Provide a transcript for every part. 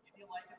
Did you like it?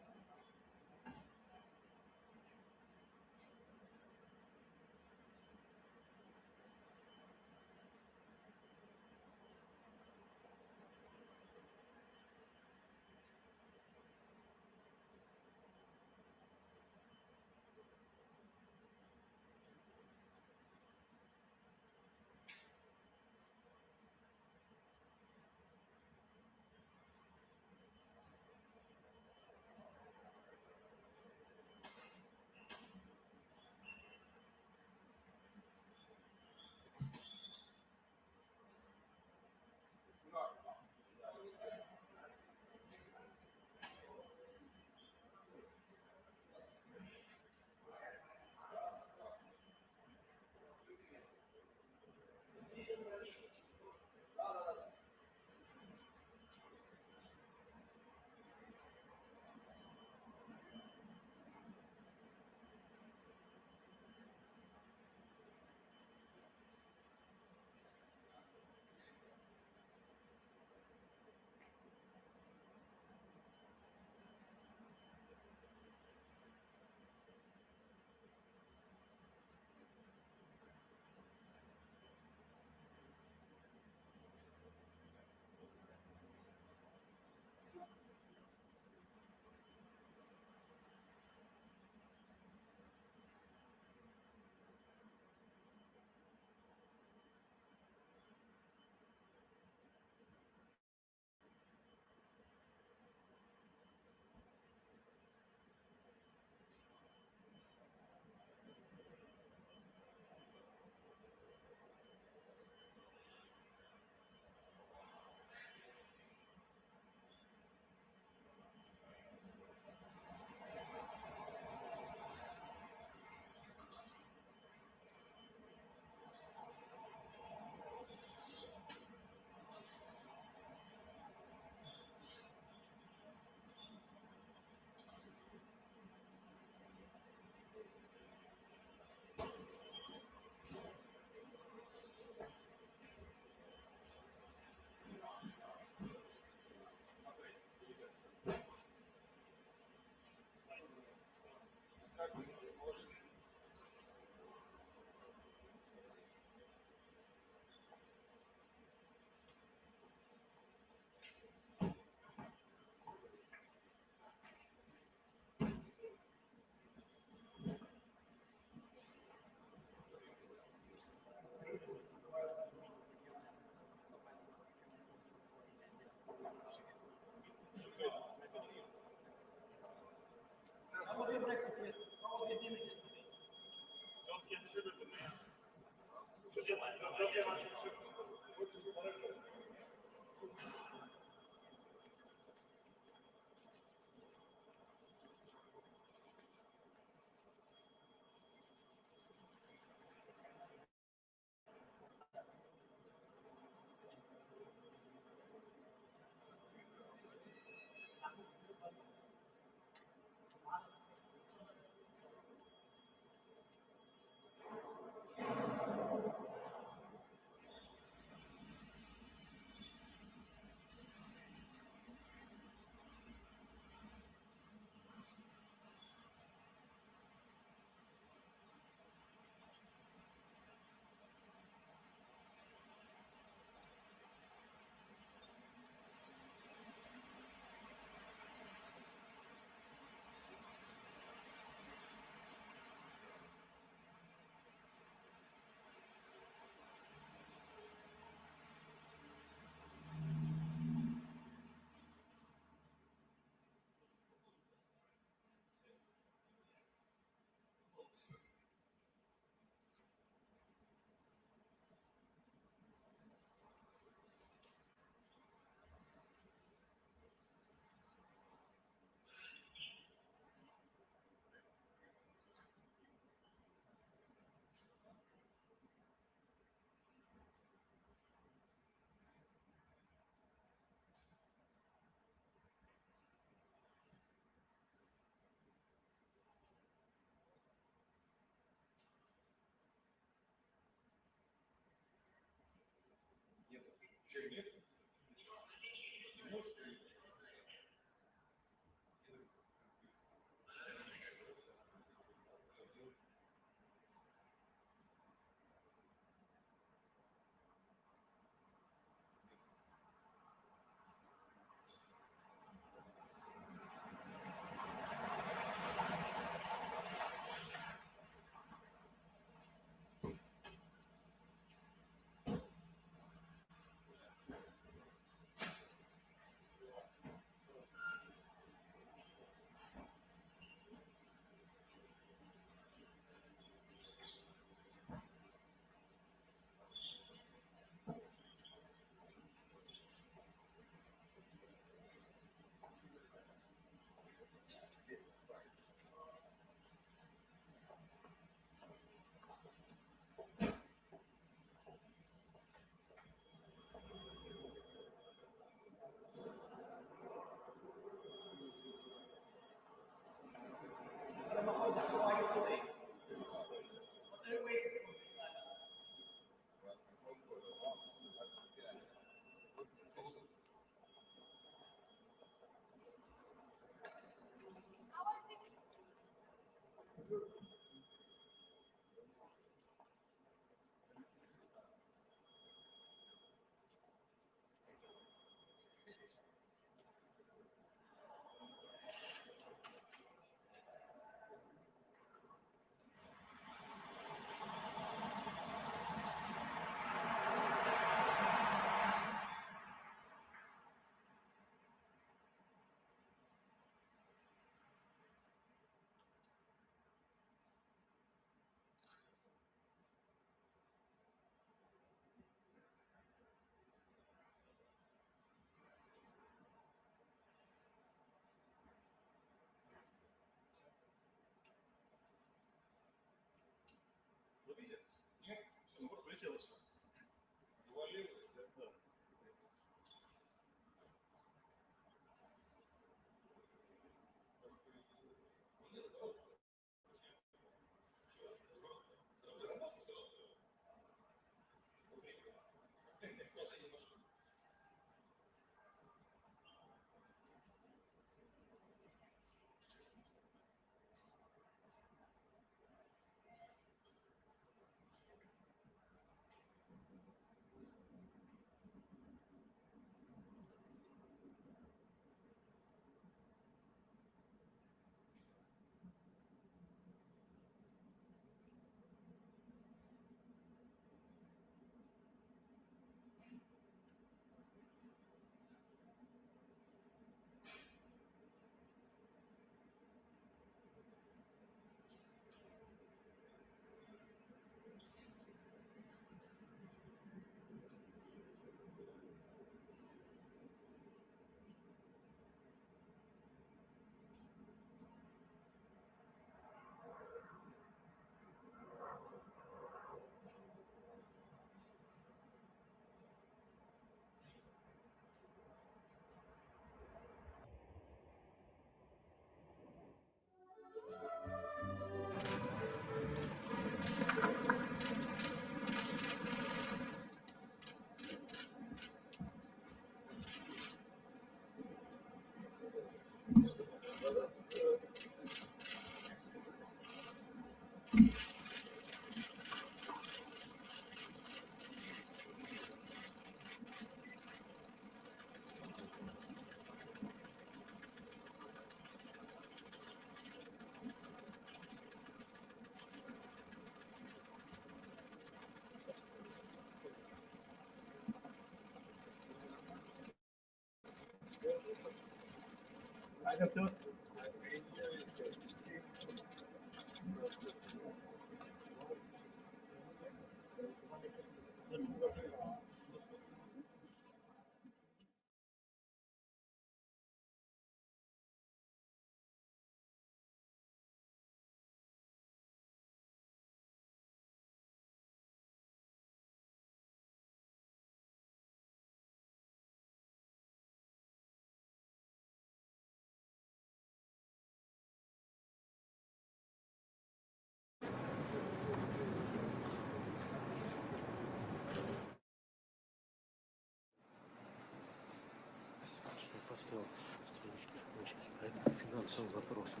вопросам.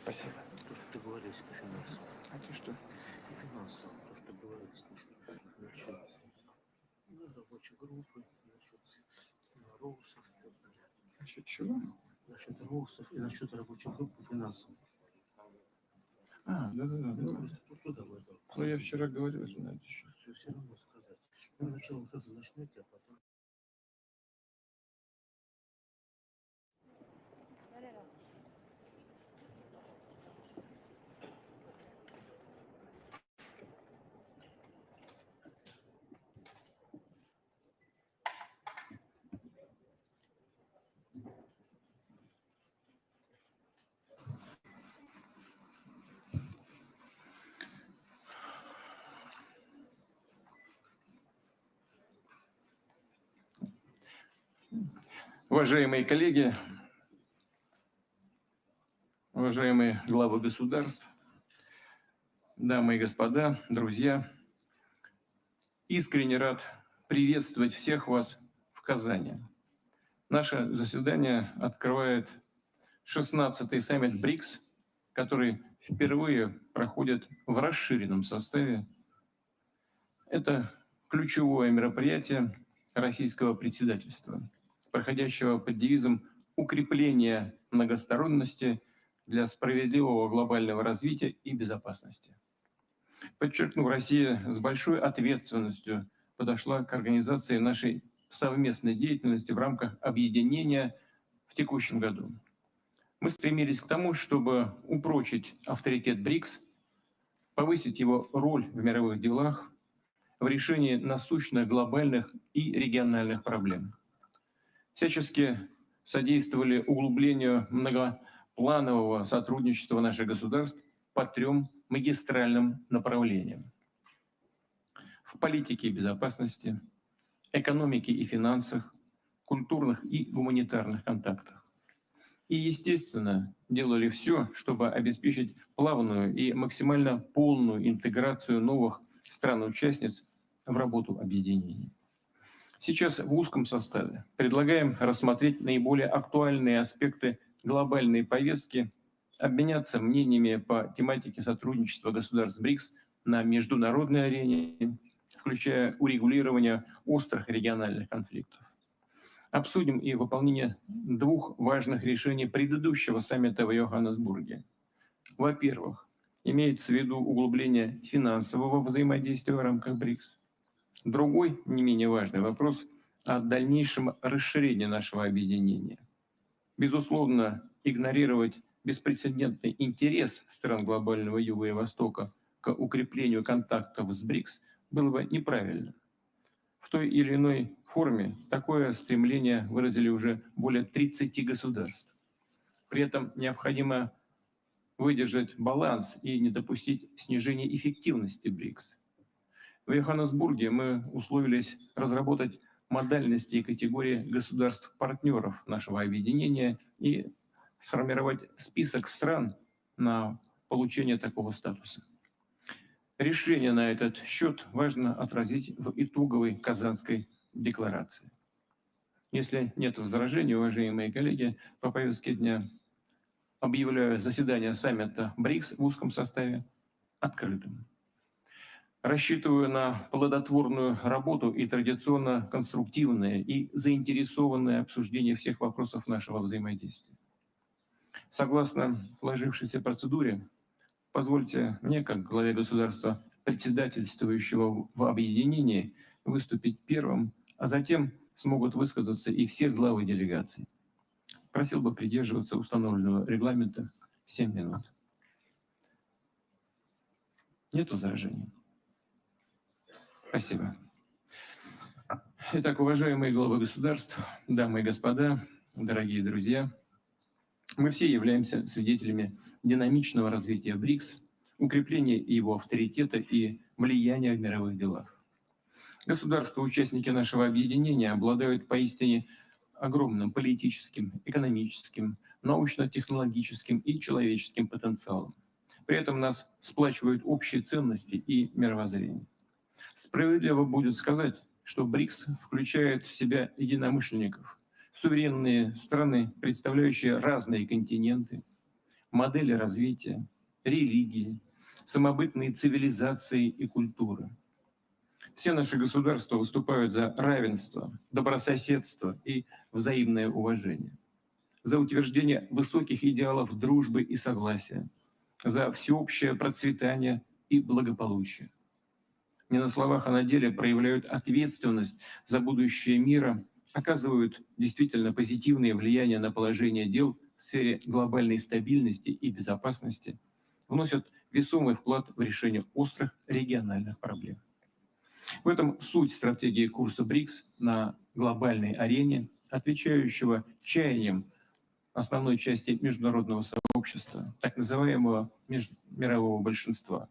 Спасибо. То, что ты говоришь по финансам. А ты что? По финансам, то, что говорилось, насчет рабочей группы, насчет русов. Насчет чего? Насчет русов и насчет рабочей группы финансов. Да. Ну, я вчера говорил, что надо еще. Все равно сказать. Ну, сначала вот это начнете, а потом... Уважаемые коллеги, уважаемые главы государств, дамы и господа, друзья, искренне рад приветствовать всех вас в Казани. Наше заседание открывает 16-й саммит БРИКС, который впервые проходит в расширенном составе. Это ключевое мероприятие российского председательства, проходящего под девизом «Укрепление многосторонности для справедливого глобального развития и безопасности». Подчеркну, Россия с большой ответственностью подошла к организации нашей совместной деятельности в рамках объединения в текущем году. Мы стремились к тому, чтобы упрочить авторитет БРИКС, повысить его роль в мировых делах, в решении насущных глобальных и региональных проблем. Всячески содействовали углублению многопланового сотрудничества наших государств по 3 магистральным направлениям: в политике и безопасности, экономике и финансах, культурных и гуманитарных контактах. И, естественно, делали все, чтобы обеспечить плавную и максимально полную интеграцию новых стран-участниц в работу объединения. Сейчас в узком составе предлагаем рассмотреть наиболее актуальные аспекты глобальной повестки, обменяться мнениями по тематике сотрудничества государств БРИКС на международной арене, включая урегулирование острых региональных конфликтов. Обсудим и выполнение 2 важных решений предыдущего саммита в Йоханнесбурге. Во-первых, имеется в виду углубление финансового взаимодействия в рамках БРИКС. Другой, не менее важный вопрос о дальнейшем расширении нашего объединения. Безусловно, игнорировать беспрецедентный интерес стран глобального Юга и Востока к укреплению контактов с БРИКС было бы неправильно. В той или иной форме такое стремление выразили уже более 30 государств. При этом необходимо выдержать баланс и не допустить снижения эффективности БРИКС. В Йоханнесбурге мы условились разработать модальности и категории государств-партнеров нашего объединения и сформировать список стран на получение такого статуса. Решение на этот счет важно отразить в итоговой Казанской декларации. Если нет возражений, уважаемые коллеги, по повестке дня объявляю заседание саммита БРИКС в узком составе открытым. Рассчитываю на плодотворную работу и традиционно конструктивное и заинтересованное обсуждение всех вопросов нашего взаимодействия. Согласно сложившейся процедуре, позвольте мне, как главе государства, председательствующего в объединении, выступить первым, а затем смогут высказаться и все главы делегаций. Просил бы придерживаться установленного регламента 7 минут. Нет возражений? Спасибо. Итак, уважаемые главы государств, дамы и господа, дорогие друзья, мы все являемся свидетелями динамичного развития БРИКС, укрепления его авторитета и влияния в мировых делах. Государства-участники нашего объединения обладают поистине огромным политическим, экономическим, научно-технологическим и человеческим потенциалом. При этом нас сплачивают общие ценности и мировоззрение. Справедливо будет сказать, что БРИКС включает в себя единомышленников, суверенные страны, представляющие разные континенты, модели развития, религии, самобытные цивилизации и культуры. Все наши государства выступают за равенство, добрососедство и взаимное уважение, за утверждение высоких идеалов дружбы и согласия, за всеобщее процветание и благополучие. Не на словах, а на деле проявляют ответственность за будущее мира, оказывают действительно позитивное влияние на положение дел в сфере глобальной стабильности и безопасности, вносят весомый вклад в решение острых региональных проблем. В этом суть стратегии курса БРИКС на глобальной арене, отвечающего чаяниям основной части международного сообщества, так называемого мирового большинства.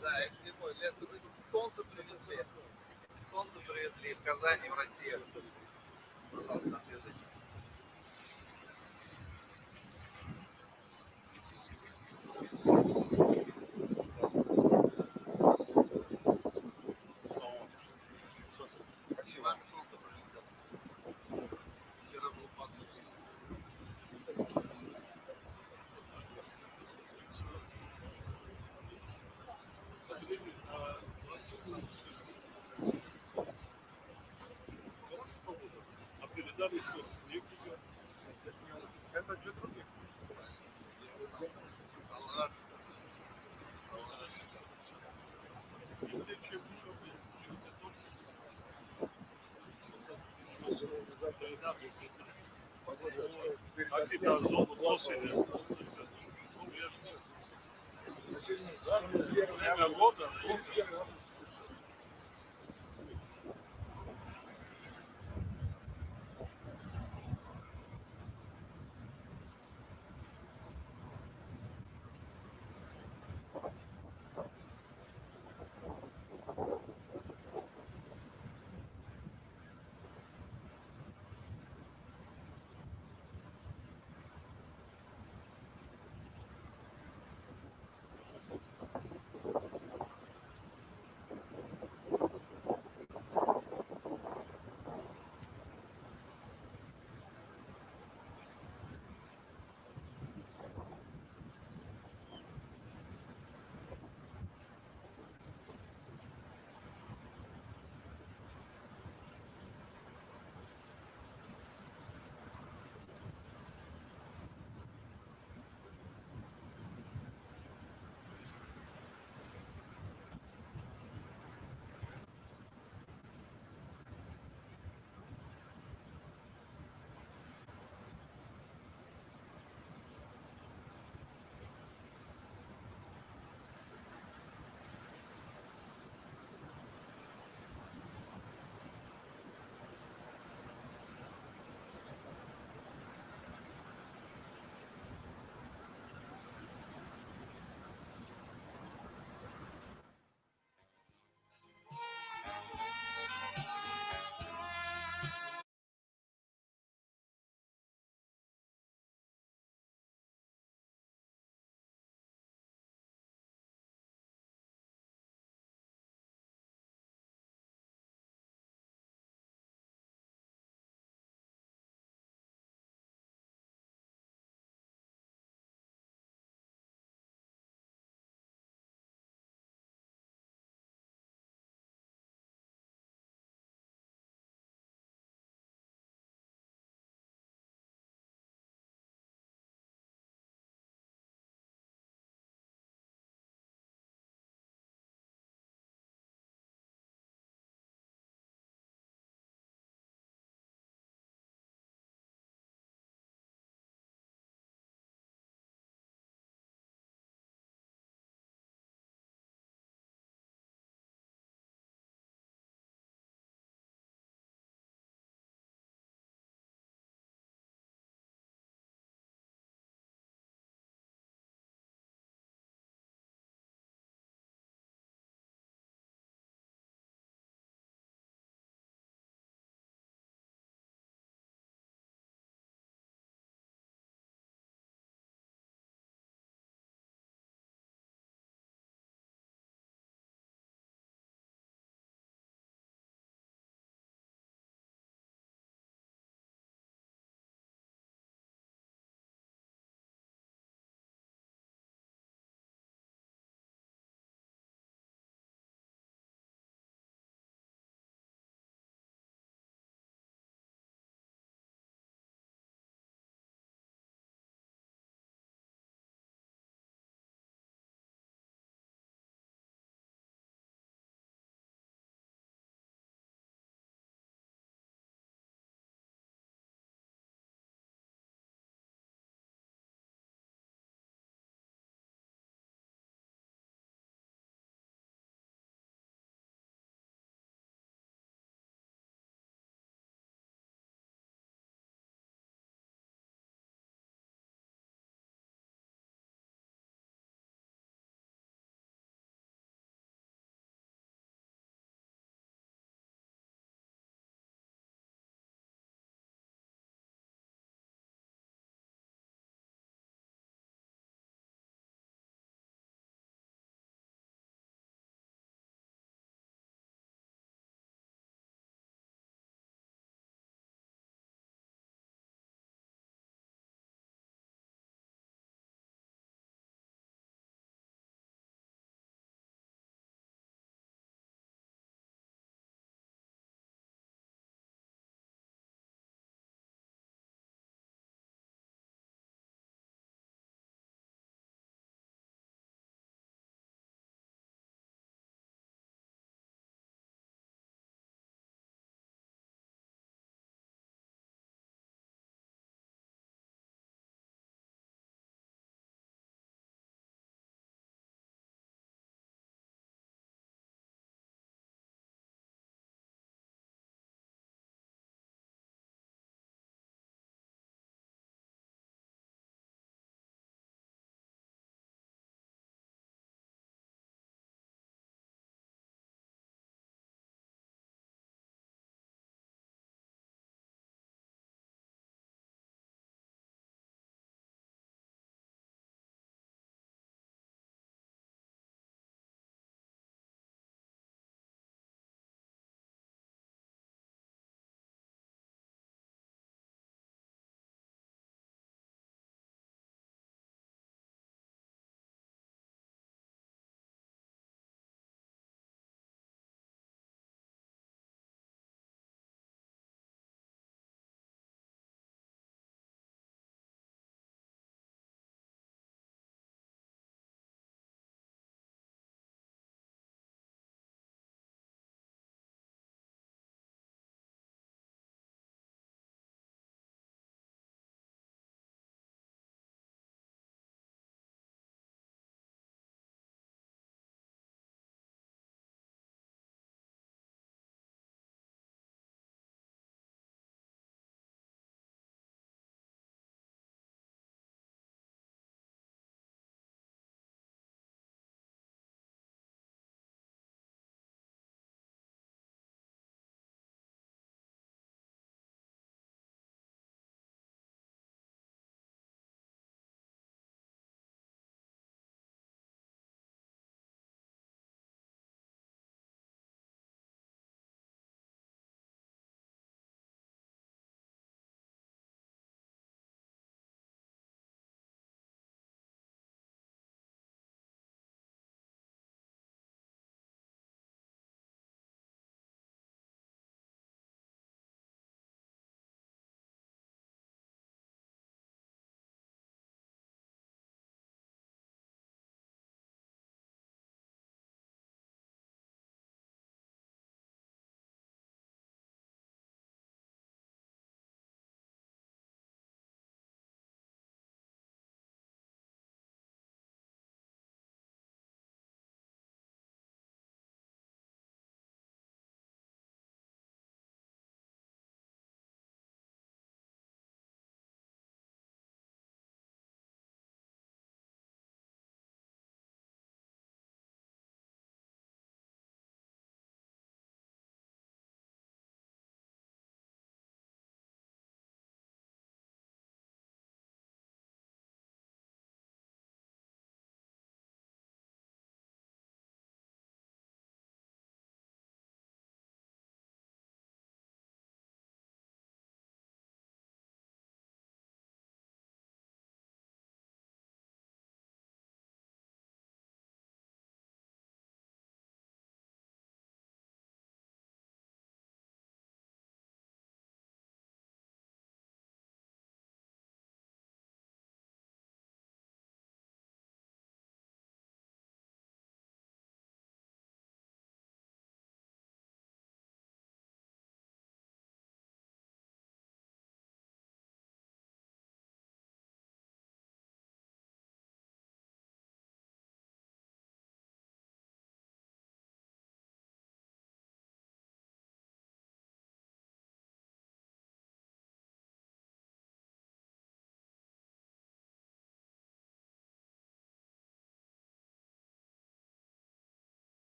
Да, это зимой, лето. Солнце привезли. Солнце привезли в Казани, в Россию. Пожалуйста, отвезите. Спасибо. Солнце прилетело. Вчера был пасмурный. Это для других.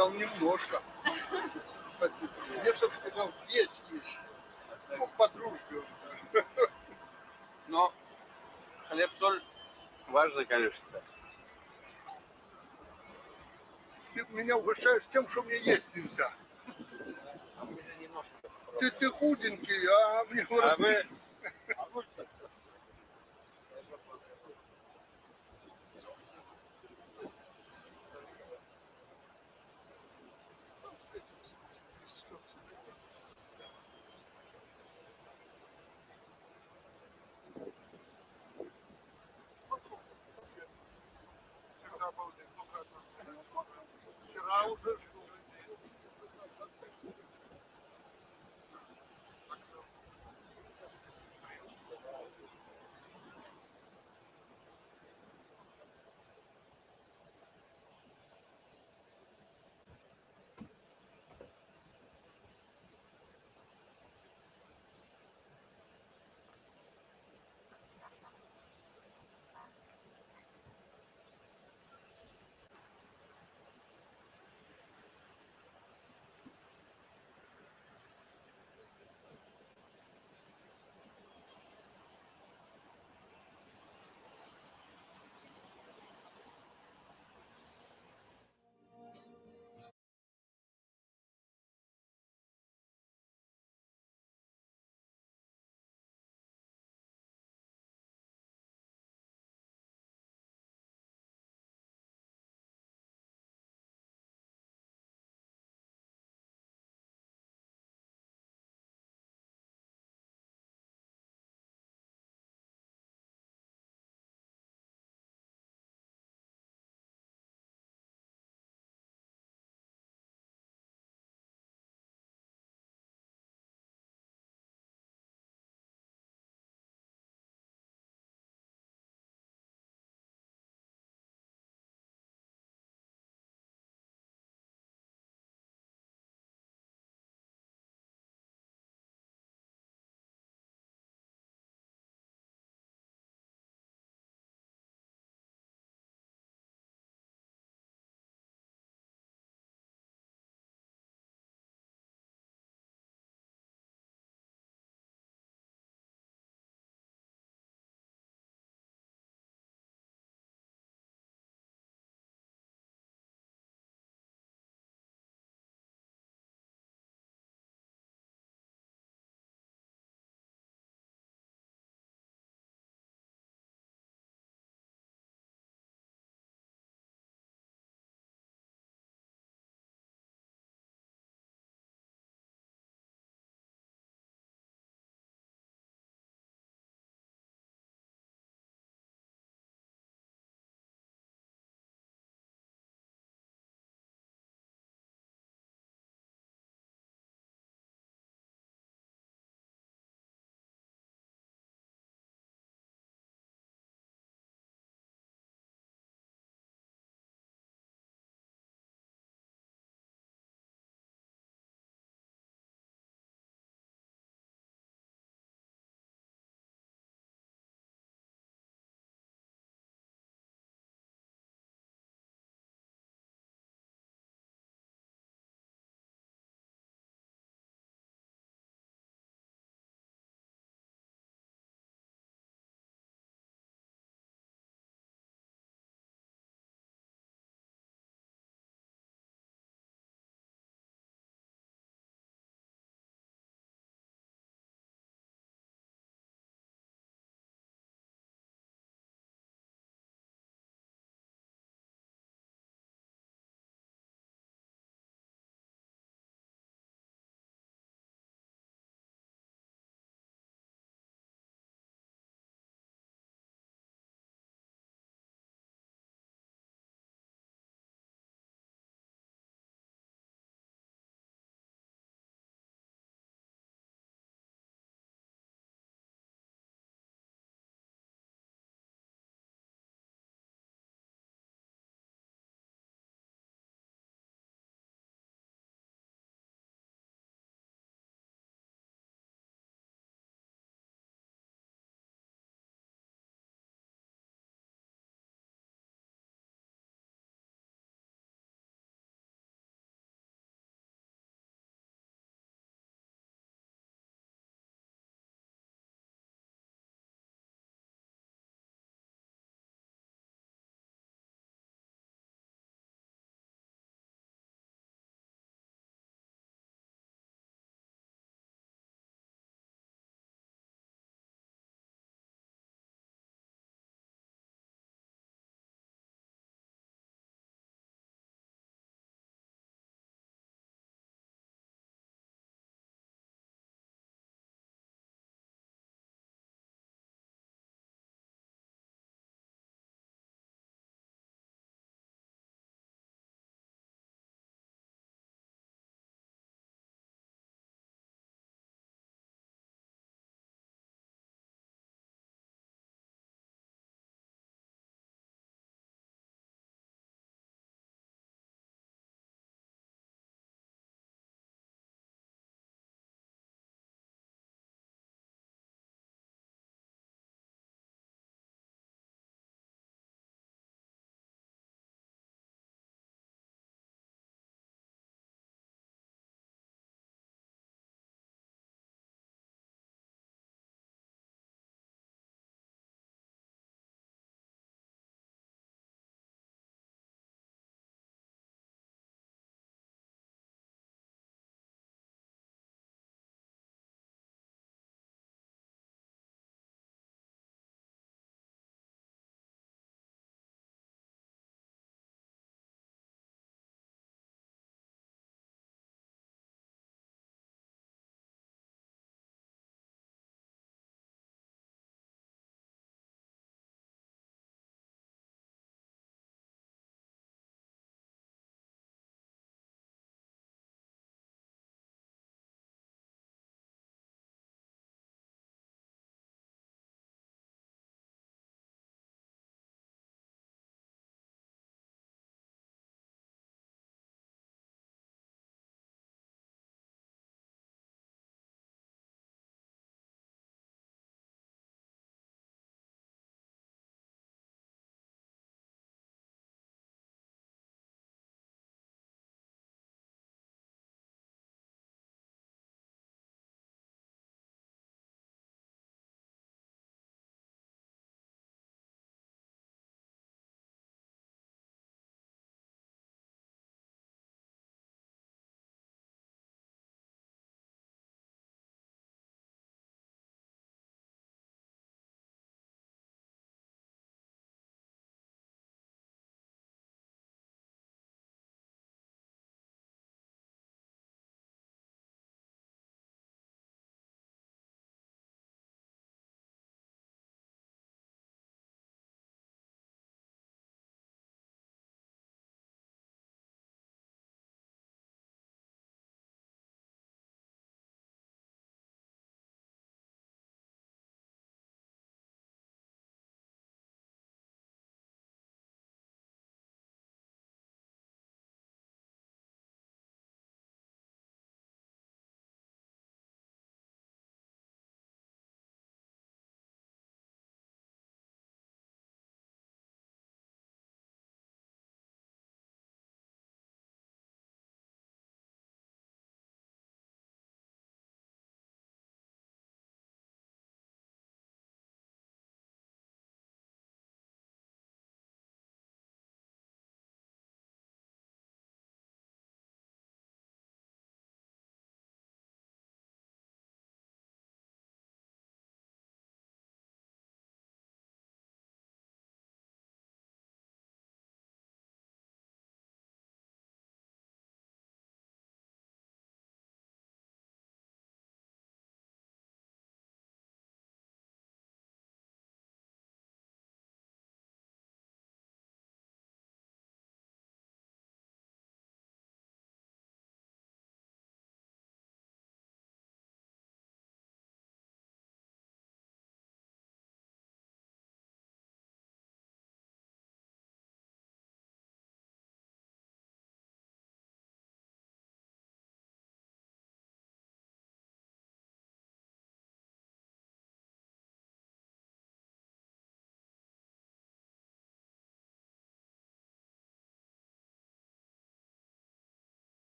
сказал немножко. Спасибо. Я чтобы сказал весь есть. Ну, по дружбе. Но хлеб-соль важно, конечно. Ты меня угощаешь тем, что мне есть нельзя. А мы же немножко. Ты худенький, а мне говорят... А вы... Вчера уже...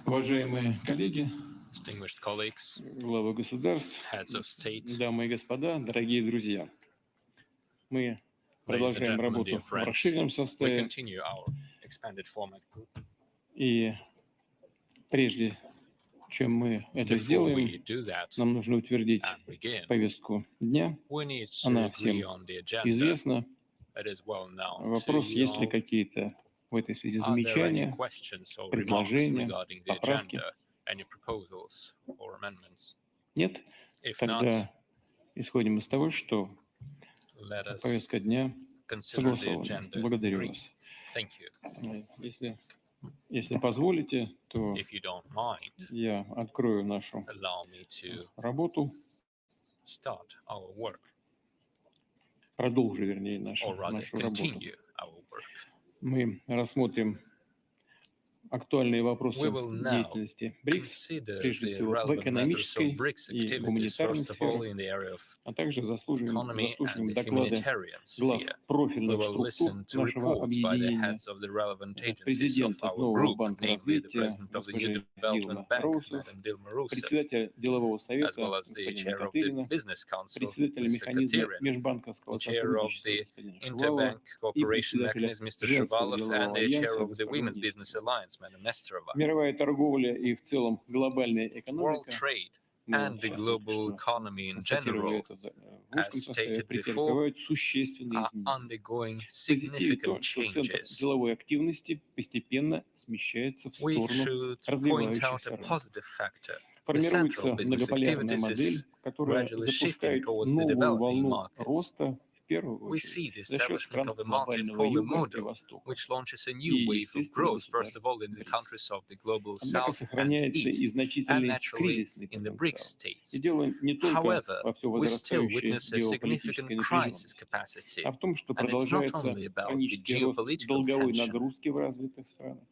Уважаемые коллеги, Distinguished colleagues, главы государств, heads of state, дамы и господа, дорогие друзья, мы ladies and продолжаем gentlemen, работу dear в friends, расширенном we составе, continue our expanded format group. и прежде чем мы это Before we сделаем, do that нам нужно утвердить and begin, повестку дня. we need to Она agree всем on the agenda. известна. It is well known to Вопрос, you есть ли all. какие-то в этой связи Are there any замечания, questions or remarks предложения, regarding the поправки? agenda, any proposals or amendments? Нет? If not, Тогда исходим из того, что let us повестка дня consider the согласована. agenda Благодарю agreed. вас. Thank you. Если позволите, то If you don't mind, я открою нашу allow me to работу, start our work, продолжу, вернее, or rather нашу работу. continue our work. Мы рассмотрим актуальные вопросы We will now деятельности БРИКС, consider прежде the всего в relevant matters экономической of BRICS и activities, гуманитарной first of all, сферах, in the area of а также заслушаем economy and the доклады humanitarian глав sphere. We профильных will структур listen to нашего reports by the объединения, heads of the relevant agencies of президента our нового group, банка namely the развития, president of the New госпожи Development Дилма Bank, Роусов, Madam Dilma Rousseff, председателя делового as совета well as the господина chair of the Катырина, Business Council, председателя Mr. механизма Katirin, межбанковского the chair of сотрудничества the господина Шувалова Interbank Cooperation председателя Mechanism, Mr. Женского Shuvalov, делового and the chair альянса of the господина Women's Business Нестерова. Alliance, Madam Nestorova. Мировая торговля и в целом глобальная World экономика, trade мы and the сейчас только global что economy in констатировали general, это в as узком составе, stated before, претерпевают существенные are изменения. undergoing В позитиве то, significant что центр changes. деловой активности постепенно смещается в We сторону should point out развивающихся a рынков. positive factor. The Формируется central business многополярная activities модель, is которая gradually shifting запускает towards the новую developing волну markets. роста, в первую We see очередь, the за счет establishment стран of a глобального multipolar юга и model, востока which launches a и, new wave of естественно, growth, first государств of all in the БРИКС. countries of the global Однако south and сохраняется и east, and значительный naturally кризисный in the BRICS потенциал. И states. дело не только However, во все we still возрастающей witness a геополитической significant crisis напряженности, capacity, а в том, что and it's not продолжается only about the хронический рост geopolitical долговой tension. нагрузки в развитых странах,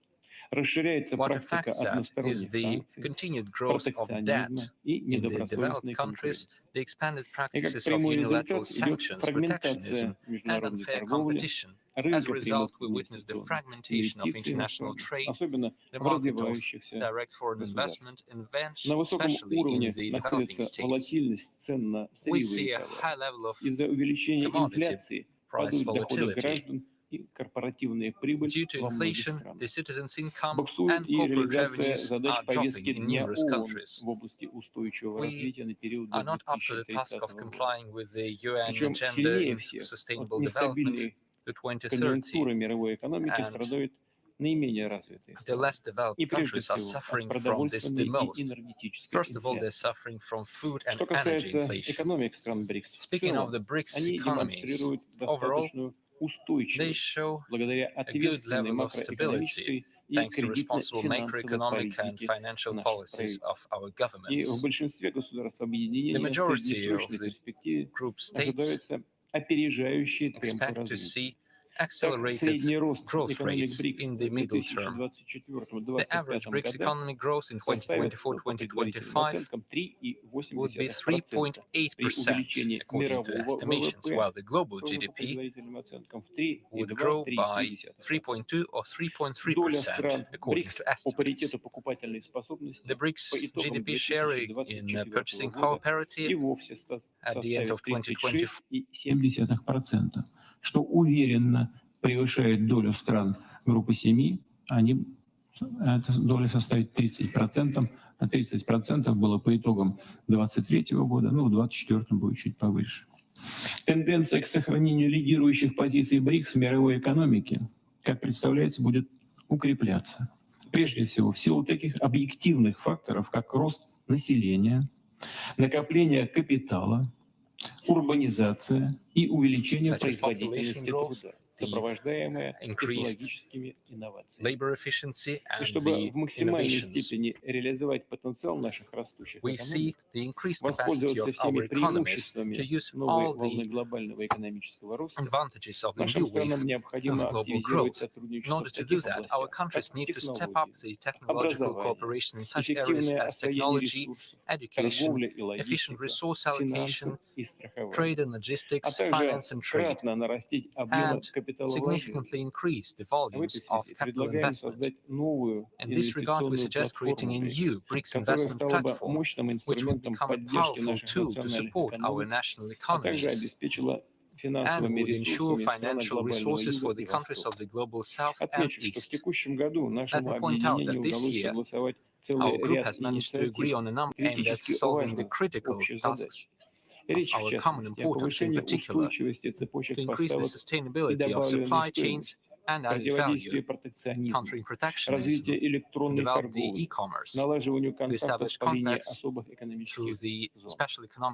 расширяется What практика affects that is односторонних the санкций, continued growth of debt протекционизма и in the недобросовестной developed countries, конкуренции. the expanded И как practices of прямой unilateral результат идет sanctions, protectionism, фрагментация and международной unfair торговли, competition. As a рынка result, прямых we witness the инвестиционных fragmentation of инвестиций international иностранных, trade, особенно the в market of развивающихся direct foreign государствах. investment, На высоком especially in уровне the developing находится states. волатильность цен на We сырьевые see a товары. high level of Из-за увеличения commodity инфляции price падают доходы volatility. граждан и корпоративная прибыль Due to во многих inflation, странах. the citizens' income Буксует and и corporate реализация revenues задач are повестки dropping in дня numerous ООН countries. в области устойчивого We развития на период до are not up to the task 2030 of года. complying with the UN Причем agenda сильнее in всех от sustainable development нестабильной to 2030. конъюнктуры мировой экономики And страдают наименее развитые the страны. less developed И прежде countries are всего от suffering from this продовольственной the и most. энергетической First of all, they're инфляции. suffering from food and Что energy касается inflation. экономик стран БРИКС в Speaking of целом, the BRICS они economies, демонстрируют overall, достаточную they устойчивость show благодаря a good ответственной level of stability макроэкономической и thanks to responsible кредитно-финансовой macroeconomic and политике financial наших policies правительств. of our И в governments. большинстве государств The объединения в majority of среднесрочной the перспективе group states ожидаются опережающие темпы expect to развития. see accelerated средний рост growth экономик rates БРИКС in the в middle term. The average 2024-2025 BRICS годах economic growth in составит, по предварительным 2024-2025 оценкам, would be 3,8%, при 3.8% увеличении according to мирового estimations, ВВП while the global тоже по GDP предварительным оценкам в would grow by 3,2-3,3%. 3.2 or Доля 3.3% стран according БРИКС to по estimates. паритету покупательной способности The по BRICS итогам GDP share in 2024 purchasing года power parity и вовсе at the end составит of 2024 36,7%, что уверенно превышает долю стран группы 7. Эта доля составит 30%, а 30% было по итогам 2023 года, ну, в 2024 будет чуть повыше. Тенденция к сохранению лидирующих позиций БРИКС в мировой экономике, как представляется, будет укрепляться. Прежде всего, в силу таких объективных факторов, как рост населения, накопление капитала, урбанизация и увеличение производительности труда, сопровождаемое технологическими инновациями. И чтобы в максимальной степени реализовать потенциал наших растущих экономик, воспользоваться всеми преимуществами новой волны глобального экономического роста, нашим странам необходимо активизировать сотрудничество в таких областях, как технологии, образование, эффективное освоение ресурсов, торговля и логистика, финансы и страхование, а также кратно нарастить объемы капиталовложений. В этой связи предлагаем создать новую инвестиционную платформу БРИКС, которая стала бы мощным инструментом поддержки наших национальных экономик, а также обеспечила финансовыми ресурсами стран глобального Юга и Востока. Отмечу, что в текущем году нашему объединению удалось согласовать целый ряд инициатив, критически важных общих задач. Речь, в частности, о повышении устойчивости цепочек поставок и добавленной стоимости, противодействии протекционизму, развитии электронной торговли, налаживанию контактов по линии особых экономических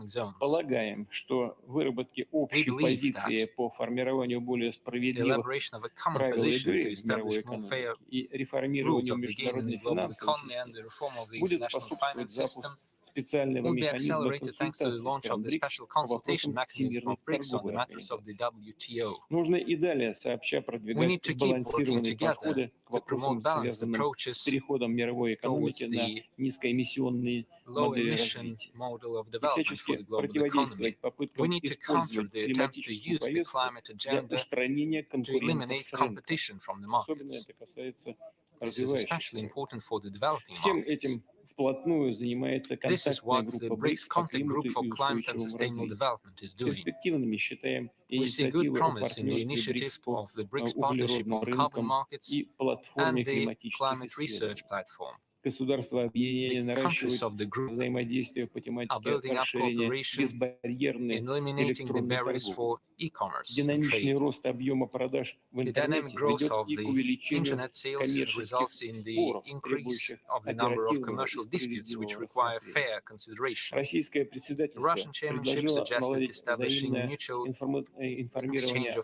зон. Полагаем, что выработке общей позиции по формированию более справедливых правил игры в мировой экономике и реформированию международной финансовой системы будет способствовать запуск специального механизма консультаций стран БРИКС по вопросам всемирной торговой организации. Нужно и далее сообща продвигать сбалансированные подходы к вопросам, связанным с переходом мировой экономики на низкоэмиссионные модели развития. И всячески противодействовать попыткам использовать климатическую повестку для устранения конкурентов с рынка. Особенно это касается развивающихся стран. Всем этим вплотную занимается контактная группа БРИКС по климату и устойчивому развитию. Перспективными считаем инициативы о партнерстве БРИКС по углеродным рынкам и платформе климатических исследований. Государства объединения наращивают взаимодействие по тематике расширения безбарьерной электронной торговли. Динамичный рост объема продаж в интернете ведет и к увеличению коммерческих споров, требующих оперативного и справедливого рассмотрения. Российское председательство предложило наладить взаимное информирование о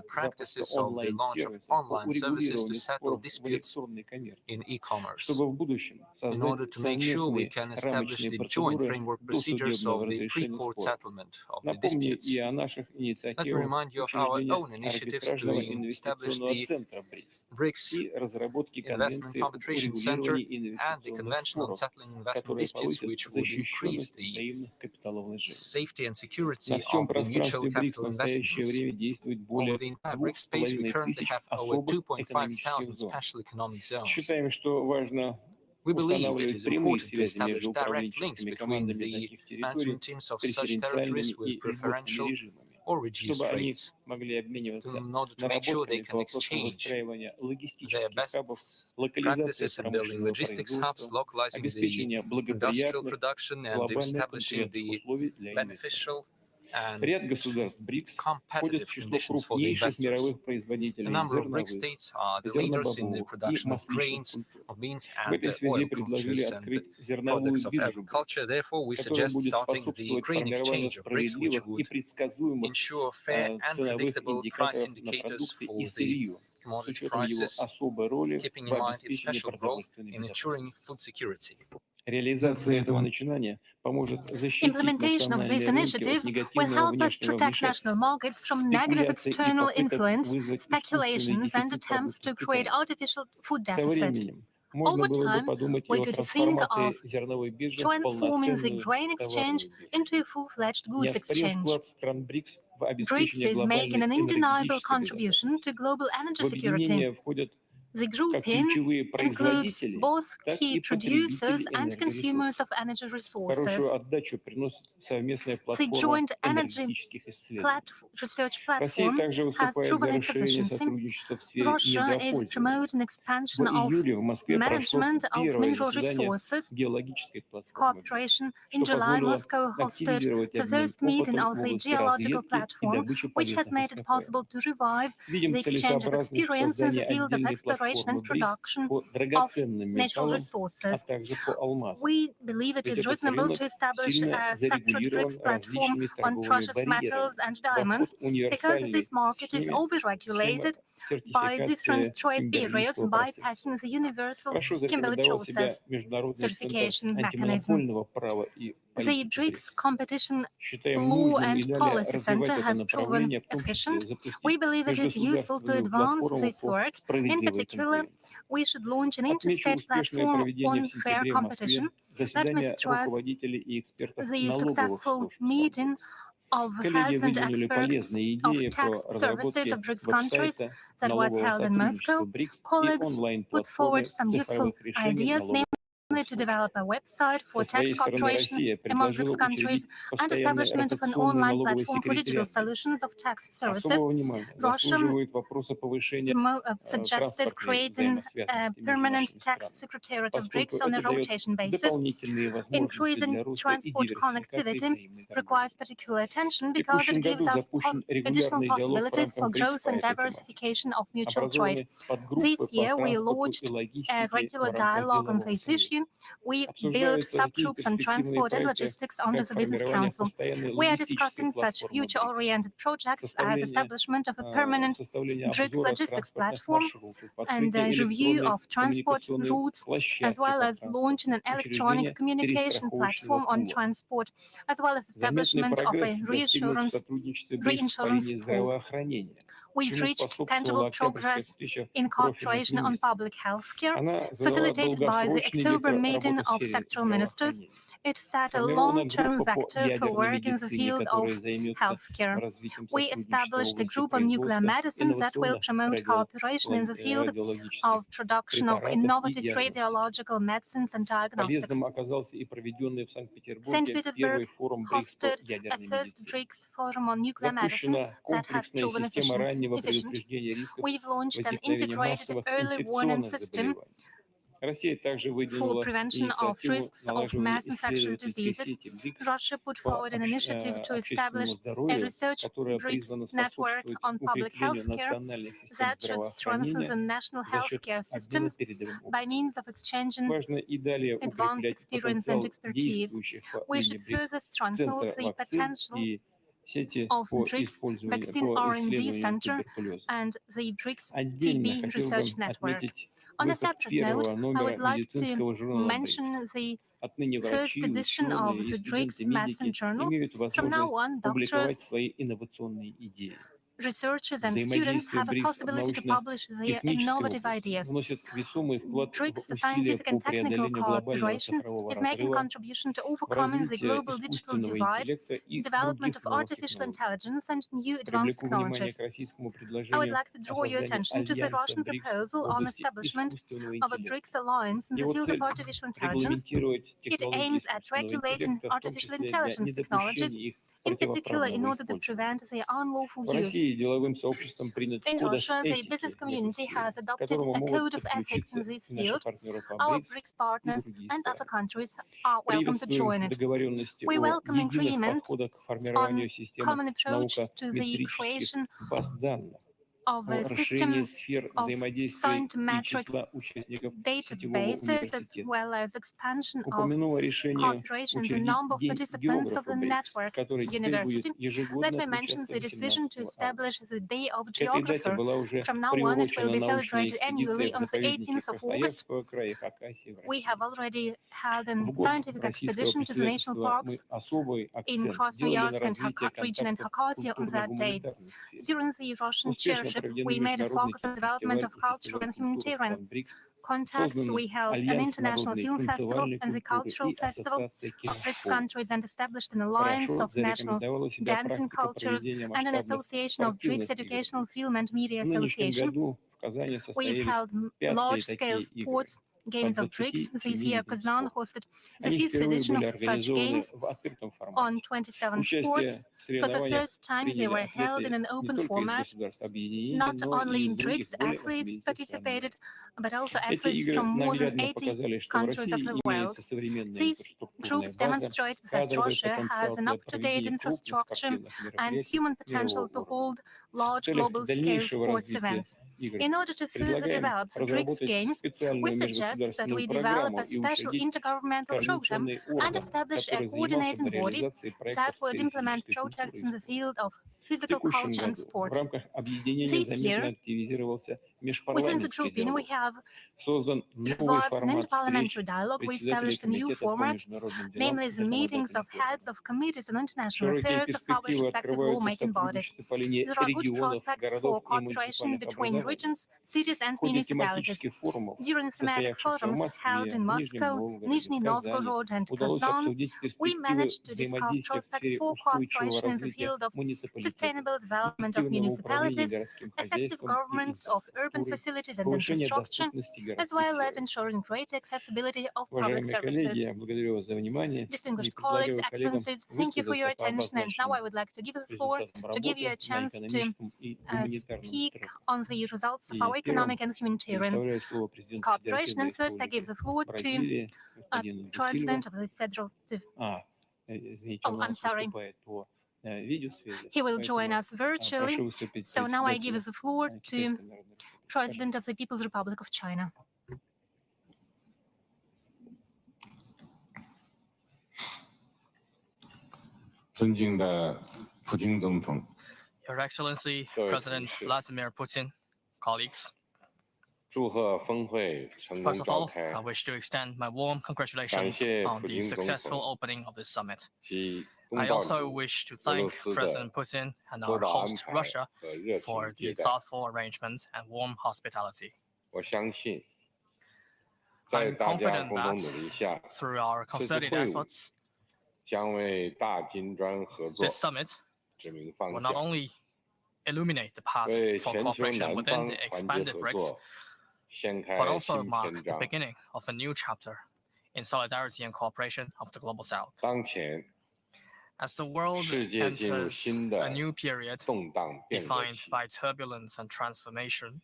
практиках запуска онлайн-сервисов по урегулированию споров в электронной коммерции, чтобы в будущем создать совместные рамочные процедуры досудебного разрешения споров. Напомню и о наших инициативах учреждения арбитражного инвестиционного центра БРИКС и разработки конвенции об урегулировании инвестиционных споров, которая повысит защищенность взаимных капиталовложений. На всем пространстве БРИКС в настоящее время действует более 2500 особых экономических зон. Считаем, что важно устанавливать прямые связи между управленческими командами таких территорий с преференциальными и льготными режимами, чтобы они могли обмениваться наработками по вопросам выстраивания логистических хабов, локализации промышленного производства, обеспечения благоприятных глобальных конкурентных условий для инвесторов. Ряд государств БРИКС входят в число крупнейших мировых производителей зерновых, зернобобовых и масличных культур. В этой связи предложили открыть зерновую биржу БРИКС, которая будет способствовать формированию справедливых и предсказуемых ценовых индикаторов на продукты и сырье, с учетом его особой роли в обеспечении продовольственной безопасности. Реализация этого начинания поможет защитить Implementation of this национальные рынки initiative от will негативного help us внешнего protect national вмешательства, markets from negative спекуляций и external попыток influence, вызвать искусственный speculations, and дефицит attempts to продуктов create питания. artificial food Со deficit. временем можно Over было бы time, подумать и we о could think of трансформации зерновой биржи в transforming the полноценную grain exchange товарную биржу. into a full-fledged goods Неоспорим exchange. вклад стран БРИКС в BRICS обеспечение is making глобальной an undeniable энергетической contribution to безопасности. global energy В security. объединение входят The как grouping ключевые includes производители, both так key и producers потребители and consumers энергоресурсов. of energy resources. Хорошую отдачу приносит совместная The платформа joint energy энергетических исследований. research Россия platform также has выступает за proven its расширение efficiency. сотрудничества в сфере Russia is недропользования. promoting В expansion of июле в Москве прошло management of первое mineral заседание resources геологической платформы, cooperation. In что July, позволило Moscow hosted активизировать the обмен first meeting опытом of в the области geological разведки и platform, добычи which has полезных made it ископаемых. possible to revive Видим the exchange of целесообразность experience in the создания field of отдельной exploration платформы and БРИКС production по of драгоценным natural металлам, а resources. также по алмазам. We believe it Ведь is этот reasonable рынок to establish сильно a separate зарегулирован BRICS platform различными on торговыми precious барьерами metals and в diamonds обход because универсальной this market is схеме системы overregulated by different сертификации trade barriers, Кимберлийского процесса. bypassing the universal Хорошо Kimberley зарекомендовал process себя Международный центр certification mechanism. антимонопольного права и The политики BRICS БРИКС. competition Считаем law нужным и and далее policy развивать center это has proven направление, в том числе efficient. We запустить believe it is useful to межгосударственную advance платформу this по work. In справедливой particular, конкуренции. we should launch an Отмечу interstate успешное platform проведение в on fair сентябре в Москве competition. Let me заседания stress руководителей и экспертов the налоговых successful служб meeting БРИКС. of Коллеги heads and выдвинули experts полезные of идеи tax по services разработке of BRICS countries веб-сайта that was налогового held in сотрудничества Moscow. БРИКС и Colleagues put онлайн-платформы forward some useful цифровых решений ideas, налоговых namely to служб. develop a website Со for своей tax стороны cooperation Россия among предложила BRICS countries учредить and постоянный establishment of an ротационный online налоговый platform for digital секретариат БРИКС. solutions of tax services. Особого внимания Russia заслуживают вопросы повышения suggested транспортной creating a взаимосвязанности между permanent нашими tax странами, secretariat of поскольку BRICS on a это дает rotation basis. дополнительные возможности Increasing для роста и transport диверсификации connectivity взаимной торговли. requires particular attention В because it текущем gives году us запущен additional регулярный диалог в possibilities for рамках БРИКС growth по and этой тематике. diversification of mutual trade. Образованы подгруппы This по year, we транспорту launched и a логистике в regular рамках dialogue on делового this совета. issue. We built Обсуждаются такие subgroups on перспективные transport and проекты, logistics under как the Business формирование Council. постоянной We are логистической discussing such платформы БРИКС, future-oriented projects as establishment of a permanent составление BRICS обзора logistics транспортных platform маршрутов, and a открытие review электронной of transport коммуникационной routes, as площадки well по as launching an транспорту, electronic учреждение communication перестраховочного platform on пула. transport, as well as Заметный establishment of a прогресс достигнут в reassurance сотрудничестве БРИКС по линии reinsurance pool. здравоохранения, We've чему reached способствовала tangible октябрьская progress встреча in профильных cooperation on министров. public health care, Она задала facilitated by the долгосрочный October вектор meeting работы в of сфере sectoral ministers. здравоохранения. It set a Сформирована long-term группа по vector for ядерной work in the медицине, field которая of займется healthcare. развитием We сотрудничества в established a области group on nuclear производства medicine that will инновационных promote cooperation in the field радиологических of production of препаратов и innovative диагностики. radiological medicines and diagnostics. Полезным оказался и проведенный в St. Санкт-Петербурге Petersburg первый форум БРИКС по hosted a ядерной first медицине. BRICS forum on nuclear medicine Запущена that has комплексная proven система раннего efficient. предупреждения рисков We've launched an возникновения integrated массовых early warning инфекционных system заболеваний. Россия также for выдвинула prevention of инициативу risks of налаживания mass infectious исследовательской diseases. сети БРИКС Russia put по forward an initiative to establish общественному a здоровью, research которая BRICS призвана network способствовать on public укреплению health care национальных систем that should strengthen the здравоохранения national за счет healthcare обмена systems передовым by опытом. means of exchanging Важно и далее advanced укреплять experience and потенциал expertise. действующих по We линии should БРИКС further strengthen Центра the вакцин potential и сети of по BRICS использованию, Vaccine по R&D исследованию Center туберкулеза. and the BRICS Отдельно TB хотел бы Research Network. отметить On a выход separate note, первого I номера would like to медицинского журнала БРИКС. mention the Отныне first врачи, edition of ученые и the BRICS студенты Medicine медики Journal. имеют From now возможность on, doctors, публиковать свои инновационные идеи. researchers and students Взаимодействие have a БРИКС в possibility to publish their научно-технической innovative области ideas. вносит весомый вклад в BRICS усилия scientific по and technical преодолению глобального cooperation цифрового is making разрыва, contribution to в overcoming the развитие global digital искусственного divide, интеллекта и development других of новых artificial технологий. intelligence and new advanced Привлеку внимание technologies. к российскому I would предложению like to о draw your создании attention to the альянса Russian БРИКС в proposal on области establishment искусственного of a интеллекта. BRICS alliance in the Его field of цель artificial intelligence. регламентировать It технологии aims at искусственного regulating интеллекта, в том artificial числе для intelligence technologies, недопущения их in particular in противоправного order to использования. prevent their unlawful В use. России деловым сообществом принят In кодекс Russia, the этики business в community некой has сфере, к adopted которому a могут code of ethics in подключиться this и наши field. партнеры по Our БРИКС, BRICS и partners другие and other страны. countries are welcome to join Приветствуем it. договоренности We о welcome единых agreement подходах к on формированию системы common approach to the наукометрических creation баз данных, of a system расширение сфер of взаимодействия и scientific числа участников сетевого databases, as университета. well as expansion of Упомяну о решении cooperation, the учредить number of День participants of географа the BRICS, network который теперь university. будет ежегодно Let me mention отмечаться the decision to 18 establish августа. the Day of К этой дате Geographer. была уже From now on, it will приурочена be научная celebrated annually экспедиция в on the заповеднике 18th of August. Красноярского края и Хакасии в We России. have already held a В год scientific российского expedition to the national председательства parks мы особый in акцент делали на Krasnoyarsk and развитие region and контактов в Khakassia on that day. культурно-гуманитарной сфере. During the Russian Успешно chairship, проведены we made a международный focus on development фестиваль of и cultural фестиваль and культуры humanitarian стран БРИКС. contacts. Созданы We held an Альянс international народной film festival танцевальной and the культуры cultural и festival Ассоциация of BRICS киношкол. countries, and established an alliance Хорошо of national зарекомендовала себя dancing практика cultures проведения and an масштабных association of BRICS спортивных игр Educational БРИКС. Film and Media В нынешнем Association. году в Казани We've состоялись held пятые large-scale такие игры. sports games of BRICS. This year, Kazán hosted the Они 5th впервые edition были of such организованы games в открытом on формате. 27 sports. Участие в For the соревнованиях first time, they приняли were held атлеты in an не open только из format. государств объединения, Not но и only из других BRICS более athletes 80 стран participated, мира. but also Эти athletes игры from more than наглядно 80 показали, что в countries of России the world. имеется современная These инфраструктурная groups база, demonstrate that кадровый Russia has потенциал an для up-to-date проведения крупных infrastructure спортивных and мероприятий human potential мирового to уровня. hold В large целях global-scale дальнейшего sports развития events. игр In order to further предлагаем develop the BRICS разработать Games, we специальную suggest that межгосударственную we develop программу a и special учредить intergovernmental program координационный and орган, establish a который занимался бы coordinating body реализацией that проектов в would сфере implement физической projects культуры и in the спорта. field of В physical текущем culture and году в sports. рамках объединения This заметно year, активизировался within the межпарламентский group, we диалог. have Создан новый revived an формат встреч interparliamentary dialogue. We председателей established a new комитетов по format, международным делам namely the meetings of законодательных heads органов. of committees on international Широкие affairs of our перспективы respective открываются в lawmaking bodies. сотрудничестве по линии There are good регионов, prospects городов for и cooperation муниципальных between образований. regions, cities, and В ходе municipalities. тематических форумов, During thematic состоявшихся в forums held Москве, in в Нижнем Moscow, Новгороде, Nizhny в Казани, Novgorod, and удалось Kazán, обсудить we перспективы managed to discuss взаимодействия в prospects сфере for устойчивого cooperation in the развития field of муниципалитетов, sustainable development of эффективного управления municipalities, городским effective хозяйством и governments of urban инфраструктурой, facilities and повышение infrastructure, доступности as городских well as сервисов. ensuring greater accessibility of public Уважаемые коллеги, services. я благодарю вас за внимание и Distinguished colleagues, предлагаю коллегам excellencies, thank you for your высказаться по attention. And now I обозначенным would like to give the floor результатам to give you a работы на chance to экономическом и гуманитарном speak треке. on the results of И our первым economic and humanitarian предоставляю слово президенту cooperation. Федеративной And first, I give Республики the floor to Бразилии, господину Де Сильва. President of the Federative. Извините, он у I'm нас sorry. выступает по видеосвязи. He will join Поэтому us virtually. прошу выступить So now I give председателя the floor Китайской to Народной Республики. President of the People's Republic of China. 尊敬的普京总统， Your Excellency, 各位同 President 事， Vladimir Putin, colleagues. 祝贺峰会成功 First of 召 all, 开 I wish to extend my warm 感 congratulations 谢 on 普 the 京总 successful 统 opening of this summit. 及东 I 道 also 主 wish to 俄罗 thank 斯 President 的 Putin and 周 our 到安 host 排 Russia 和热 for 情 the 接待。 thoughtful arrangements and warm hospitality. 我相信，在 I'm 大家 confident 共同 that 努力下， through our 这次 concerted 会晤 efforts, 将为大金砖合作 this summit 指明方 will not 向， only illuminate the path 为 for 全球 cooperation 南 within 方 the 团结 expanded 合 BRICS, 作掀开 but also 新 mark 篇 the 章。 beginning of a new chapter in solidarity and cooperation of the global south. 当前， As the world 世界进入 enters 新 a 的 new period 动荡变革 defined 期， by turbulence and transformation,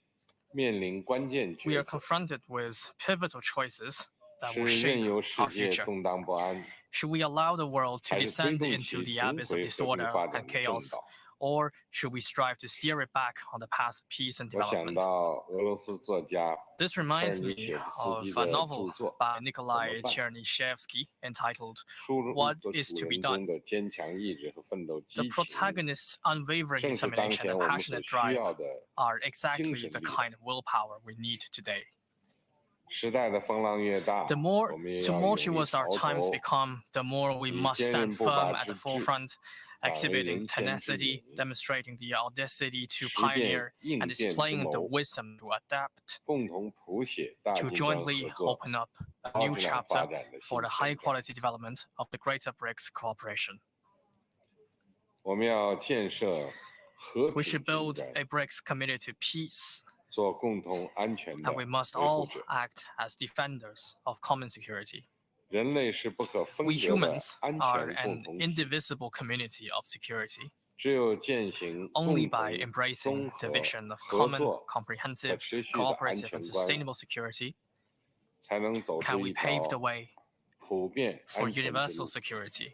面临关键 we 抉 are 择： confronted with pivotal choices that 是 will 任 shape 由世 our 界 future. 动荡不安， Should we allow the world to 还是推 descend 动 into 其 the 重 abyss of 回和平 disorder 发展 and 的正 chaos, 道？ or should we strive to steer it back on the path of peace and 我想 development? 到俄罗斯作家 This reminds me Chernyshevsky of 的 a 著 novel 作 by 怎么 Nikolai 办 Chernyshevsky entitled 书中 What 的 is 主 to be 人 done? 公的坚强意志和奋斗 The 激情， protagonist's unwavering 正是当 determination 前 and 我们所 passionate 需要 drive 的。 are exactly精神 the 力量。 kind of willpower we need today. 时代的风浪越大， The more 我们也要勇于 tumultuous our 潮 times 头， become, the more we 以 must 坚 stand 韧不 firm 拔 at the 之志， forefront, 敢为 exhibiting 人先之 tenacity, 勇， demonstrating the audacity to 实践 pioneer, 应 and 变之 displaying the 谋， wisdom to adapt, 共同谱写大 to 金砖 jointly 合作 open up a 高 new 质量发 chapter 展的新 for the 篇章。 high-quality development of the greater BRICS cooperation. 我们要建设和 We 平 should 金 build 砖， a BRICS committed to peace, 做共同安全的 and we must 维护 all 者。 act as defenders of common security. 人类是不可分 We 割的 humans 安 are 全共 an 同体， indivisible community of security. 只有践行 Only 共 by 同、 embracing 综 the 合、 vision of 合 common, 作和 comprehensive, 持续的安 cooperative, 全 and 观， sustainable security 才能走 can 出 we 一 pave 条 the way 普遍 for 安全之 universal 路。 security.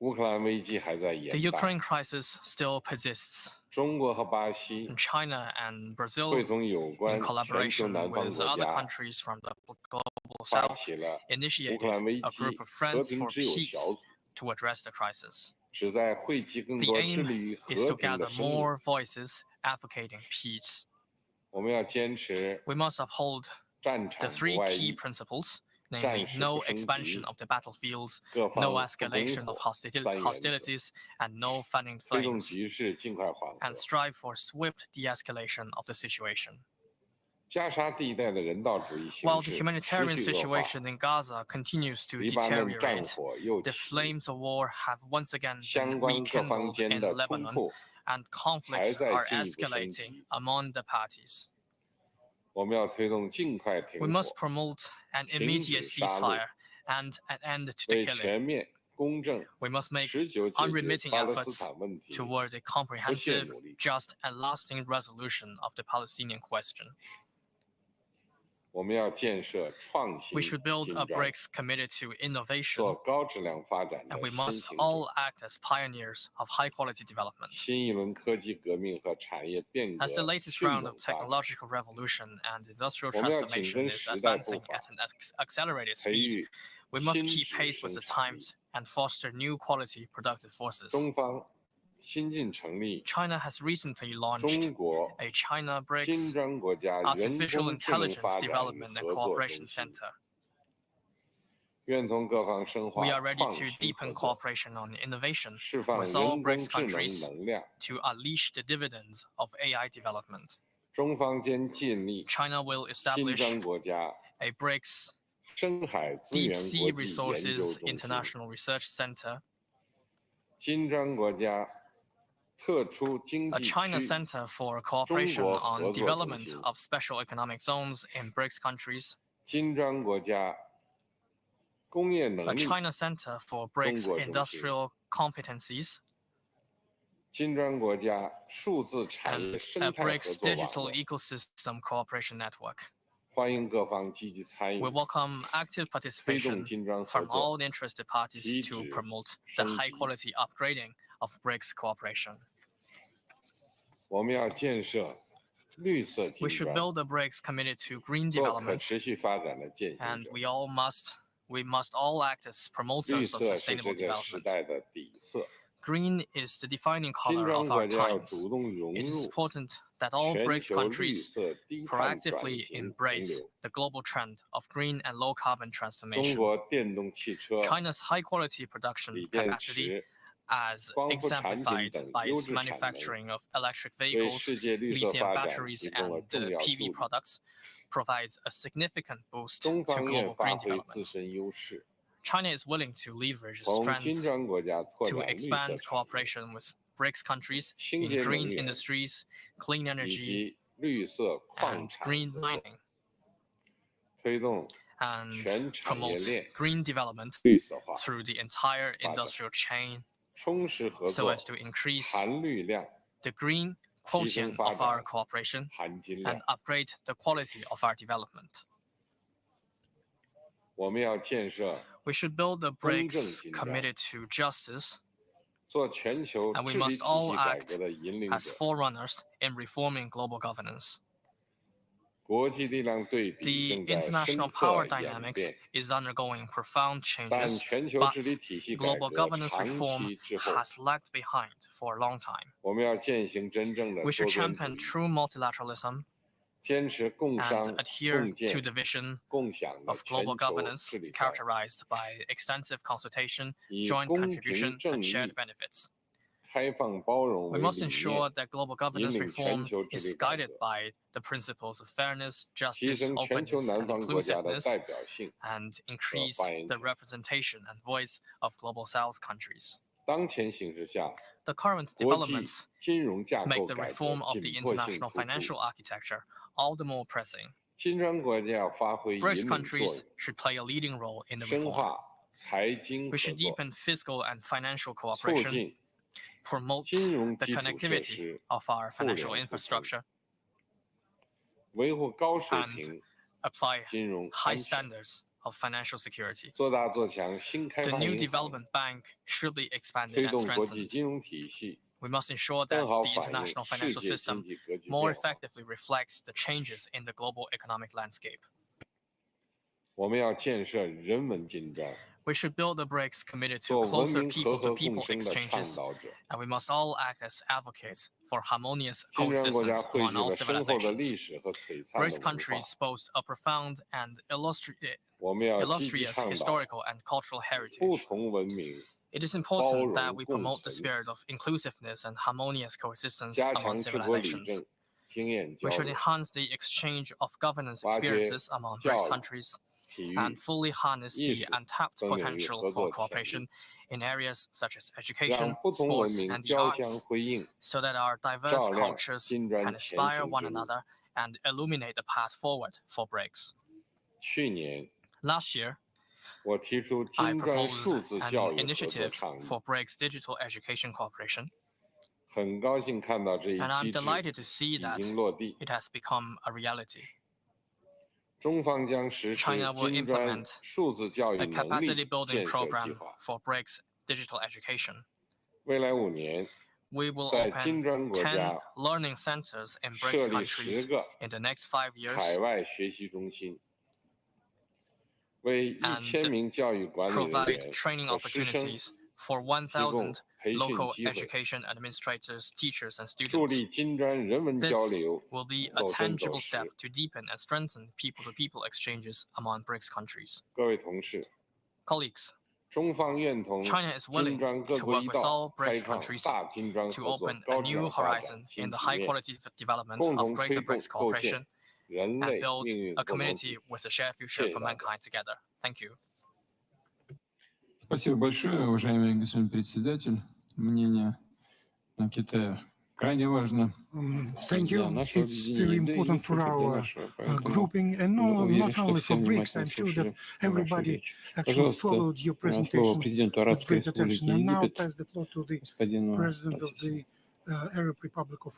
乌克兰危机还在延 The 宕， Ukraine crisis still persists. 中国和巴西 China and Brazil, 会同有 in 关全球 collaboration 南方 with 国 other 家 countries from the global 发 south, 起了乌 initiated 克兰危 a 机 group of 和 friends 平 for 之友 peace 小组， to address the crisis. 旨在汇集更 The 多致 aim 力于 is 和 to 平的 gather 声音。 more voices advocating peace. 我们要坚持 We must uphold 战 the 场不 three 外 key 溢， principles, 战 namely 事 no 不升 expansion 级， of the battlefields, 各 no 方不攻 escalation of 火，三原则， hostilities, and no fanning 推动 flames, 局势尽快缓和 and。strive for swift de-escalation of the situation. 加沙地带的人道主义形 While the 势 humanitarian 持续恶化， situation in Gaza continues to 黎巴嫩战 deteriorate, 火又 the 起， flames of war have once again 相 been 关各方 rekindled 间 in 的冲 Lebanon, 突 and 还 conflicts 在 are 进一步升 escalating 级。 among the parties. 我们要推动尽快 We 停 must 火， promote an 停 immediate 止杀戮， ceasefire and an end to the 为 killing. 全面、公正、 We must make 持久解决 unremitting 巴勒斯 efforts 坦问题 toward a 不懈 comprehensive, 努力。 just, and lasting resolution of the Palestinian question. 我们要建设创新 We should build 金 a 砖， BRICS committed to 做 innovation, 高质量发展 and 的 we 先 must 行者。 all act as pioneers of high-quality development. 新一轮科技革命和产业变革 As the latest 迅 round 猛 of 发展， technological revolution and industrial 我们要紧 transformation 跟 is 时代步 advancing 伐， at an accelerated 培 speed, 育 we must 新 keep 质 pace with 生 the 产力。 times and foster new quality productive forces. 中方新近成立 China has recently launched 中国 a China 金 BRICS 砖国家人 Artificial 工智能 Intelligence 发展与 Development and 合作 Cooperation 中心， Center. 愿同各方深化 We are ready 创 to 新合 deepen 作， cooperation on innovation 释放 with all 人工 BRICS 智能 countries 能量。 to unleash the dividends of AI development. 中方将建立 China will 金 establish 砖国家 a BRICS 深海资 Deep 源 Sea 国际研究 Resources 中心， International Research Center, 金砖国家特殊经 a 济 China 区 Center for cooperation 中国合 on 作中 development 心， of special economic zones in BRICS countries, 金砖国家工业 a 能力 China Center for BRICS 中国中心， industrial competencies, 金砖国家数字产 and 业 a 生态合 BRICS 作网 digital 络， ecosystem cooperation network. 欢迎各方积极参与 We， welcome active 推动 participation 金砖合 from 作 all interested parties 提 to 质 promote the 升级。 high-quality upgrading of BRICS cooperation. 我们要建设绿色金 We should 砖， build a BRICS committed to green 做可 development, 持续发展的践行 and 者。 we must all act as 绿 promoters of 色是 sustainable 这个时 development. 代的底色。 Green is the defining 金 color 砖 of 国 our 家要 times. 主动融 It is 入 important that all 全 BRICS 球绿 countries 色低碳转 proactively 型洪 embrace 流。 the global trend of green and low carbon 中 transformation. 国电动汽车、 China's high-quality production 锂电 capacity, 池 as 光伏产品 exemplified 等 by 优 its 质产能， manufacturing of electric 为 vehicles, 世界绿色 lithium 发展 batteries, 提供了 and 重要助 PV 力。 products, provides a significant boost 中 to 方愿 global 发 green 挥自 development. 身优势， China is willing to leverage its 同金 strengths 砖国家拓 to 展绿色 expand 产业 cooperation with BRICS countries 清 in 洁能 green 源 industries, clean 以 energy, 及绿色矿 and 产 green 合作， mining, 推动 and 全产业 promote 链 green development 绿色化， through the entire 发展。 industrial chain 充实合 so 作 as to increase 含绿量、 the green 提升 quotient 发 of our 展 cooperation 含金 and 量。 upgrade the quality of our development. 我们要建设 We should build a 公正 BRICS 金砖， committed to justice, 做全球 and we 治理 must 体 all 系改 act 革的引领 as 者。 forerunners in reforming global governance. 国际力量对比 The 正在深 international power 刻演 dynamics 变， is undergoing profound 但 changes, 全球 but 治理体系改 global 革 governance 长 reform 期滞后。 has lagged behind for a long time. 我们要践行真正的 We 多 should 边主 champion 义， true multilateralism 坚持共商 and、adhere 共 to 建、 the vision 共享的 of 全 global 球 governance 治理方案， characterized by extensive consultation, 以 joint 公 contribution, 平正 and shared 义、 benefits. 开放包容 We 为 must 理 ensure 念， that global 引 governance 领全 reform 球治 is 理改 guided 革， by the principles of fairness, 提 justice, 升全球 openness, 南 and 方国家的 inclusiveness, 代表性。 and increase 发言 the 权。 representation and voice of global South countries. 当前形势下， The current 国际 developments 金融架 make 构 the 改革 reform of the 紧迫性 international 突出。 financial architecture all the more pressing. 金砖国家要发挥引 BRICS 领作 countries 用， should play a leading role in the 深 reform. 化财经 We 合 should 作， deepen fiscal and financial 促 cooperation, 进 promote 金融 the 基础设 connectivity 施， of our financial 互联互通， infrastructure, 维护高水 and 平 apply 金融 high 安全。 standards of financial security. 做大做强新开 The 发 new 银行， development bank should be expanded 推 and 动国际 strengthened. 金融体系 We must ensure that 更好 the 反映 international 世 financial 界经 system 济格局 more 变化。 effectively reflects the changes in the global economic landscape. 我们要建设人文金砖， We should build a BRICS committed to 做文 closer 明和和共 people-to-people 生的倡 exchanges, 导者。 and we must all act as advocates for harmonious 金砖国家 coexistence 汇 among 聚 all 了深厚的历 civilizations. 史和璀璨 BRICS 的文化， countries boast a profound and 我们要积极 illustrious 倡导 historical and cultural 不 heritage. 同文明， It is 包 important that 容 we 共 promote the 存， spirit of inclusiveness and harmonious coexistence 加 among 强治国理 civilizations. 政，经验交 We should 流， enhance the exchange of governance 挖掘 experiences among 教 BRICS 育、 countries 体育、 and fully harness 艺 the 术 untapped 等领域 potential 合 for 作潜 cooperation 力， in areas such as 让 education, 不同文 sports, 明 and the 交相 arts, 辉映， so that our diverse 照亮 cultures 金 can 砖前 inspire 行 one 之路。 another and illuminate the path forward for BRICS. 去年， Last year, 我提出 I 金砖数 proposed 字 an 教育合作 initiative 倡议， for BRICS digital education cooperation, 很高兴看到这一 and I'm 机制 delighted to see 已 that 经落地。 it has become a reality. 中方将实施 China will 金砖 implement 数字教育 a 能 capacity 力 building 建设计 program 划， for BRICS digital education. 未来5年， We will 在 open 金砖国 10家 learning centers in 设 BRICS 立 countries 10个 in the next 5 years 海外学习中心，为 And 1000名教育管理人 provide 员 training 和师生 opportunities for 提供 1,000 培训 local 机会， education administrators, teachers, and 助 students. 力金砖人文 This 交流 will be a 走真走 tangible 实 step。to deepen and strengthen people-to-people exchanges among BRICS countries. 各位同事， Colleagues, 中方愿同 China is 金 willing 砖各 to 国 work 一 with 道 all 开 BRICS 创 countries 大金砖 to 合作 open a 高质 new 量发展 horizon 新 in the 局 high 面， quality development 共 of 同推 greater 动 BRICS 构建 cooperation 人 and 类 build 命运 a 共同 community 体。 with a shared 谢 future 谢 for 大家。 mankind together. Thank you. Спасибо большое, уважаемый господин председатель. Мнение Китая крайне важно. Thank для you. нашего It's объединения, very да и не important for только для our нашего. Поэтому grouping, and уверен, not что only все for BRICS. внимательно I'm sure that слушали вашу everybody речь. actually Пожалуйста, followed your слово presentation президенту with Арабской great attention. Республики And now Египет, pass the floor to the господину President of Сиси. the Arab Republic of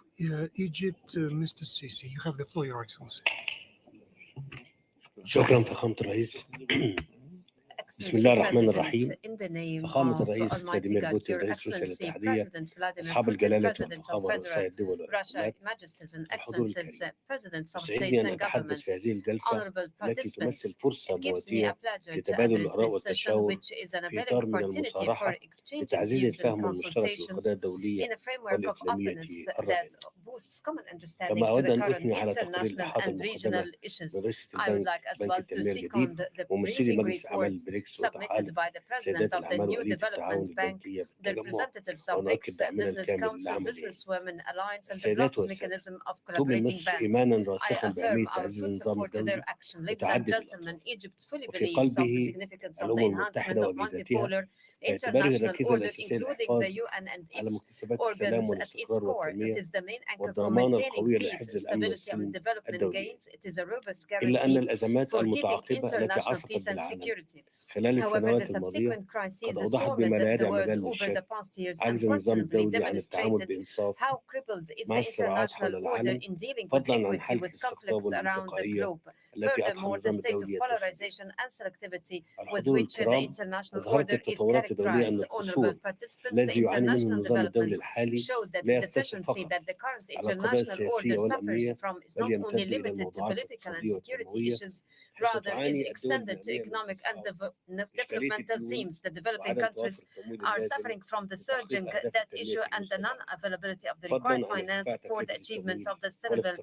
Egypt, Mr. Sisi. You have the floor, Your Excellency. شكرا فخامة الرئيس. بسم الله الرحمن الرحيم. فخامة الرئيس فلاديمير بوتين رئيس روسيا الاتحادية، أصحاب الجلالة والفخامة ورؤساء الدول والحكومات، الحضور الكريم، يسعدني أن أتحدث في هذه الجلسة التي تمثل فرصة مواتية لتبادل الآراء والتشاور في إطار من المصارحة لتعزيز الفهم المشترك للقضايا الدولية والإقليمية الراهنة. كما أود أن أثني على تقرير الإحاطة المقدمة من رئيسة بنك التنمية الجديد وممثلي مجلس أعمال البريكس وتحالف سيدات الأعمال وآلية التعاون البنكية بالتجمع، ونؤكد دعمنا الكامل للعملية. السيدات والسادة، تؤمن مصر إيمانا راسخا بأهمية تعزيز النظام الدولي متعدد الأطراف، وفي قلبه الأمم المتحدة وأجهزتها باعتباره الركيزة الأساسية للحفاظ على مكتسبات السلام والاستقرار والتنمية والضمان القوي لحفظ الأمن والسلم الدولي. إلا أن الأزمات المتعاقبة التي عصفت بالعالم خلال السنوات الماضية قد أوضحت بما لا يدع مجال للشك عجز النظام الدولي عن التعامل بإنصاف مع الصراعات حول العالم، فضلا عن حالة الاستقطاب والانتقائية التي أضحى النظام الدولي يتسم. الحضور الكرام، أظهرت التطورات الدولية أن القصور الذي يعاني منه النظام الدولي الحالي لا يقتصر فقط على القضايا السياسية والأمنية، بل يمتد إلى الموضوعات الاقتصادية والتنموية، حيث تعاني الدول من developmental themes. The developing countries are suffering from the surging debt issue and the non-availability of the required finance for the achievement of the sustainable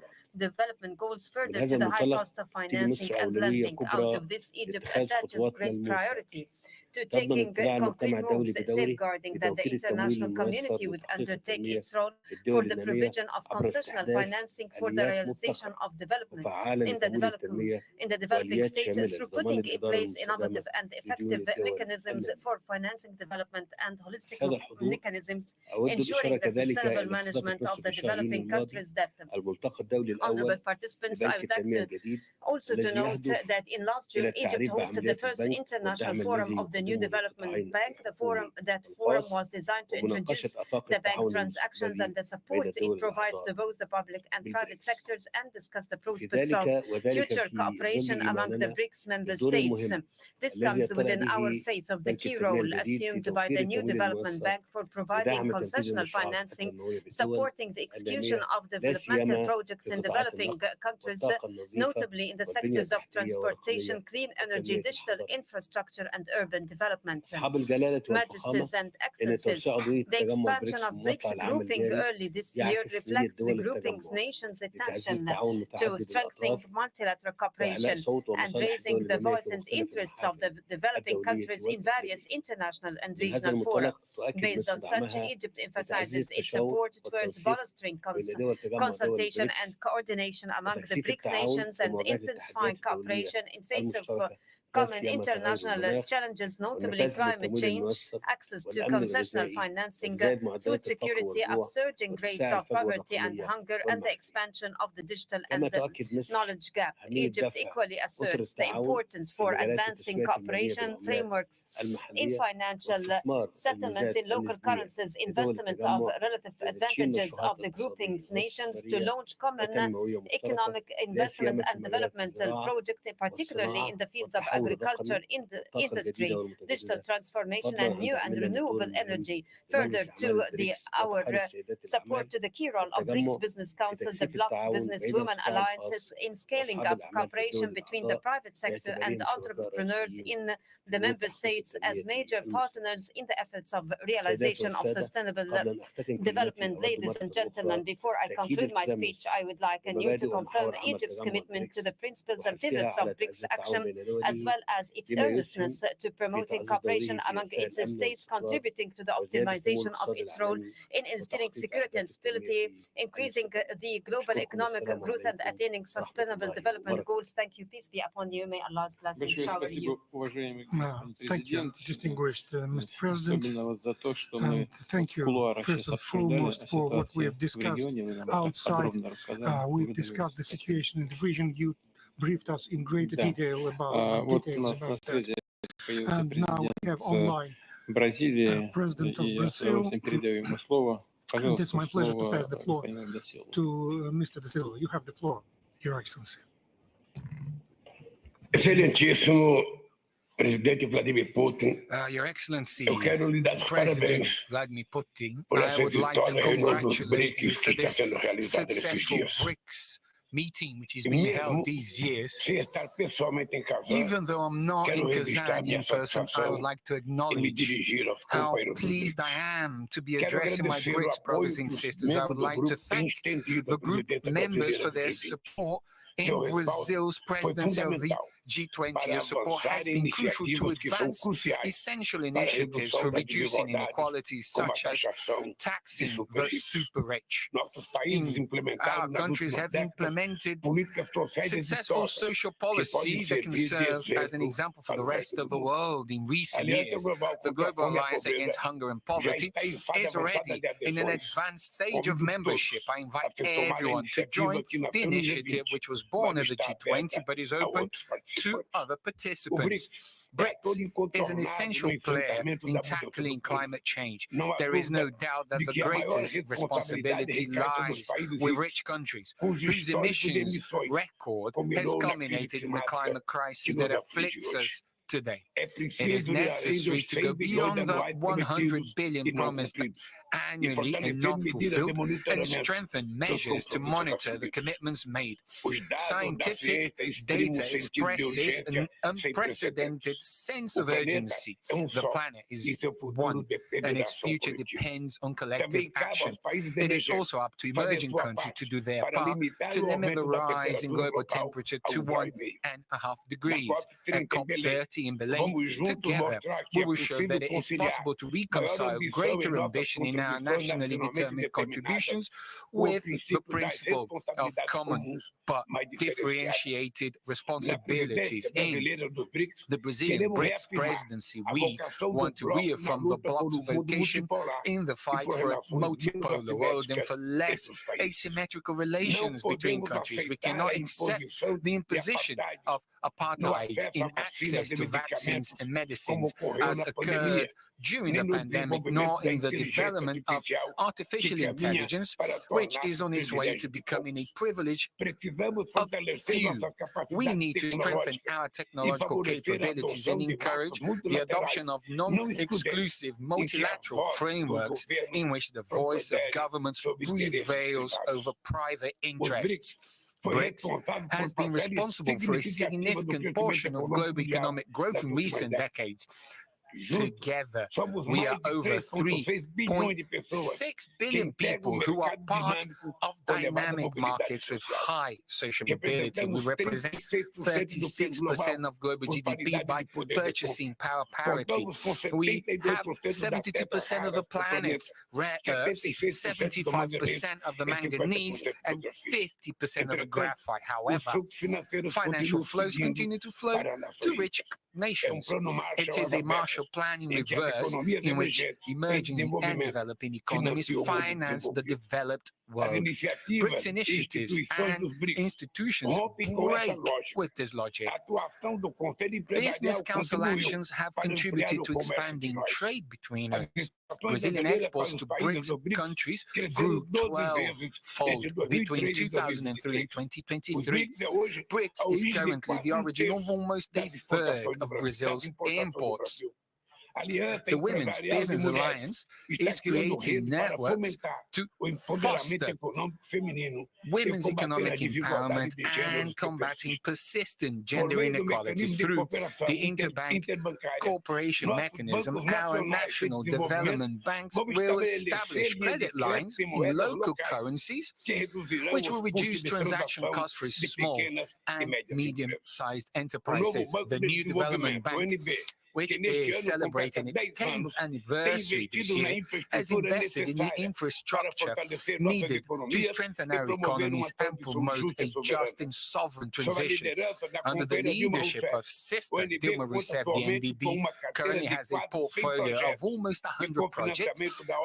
development goals, further to the high cost of financing and lending. Out of this, Egypt attaches great priority to taking concrete moves safeguarding that the international community would undertake its role for the provision of concessional financing for the realization of development in the developing states through putting in place innovative and effective mechanisms for financing development and holistic mechanisms ensuring the sustainable management of the developing countries' debt. Honorable participants, I would like to also to note that in last June, Egypt hosted the first international forum of the new development bank. That forum was designed to introduce the bank transactions and the support it provides to both the public and private sectors, and discuss the prospects of future cooperation among the BRICS member states. This comes within our faith of the key role assumed by the new development bank for providing concessional financing, supporting the execution of developmental projects in developing countries, notably in the sectors of transportation, clean energy, digital infrastructure, and urban development. Majesties and Excellencies, the expansion of BRICS grouping early this year reflects the grouping's nation's attention to strengthening multilateral cooperation and raising the voice and interests of the developing countries in various international and regional fora. Based on such, Egypt emphasizes its support towards bolstering consultation and coordination among the BRICS nations and intensifying cooperation in face of common international challenges, notably climate change, access to concessional financing, food security, upsurging rates of poverty and hunger, and the expansion of the digital and the knowledge gap. Egypt equally asserts the importance for advancing cooperation frameworks in financial settlements in local currencies, investment of relative advantages of the grouping's nations to launch common economic investment and developmental projects, particularly in the fields of agriculture, industry, digital transformation, and new and renewable energy. Further to our support to the key role of BRICS Business Council, the bloc's business women alliances in scaling up cooperation between the private sector and entrepreneurs in the member states as major partners in the efforts of realization of sustainable development. Ladies and gentlemen, before I conclude my speech, I would like anew to confirm Egypt's commitment to the principles and pivots of BRICS action, as well as its earnestness to promoting cooperation among its states, contributing to the optimization of its role in instilling security and stability, increasing the global economic growth, and attaining sustainable development goals. Thank you. Peace be upon you. May Allah's blessing shower you. Thank you, distinguished Mr. President, and thank you first and foremost for what we have discussed outside. We've discussed the situation in the region. You briefed us in greater detail about that. And now we have online President of Brazil. And it's my pleasure to pass the floor to Mr. Da Silva. You have the floor, Your Excellency. Excelentíssimo Presidente Vladímir Putin, Your Excellency, eu quero lhe dar os President parabéns Vladimir Putin, por I essa would like to vitória aí no congratulate you BRICS for que está this sendo realizada nesses successful dias. BRICS meeting which is E being mesmo held these years. sem estar pessoalmente em Kazán, Even though I'm not in quero registrar Kazán minha in person, I satisfação would like to em me acknowledge dirigir aos how companheiros do pleased BRICS. I am to be Quero addressing my agradecer o BRICS brothers apoio and que os sisters. I membros would do like to grupo têm thank estendido the à group presidência members brasileira for do their G20. support in Seu respaldo Brazil's foi presidency of the fundamental G20. para Your support has avançar em been crucial to iniciativas que são advance cruciais essential para a initiatives for redução das reducing desigualdades, inequalities como a such as taxação de taxing the super-ricos. super rich. Nossos países Our implementaram nas countries últimas have décadas implemented políticas sociais successful exitosas social que podem policies that can servir de serve as an exemplo example for para the o rest resto of do the mundo. world in A recent Aliança years. Global The contra a Global Fome e a Alliance Pobreza Against Hunger and já Poverty está em fase is avançada already de in an adesões. advanced stage of Convido membership. todos I a invite se tomarem a everyone to iniciativa join que the nasceu no initiative, G20, which was born mas at the está G20 aberta but is a open outros to participantes. other O participants. BRICS é todo BRICS is an incontornável essential no player enfrentamento in da mudança do tackling clima. climate change. Não há There is no dúvida doubt that de the que a maior greatest responsabilidade responsibility recai sobre os lies países with ricos, rich countries cujo whose histórico de emissions emissões record has culminou na crise culminated in the climática climate que crisis nos that aflige afflicts hoje. us today. É It is preciso ir além necessary dos to 100 go bilhões beyond the anuais 100 prometidos billion e não promised cumpridos, e annually and fortalecer not medidas de fulfilled, and monitoramento strengthen dos measures to compromissos monitor the assumidos. commitments made. Os dados da Scientific ciência exprimem data sentido de expresses urgência an sem unprecedented precedentes. sense O of planeta urgency. é The só planet is e seu futuro one, depende and da its ação future coletiva. depends on collective Também cabe action. aos países It is emergentes also up to fazer emerging sua countries to parte do their para part limitar to o limit the aumento da rise in temperatura global global temperature a to 1,5 1.5 Na degrees. COP30 At em Belém, COP30 in Belém, vamos juntos together, mostrar que we é will show possível that it is conciliar possible to maior reconcile ambição em greater nossas ambition in our contribuições nationally nacionalmente determined determinadas contributions com o with the princípio das principle of responsabilidades common comuns but mais diferenciadas. differentiated Na responsibilities. presidência In brasileira dos BRICS, the Brazilian queremos BRICS reafirmar presidency, a we vocação do want to bloco na reaffirm the luta por bloc's um mundo vocation multipolar in the e fight por for a relações menos multipolar world and assimétricas for less entre os países. asymmetrical Não relations between podemos countries. We aceitar cannot a accept imposição the de imposition apartheid of no apartheid acesso in à vacina access de to vaccines and medicines as occurred during the pandemic, nor in the development of artificial intelligence, which is on its way to becoming a privilege of few. We need to strengthen our technological capabilities and encourage the adoption of non-exclusive multilateral frameworks in which the voice of governments prevails over private interests. BRICS has been responsible for a significant portion of global economic growth in recent decades. Together, we are over 3.6 billion people who are part of dynamic markets with high social mobility. We represent 36% of global GDP by purchasing power parity. We have 72% of the planet's rare earths, 75% of the manganese, and 50% of the graphite. However, financial flows continue to flow to rich nations. It is a Marshall Plan in reverse, in which emerging and developing economies finance the developed world. BRICS initiatives and institutions break with this logic. Business Council actions have contributed to expanding trade between us. Brazilian exports to BRICS countries grew 12-fold between 2003 and 2023. BRICS is currently the origin of almost a third of Brazil's imports. The Women's Business Alliance is creating networks to foster women's economic empowerment and combating persistent gender inequality through the interbank cooperation mechanism. Our national development banks will establish credit lines in local currencies, which will reduce transaction costs for small and medium-sized enterprises. The new development bank, which is celebrating its 10th anniversary this year, has invested in the infrastructure needed to strengthen our economies and promote a just and sovereign transition. Under the leadership of Sister Dilma Rousseff, the NDB currently has a portfolio of almost 100 projects,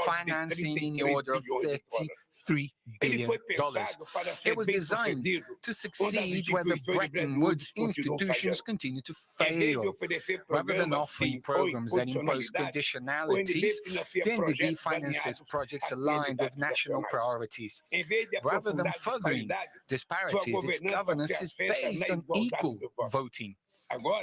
financing in the order of $33 billion. It was designed to succeed where the Bretton Woods institutions continue to fail. Rather than offering programs that impose conditionalities, the NDB finances projects aligned with national priorities. Rather than furthering disparities, its governance is based on equal voting.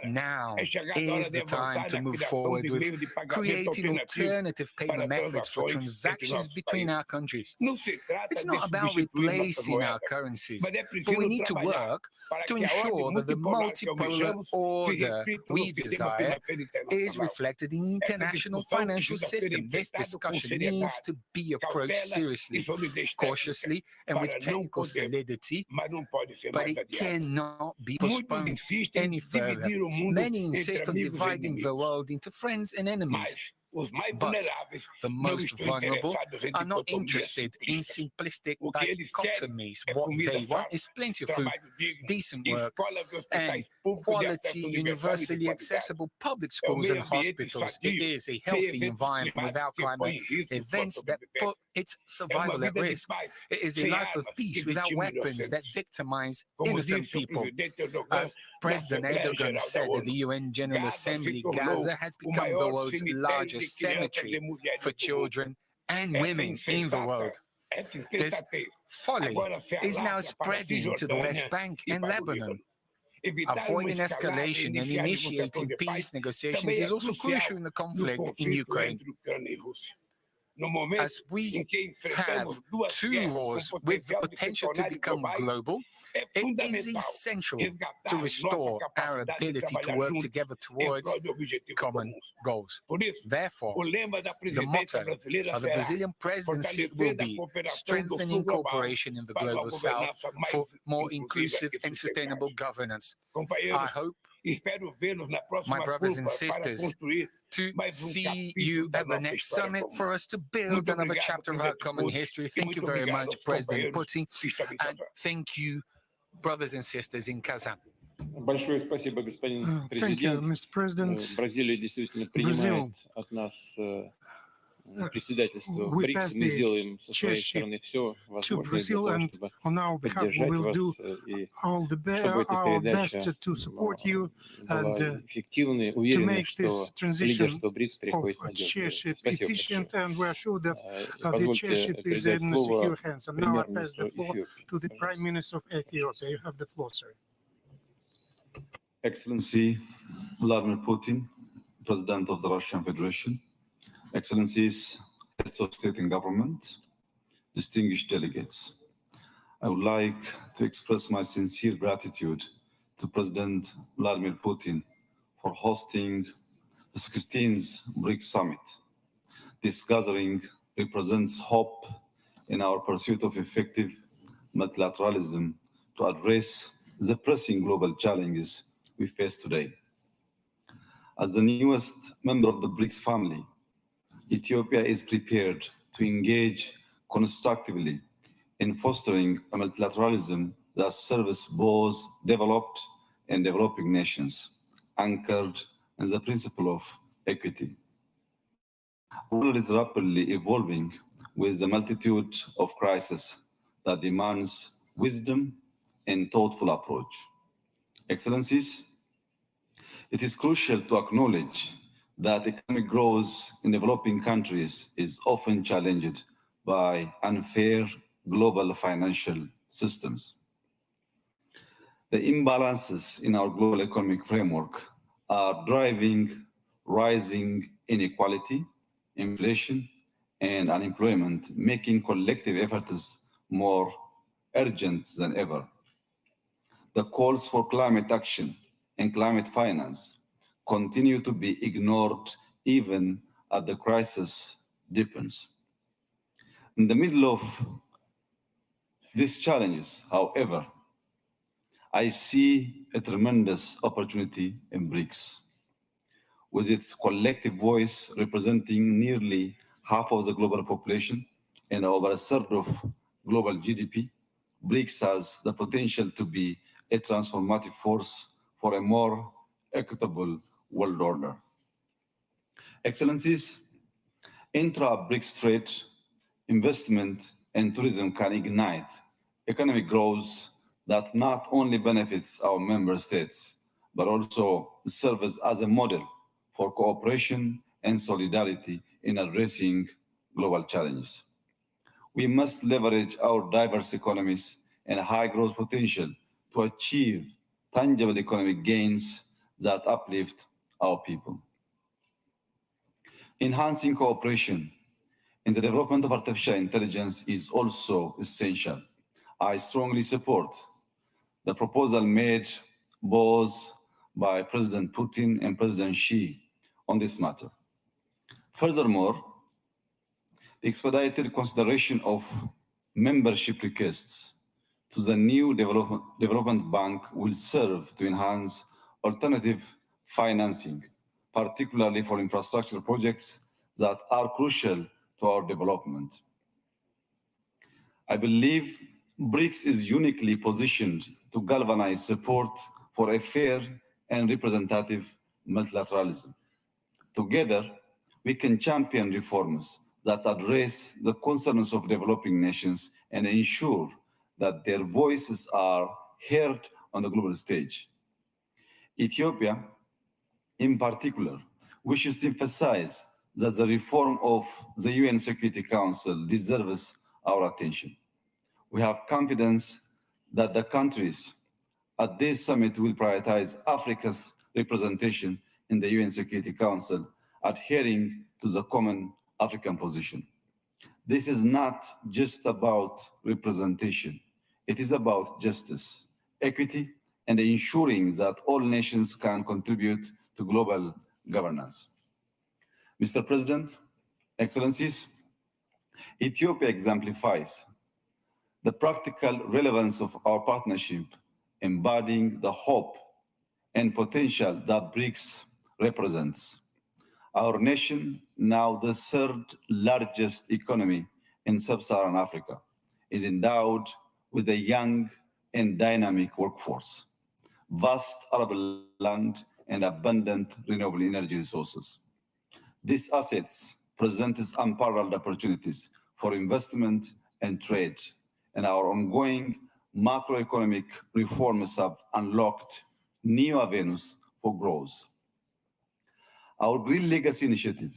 Now is the time to move forward with creating alternative payment methods for transactions between our countries. It's not about replacing our currencies, but we need to work to ensure that the multipolar order we desire is reflected in the international financial system. This discussion needs to be approached seriously, cautiously, and with technical solidity, but it cannot be postponed any further. Many insist on dividing the world into friends and enemies. But the most vulnerable are not interested in simplistic dichotomies. What they want is plenty of food, decent work, and quality, universally accessible public schools and hospitals. It is a healthy environment without climate events that put its survival at risk. It is a life of peace without weapons that victimize innocent people. As President Erdogan said at the UN General Assembly, Gaza has become the world's largest cemetery for children and women in the world. This folly is now spreading to the West Bank and Lebanon. Avoiding escalation and initiating peace negotiations is also crucial in the conflict in Ukraine. As we have two wars with the potential to become global, it is essential to restore our ability to work together towards common goals. Therefore, the motto of the Brazilian presidency will be strengthening cooperation in the global south for more inclusive and sustainable governance. I hope, my brothers and sisters, to see you at the next summit for us to build another chapter of our common history. Thank you very much, President Putin, and thank you, brothers and sisters in Kazán. Большое спасибо, господин Thank you, президент. Mr. President. Бразилия действительно принимает от нас председательство we БРИКС, passed мы the сделаем со своей chairship стороны все to возможное для Brazil, того, and чтобы on our behalf we поддержать will вас do и our чтобы эта best передача to support you была and эффективной. to Уверены, make что this transition лидерство БРИКС of переходит в надежное русло. chairship Спасибо efficient, большое. and we are sure that the Позвольте chairship is передать in secure слово hands. And now I pass the премьер-министру floor Эфиопии. to the Prime Minister of Ethiopia. You have the floor, sir. Excellency Vladimir Putin, President of the Russian Federation, Excellencies, heads of state and government, distinguished delegates, I would like to express my sincere gratitude to President Vladimir Putin for hosting the 16th BRICS Summit. This gathering represents hope in our pursuit of effective multilateralism to address the pressing global challenges we face today. As the newest member of the BRICS family, Ethiopia is prepared to engage constructively in fostering a multilateralism that serves both developed and developing nations, anchored in the principle of equity. The world is rapidly evolving with a multitude of crises that demands wisdom and thoughtful approach. Excellencies, it is crucial to acknowledge that economic growth in developing countries is often challenged by unfair global financial systems. The imbalances in our global economic framework are driving rising inequality, inflation, and unemployment, making collective efforts more urgent than ever. The calls for climate action and climate finance continue to be ignored even as the crisis deepens. In the middle of these challenges, however, I see a tremendous opportunity in BRICS. With its collective voice representing nearly half of the global population and over a third of global GDP, BRICS has the potential to be a transformative force for a more equitable world order. Excellencies, intra-BRICS trade, investment, and tourism can ignite economic growth that not only benefits our member states, but also serves as a model for cooperation and solidarity in addressing global challenges. We must leverage our diverse economies and high growth potential to achieve tangible economic gains that uplift our people. Enhancing cooperation in the development of artificial intelligence is also essential. I strongly support the proposal made both by President Putin and President Xi on this matter. Furthermore, the expedited consideration of membership requests to the new development bank will serve to enhance alternative financing, particularly for infrastructure projects that are crucial to our development. I believe BRICS is uniquely positioned to galvanize support for a fair and representative multilateralism. Together, we can champion reforms that address the concerns of developing nations and ensure that their voices are heard on the global stage. Ethiopia, in particular, wishes to emphasize that the reform of the UN Security Council deserves our attention. We have confidence that the countries at this summit will prioritize Africa's representation in the UN Security Council, adhering to the common African position. This is not just about representation. It is about justice, equity, and ensuring that all nations can contribute to global governance. Mr. President, Excellencies, Ethiopia exemplifies the practical relevance of our partnership, embodying the hope and potential that BRICS represents. Our nation, now the third largest economy in sub-Saharan Africa, is endowed with a young and dynamic workforce, vast arable land, and abundant renewable energy resources. These assets presents unparalleled opportunities for investment and trade, and our ongoing macroeconomic reforms have unlocked new avenues for growth. Our Green Legacy Initiative,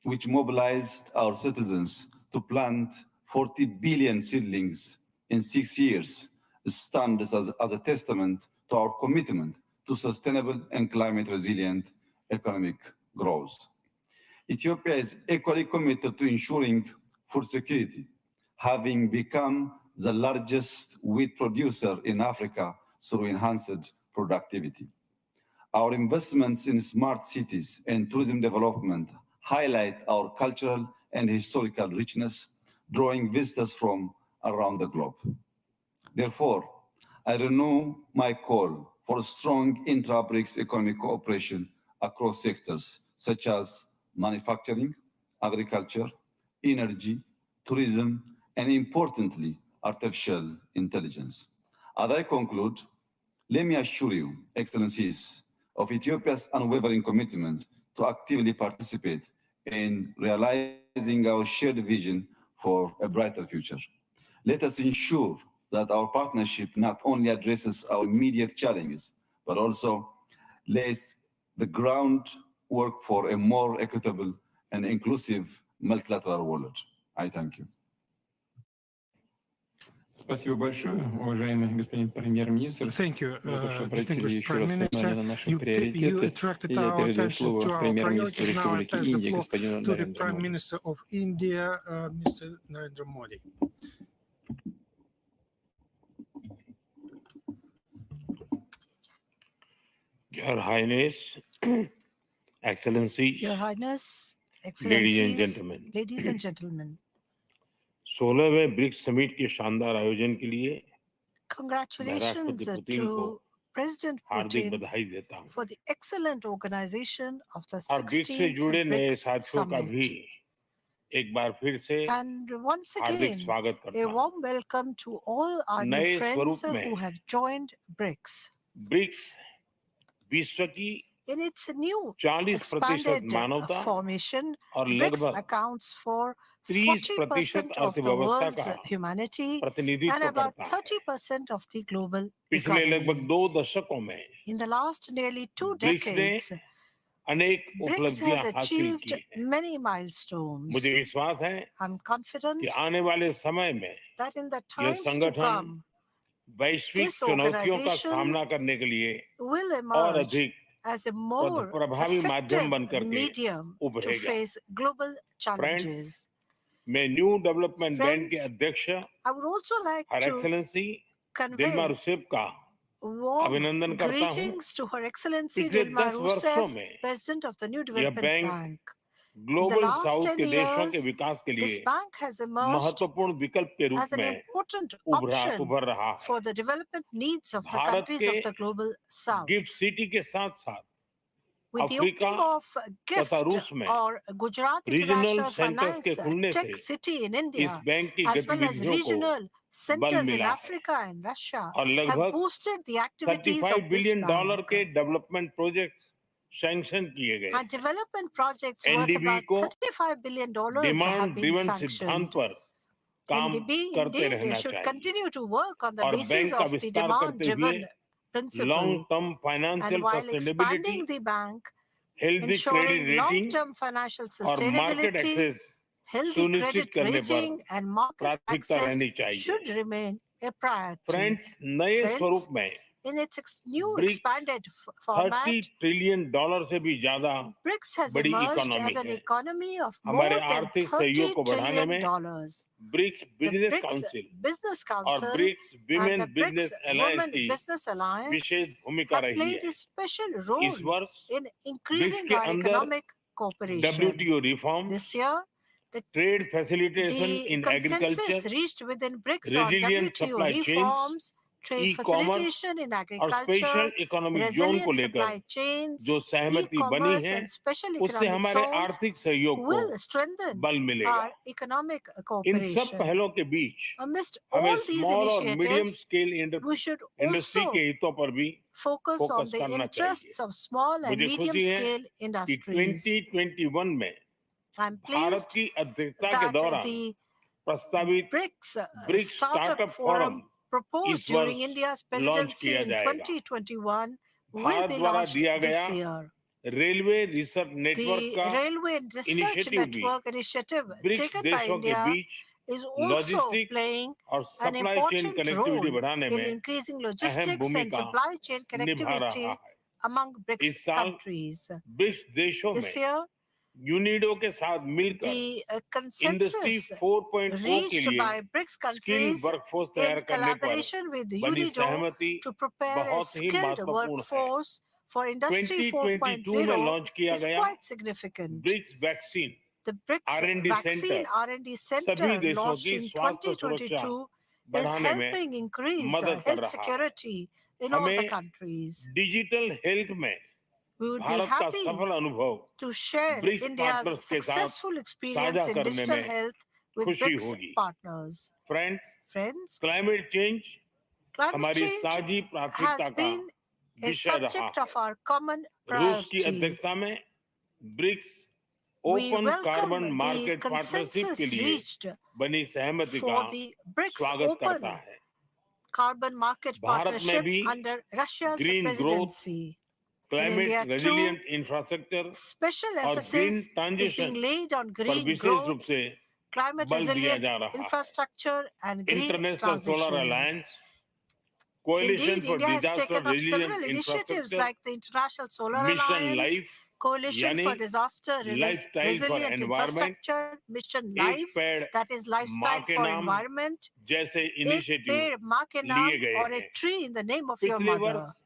which mobilized our citizens to plant 40 billion seedlings in 6 years, stands as a testament to our commitment to sustainable and climate-resilient economic growth. Ethiopia is equally committed to ensuring food security, having become the largest wheat producer in Africa through enhanced productivity. Our investments in smart cities and tourism development highlight our cultural and historical richness, drawing visitors from around the globe. Therefore, I renew my call for strong intra-BRICS economic cooperation across sectors such as manufacturing, agriculture, energy, tourism, and importantly, artificial intelligence. As I conclude, let me assure you, Excellencies, of Ethiopia's unwavering commitment to actively participate in realizing our shared vision for a brighter future. Let us ensure that our partnership not only addresses our immediate challenges, but also lays the groundwork for a more equitable and inclusive multilateral world. I thank you. Спасибо большое, уважаемый господин премьер-министр. Thank you, за то, что обратили distinguished еще Prime раз внимание на Minister. наши You приоритеты. attracted И я our передаю attention слово to our премьер-министру priorities. Now I Республики pass the Индия, floor господину to the Нарендру Prime Моди. Minister of India, Mr. Narendra Modi. Your Highness, Excellencies, Your Highness, ladies and Excellencies, gentlemen, ladies and gentlemen, 16वें BRICS summit के शानदार आयोजन के लिए मैं congratulations राष्ट्रपति Putin को to President Hardik Putin बधाई देता हूं for the excellent organization of the और ब्रिक्स से 16th जुड़े नए BRICS साथियों का भी Summit. एक बार फिर से And once हार्दिक again, स्वागत a करता हूं warm welcome to all our new नए friends स्वरूप who में have joined BRICS. ब्रिक्स विश्व की In its new 40% expanded मानवता formation, और BRICS लगभग accounts for 30% 40% of the अर्थव्यवस्था world's का humanity and प्रतिनिधित्व about करता है 30% of the global पिछले लगभग economy. 2 दशकों में In the last nearly 2 BRICS ने decades, अनेक BRICS उपलब्धियां has हासिल achieved की हैं many milestones. मुझे विश्वास है I'm कि confident आने वाले समय में that in the यह times to संगठन come, वैश्विक this चुनौतियों का organization सामना करने के लिए will और emerge अधिक as a more प्रभावी माध्यम effective बनकर के medium to उभरेगा face global फ्रेंड्स challenges. मैं न्यू डेवलपमेंट बैंक के Friends, अध्यक्ष I would also like हर to excellency Dilma convey Rousseff का warm अभिनंदन करता हूं greetings to Her Excellency पिछले Dilma 10 वर्षों Rousseff, में President of the New यह Development bank Bank. In the global last south 10 के देशों के years, विकास के this लिए bank has emerged महत्वपूर्ण विकल्प के रूप as an में important उभर option रहा है for the development needs of the Bharat countries के of the global south. Gift city के साथ साथ With the Africa opening of GIFT तथा रूस में or Gujarat regional International centres Finance के खुलने Tech से City in इस India, बैंक की as well as गतिविधियों को regional बल centers in मिला है Africa and Russia, और have लगभग boosted the activities $35 of this billion bank. के डेवलपमेंट प्रोजेक्ट सैंक्शन किए गए And development projects worth NDB about को $35 billion have demand been driven सिद्धांत sanctioned. पर काम NDB करते indeed रहना should चाहिए continue to work on the और basis बैंक का of the विस्तार करते हुए demand-driven principle. Long term And financial while sustainability expanding the bank, healthy ensuring credit rating long-term financial और मार्केट sustainability, एक्सेस healthy सुनिश्चित credit करने पर rating, and market प्राथमिकता access रहनी चाहिए should remain a priority. Friends नए स्वरूप Friends, में in its new BRICS expanded format, $30 trillion से भी ज्यादा BRICS has बड़ी emerged इकोनॉमी as an है economy of हमारे more than आर्थिक सहयोग $30 को बढ़ाने trillion. में BRICS The business BRICS council Business और Council BRICS and women the business BRICS alliance Women की Business Alliance विशेष भूमिका have रही played है a special इस role वर्ष in ब्रिक्स increasing के our अंदर economic cooperation. WTO reform This year, the trade facilitation The in consensus agriculture reached within BRICS on resilient WTO supply chains reforms, trade e-commerce facilitation in और agriculture, special economic zone को resilient लेकर supply chains, जो सहमति बनी e-commerce, है and special उससे economic हमारे zones आर्थिक सहयोग को will strengthen बल मिलेगा our economic इन सब cooperation. पहलों के बीच Amidst हमें all these स्मॉल और medium initiatives, scale we should industry also के हितों पर भी focus on फोकस the करना चाहिए interests of small and मुझे खुशी है medium-scale कि industries. 2021 में I'm भारत pleased की अध्यक्षता के that दौरान the प्रस्तावित BRICS BRICS Startup startup Forum forum proposed इस during वर्ष India's लॉन्च presidency किया in जाएगा। 2021 will भारत be द्वारा launched दिया this गया year. Railway research network The का Railway and Research इनिशिएटिव भी Network initiative BRICS taken by देशों के India बीच is also लॉजिस्टिक playing और an supply chain important connectivity role बढ़ाने in में increasing अहम logistics and भूमिका supply chain निभा रहा connectivity है। among BRICS इस साल countries. ब्रिक्स देशों This में year, यूनिडो के साथ मिलकर the इंडस्ट्री consensus 4.0 के reached लिए by BRICS skill countries workforce तैयार in करने पर collaboration with बनी UNIDO सहमति to prepare a बहुत ही skilled महत्वपूर्ण है। workforce for Industry 2022 में 4.0 लॉन्च किया is गया quite significant. BRICS vaccine The BRICS R&D Vaccine centre R&D सभी Center देशों launched की in स्वास्थ्य सुरक्षा 2022 is बढ़ाने में helping increase मदद कर health रहा है। security in all the हमें countries. डिजिटल हेल्थ में We would be भारत का happy सफल अनुभव to share BRICS India's partners के साथ successful experience साझा in करने digital में health with खुशी BRICS होगी। partners. Friends, Friends, climate change climate हमारी change साझी प्राथमिकता has का been a विषय रहा subject है। of our common रूस की priority. अध्यक्षता में BRICS We open welcome carbon the market partnership के consensus लिए reached बनी सहमति का for the BRICS स्वागत करता Open है। Carbon Market भारत में Partnership भी under Russia's green growth, presidency. In climate India too, resilient infrastructure special और green emphasis is transition being laid on पर green विशेष growth, रूप से climate बल दिया resilient जा रहा है। infrastructure and green international solar transition. Alliance, कोalition Indeed, for India has disaster taken up resilient several initiatives infrastructure, like the International Solar mission Alliance, life Coalition यानी for Disaster lifestyle for Resilient environment, Infrastructure, Mission एक Life, पेड़ that is माँ Lifestyle के for नाम Environment, जैसे Ek initiative Ped Maa Ke लिए Naam, गए or a हैं। tree in the name of your पिछले mother. वर्ष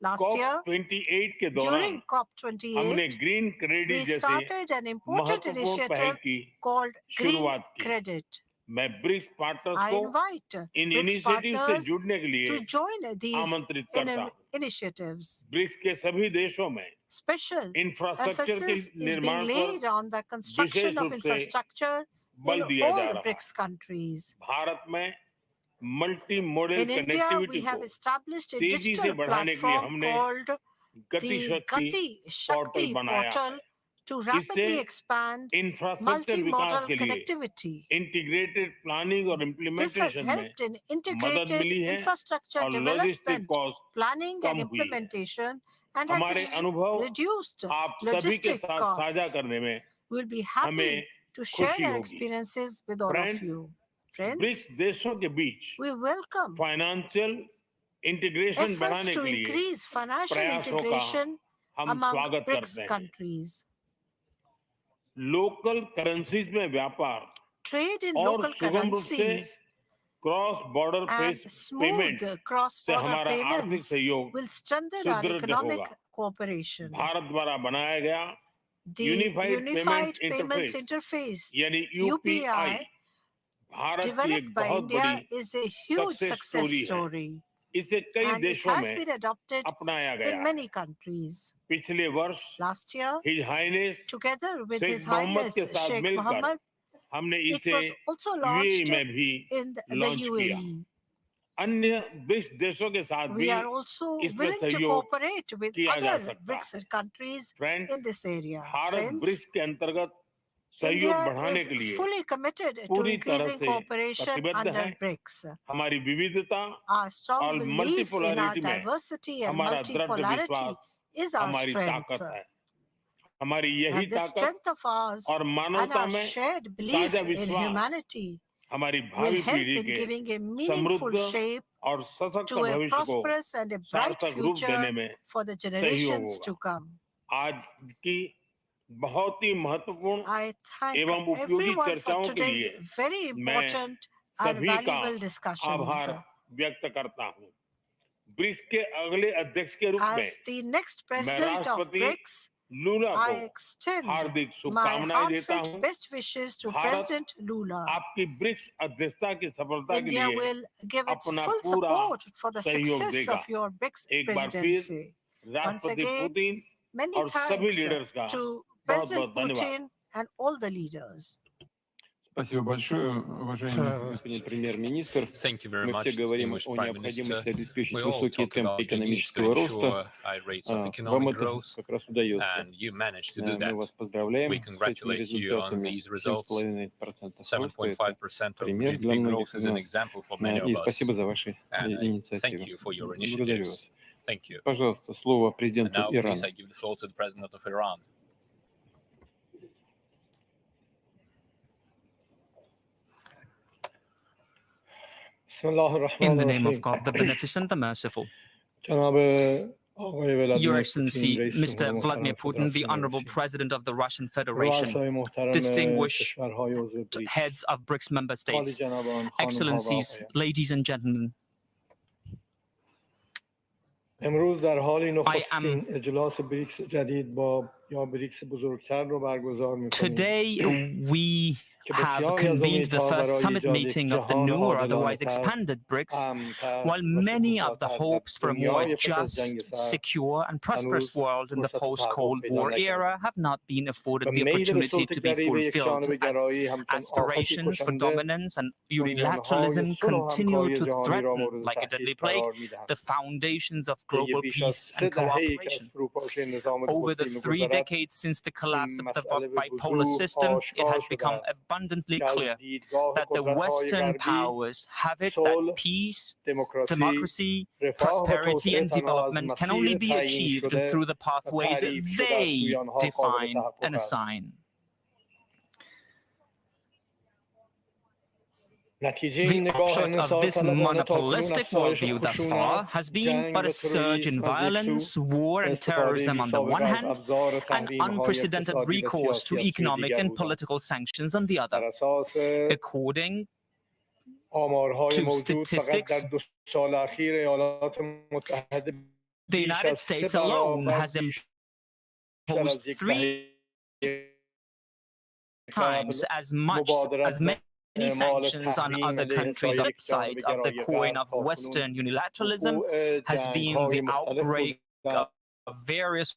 Last कॉप year, 28 के दौरान during COP28, हमने ग्रीन क्रेडिट we जैसे started an important महत्वपूर्ण पहल initiative की called Green शुरुआत की। Credit. मैं ब्रिक्स पार्टनर्स I को invite इन BRICS इनिशिएटिव से partners जुड़ने के लिए to join these आमंत्रित करता हूँ। initiatives. ब्रिक्स के सभी देशों में Special इंफ्रास्ट्रक्चर के emphasis is being निर्माण पर laid on the construction wishes of रूप से infrastructure बल in दिया all जा the रहा है। BRICS countries. भारत में multi modal In India, connectivity we have को established a तेजी से digital बढ़ाने के लिए platform हमने called गति the शक्ति Gati पोर्टल Shakti बनाया portal है। to इससे rapidly expand इंफ्रास्ट्रक्चर विकास multimodal के लिए connectivity. इंटीग्रेटेड प्लानिंग और This has इम्प्लीमेंटेशन में helped in मदद integrated मिली है infrastructure और logistic development, cost planning come and हुई है। implementation and has हमारे अनुभव reduced आप सभी के logistic साथ साझा costs. करने में We'll be हमें happy to share खुशी our होगी। experiences with all of friends, you. Friends, BRICS देशों के बीच we welcome financial integration efforts बढ़ाने to के लिए increase financial प्रयासों का integration हम among स्वागत BRICS करते हैं। countries. लोकल करेंसीज में व्यापार Trade in और local सुगम रूप से currencies cross border and payment smooth से cross-border हमारा आर्थिक payments सहयोग will strengthen our सुदृढ़ economic होगा। cooperation. भारत द्वारा बनाया गया The unified Unified payments Payments interface Interface यानी यूपीआई UPI भारत की developed एक by बहुत India बड़ी is a huge success success story है। story इसे कई and it देशों has में been adopted अपनाया गया in है। many countries. पिछले वर्ष Last year, his highness together with Sheikh His Mohammed Highness के साथ Sheikh मिलकर Mohammed, हमने it इसे was also यूएई launched में भी in the लॉन्च किया। UAE. अन्य ब्रिक्स देशों के साथ भी We are also इसमें willing to सहयोग cooperate with किया जा other सकता है। BRICS countries friends, in this area. Bharat Friends, BRICS के अंतर्गत सहयोग India बढ़ाने is के लिए fully committed to पूरी तरह increasing से cooperation प्रतिबद्ध under है। BRICS. हमारी विविधता Our strong और belief in our मल्टीपोलैरिटी में diversity and हमारा दृढ़ multipolarity विश्वास is our हमारी strength. ताकत है। हमारी यही And the ताकत strength of ours और and मानवता our में shared belief साझा in विश्वास humanity हमारी will भावी help पीढ़ी in के giving a meaningful समृद्ध shape और सशक्त to a भविष्य को prosperous and a bright सार्थक रूप देने future में for the सहयोग generations होगा। to come. आज की बहुत ही महत्वपूर्ण I thank एवं उपयोगी everyone for चर्चाओं के today's लिए very मैं important and सभी का valuable discussions. आभार व्यक्त करता हूँ। ब्रिक्स के अगले अध्यक्ष के रूप में As the next मैं president of राष्ट्रपति BRICS, लूला I को extend हार्दिक my शुभकामनाएं देता heartfelt हूँ। best wishes to Bharat President Lula. आपकी ब्रिक्स अध्यक्षता की सफलता के India लिए will give its अपना full पूरा support for the सहयोग success देगा। of your BRICS एक बार फिर presidency. Once राष्ट्रपति again, पुतिन many और सभी thanks लीडर्स का to बहुत President बहुत धन्यवाद। Putin and all the leaders. Спасибо большое, уважаемый господин премьер-министр. Мы все говорим о необходимости обеспечить высокие темпы экономического роста. Вам это как раз удается. Мы вас поздравляем с этими результатами. 7,5% роста – это пример для многих из нас. И спасибо за ваши инициативы. Благодарю вас. Пожалуйста, слово президенту Ирана. In the name of God, the Beneficent, the Merciful. Your Excellency, Mr. Vladimir Putin, the Honorable President of the Russian Federation, distinguished heads of BRICS member states, Excellencies, ladies and gentlemen, today we have convened the first summit meeting of the new or otherwise expanded BRICS, while many of the hopes for a more just, secure and prosperous world in the post-Cold War era have not been afforded the opportunity to be fulfilled, as aspirations for dominance and unilateralism continue to threaten, like a deadly plague, the foundations of global peace and cooperation. Over the 3 decades since the collapse of the bipolar system, it has become abundantly clear that the Western powers have it that peace, democracy, prosperity, and development can only be achieved through the pathways they define and assign. The upshot of this monopolistic worldview thus far has been but a surge in violence, war, and terrorism on the one hand, and unprecedented recourse to economic and political sanctions on the other. According to statistics, the United States alone has imposed 3 times as many sanctions on other countries. The flip side of the coin of Western unilateralism has been the outbreak of various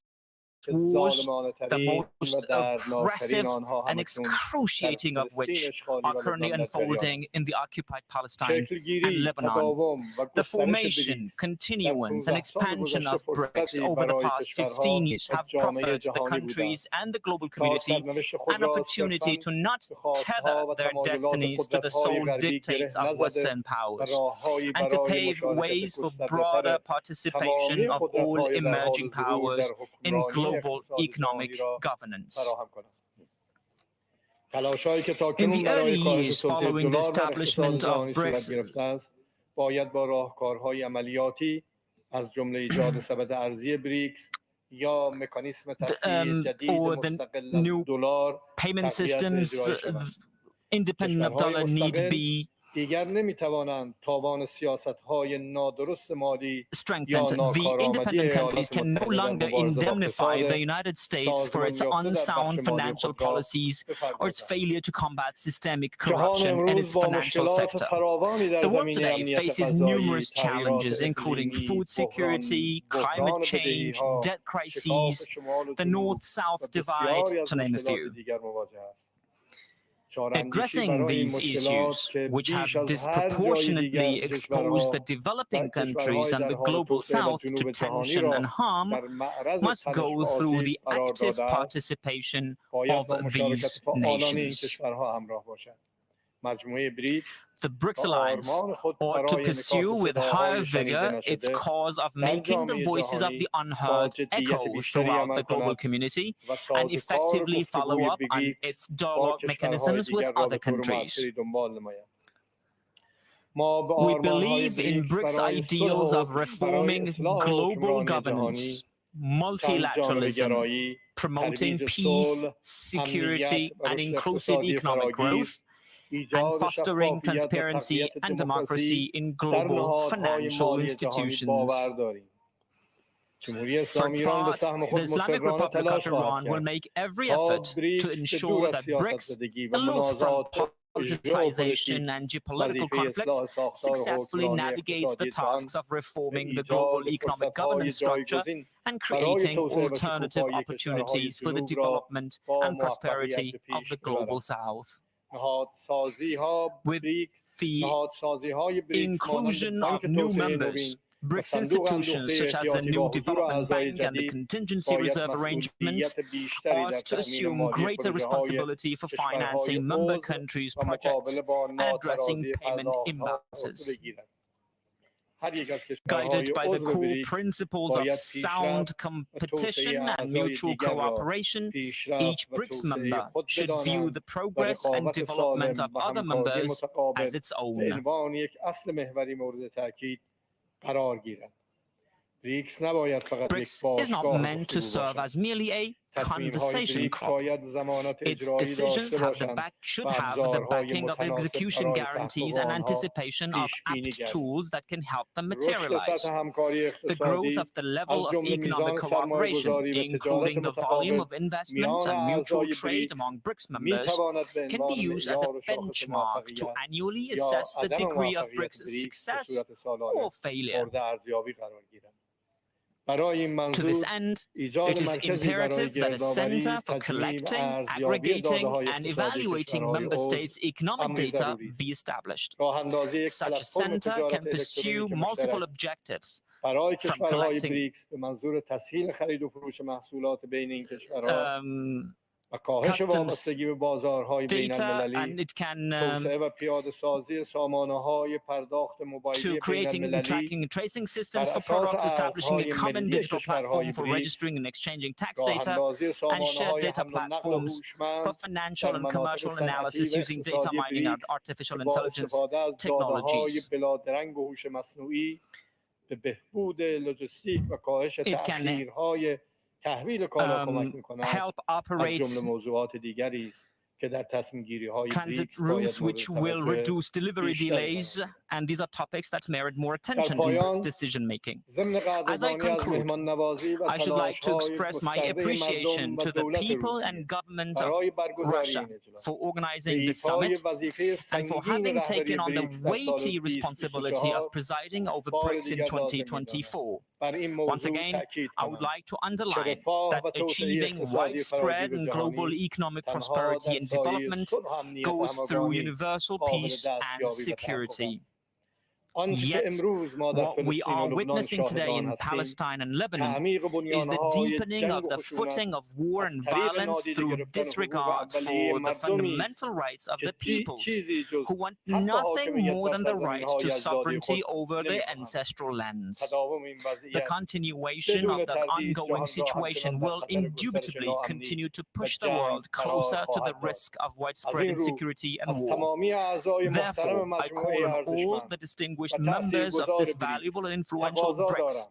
wars, the most oppressive and excruciating of which are currently unfolding in the occupied Palestine and Lebanon. The formation, continuance, and expansion of BRICS over the past 15 years have proffered the countries and the global community an opportunity to not tether their destinies to the sole dictates of Western powers, and to pave ways for broader participation of all emerging powers in global economic governance. In the early years following the establishment of BRICS, or the new payment systems independent of dollar need be strengthened. The independent countries can no longer indemnify the United States for its unsound financial policies or its failure to combat systemic corruption in its financial sector. The world today faces numerous challenges, including food security, climate change, debt crises, the North-South divide, to name a few. Addressing these issues, which have disproportionately exposed the developing countries and the global south to tension and harm, must go through the active participation of these nations. The BRICS alliance ought to pursue with higher vigor its cause of making the voices of the unheard echo throughout the global community and effectively follow up on its dialogue mechanisms with other countries. We believe in BRICS ideals of reforming global governance, multilateralism, promoting peace, security, and inclusive economic growth, and fostering transparency and democracy in global financial institutions. For its part, the Islamic Republic of Iran will make every effort to ensure that BRICS, aloof from politicization and geopolitical conflicts, successfully navigates the tasks of reforming the global economic governance structure and creating alternative opportunities for the development and prosperity of the global South. With the inclusion of new members, BRICS institutions such as the new Development Bank and the Contingency Reserve Arrangement ought to assume greater responsibility for financing member countries' projects and addressing payment imbalances. Guided by the core principles of sound competition and mutual cooperation, each BRICS member should view the progress and development of other members as its own. BRICS is not meant to serve as merely a conversation club. Its decisions should have the backing of execution guarantees and anticipation of apt tools that can help them materialize. The growth of the level of economic cooperation, including the volume of investment and mutual trade among BRICS members, can be used as a benchmark to annually assess the degree of BRICS' success or failure. To this end, it is imperative that a center for collecting, aggregating, and evaluating member states' economic data be established. Such a center can pursue multiple objectives, from collecting customs data, and it can to creating tracking and tracing systems for products, establishing a common digital platform for registering and exchanging tax data, and shared data platforms for financial and commercial analysis using data mining and artificial intelligence technologies. It can help operate transit routes which will reduce delivery delays, and these are topics that merit more attention in BRICS decision-making. As I conclude, I should like to express my appreciation to the people and government of Russia for organizing this summit and for having taken on the weighty responsibility of presiding over BRICS in 2024. Once again, I would like to underline that achieving widespread and global economic prosperity and development goes through universal peace and security. Yet, what we are witnessing today in Palestine and Lebanon is the deepening of the footing of war and violence through disregard for the fundamental rights of the peoples, who want nothing more than the right to sovereignty over their ancestral lands. The continuation of that ongoing situation will indubitably continue to push the world closer to the risk of widespread insecurity and war. Therefore, I call on all the distinguished members of this valuable and influential BRICS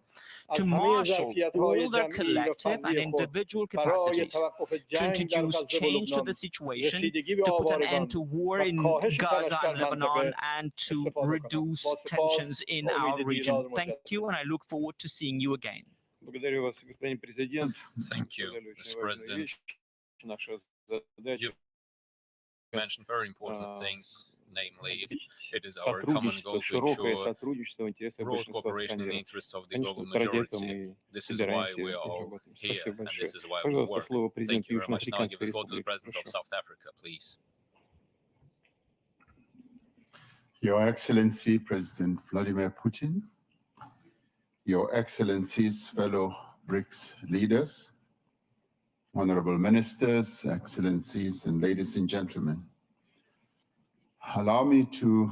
to marshal all their collective and individual capacities to introduce change to the situation, to put an end to war in Gaza and Lebanon, and to reduce tensions in our region. Thank you, and I look forward to seeing you again. Thank you, Mr. President. You mentioned very important things. Namely, it is our common goal to ensure broad cooperation in the interests of the global majority. This is why we are all here, and this is why we work. Thank you very much. Now I give the floor to the President of South Africa, please. Your Excellency, President Vladimir Putin, Your Excellencies, fellow BRICS leaders, honorable ministers, excellencies, and ladies and gentlemen. Allow me to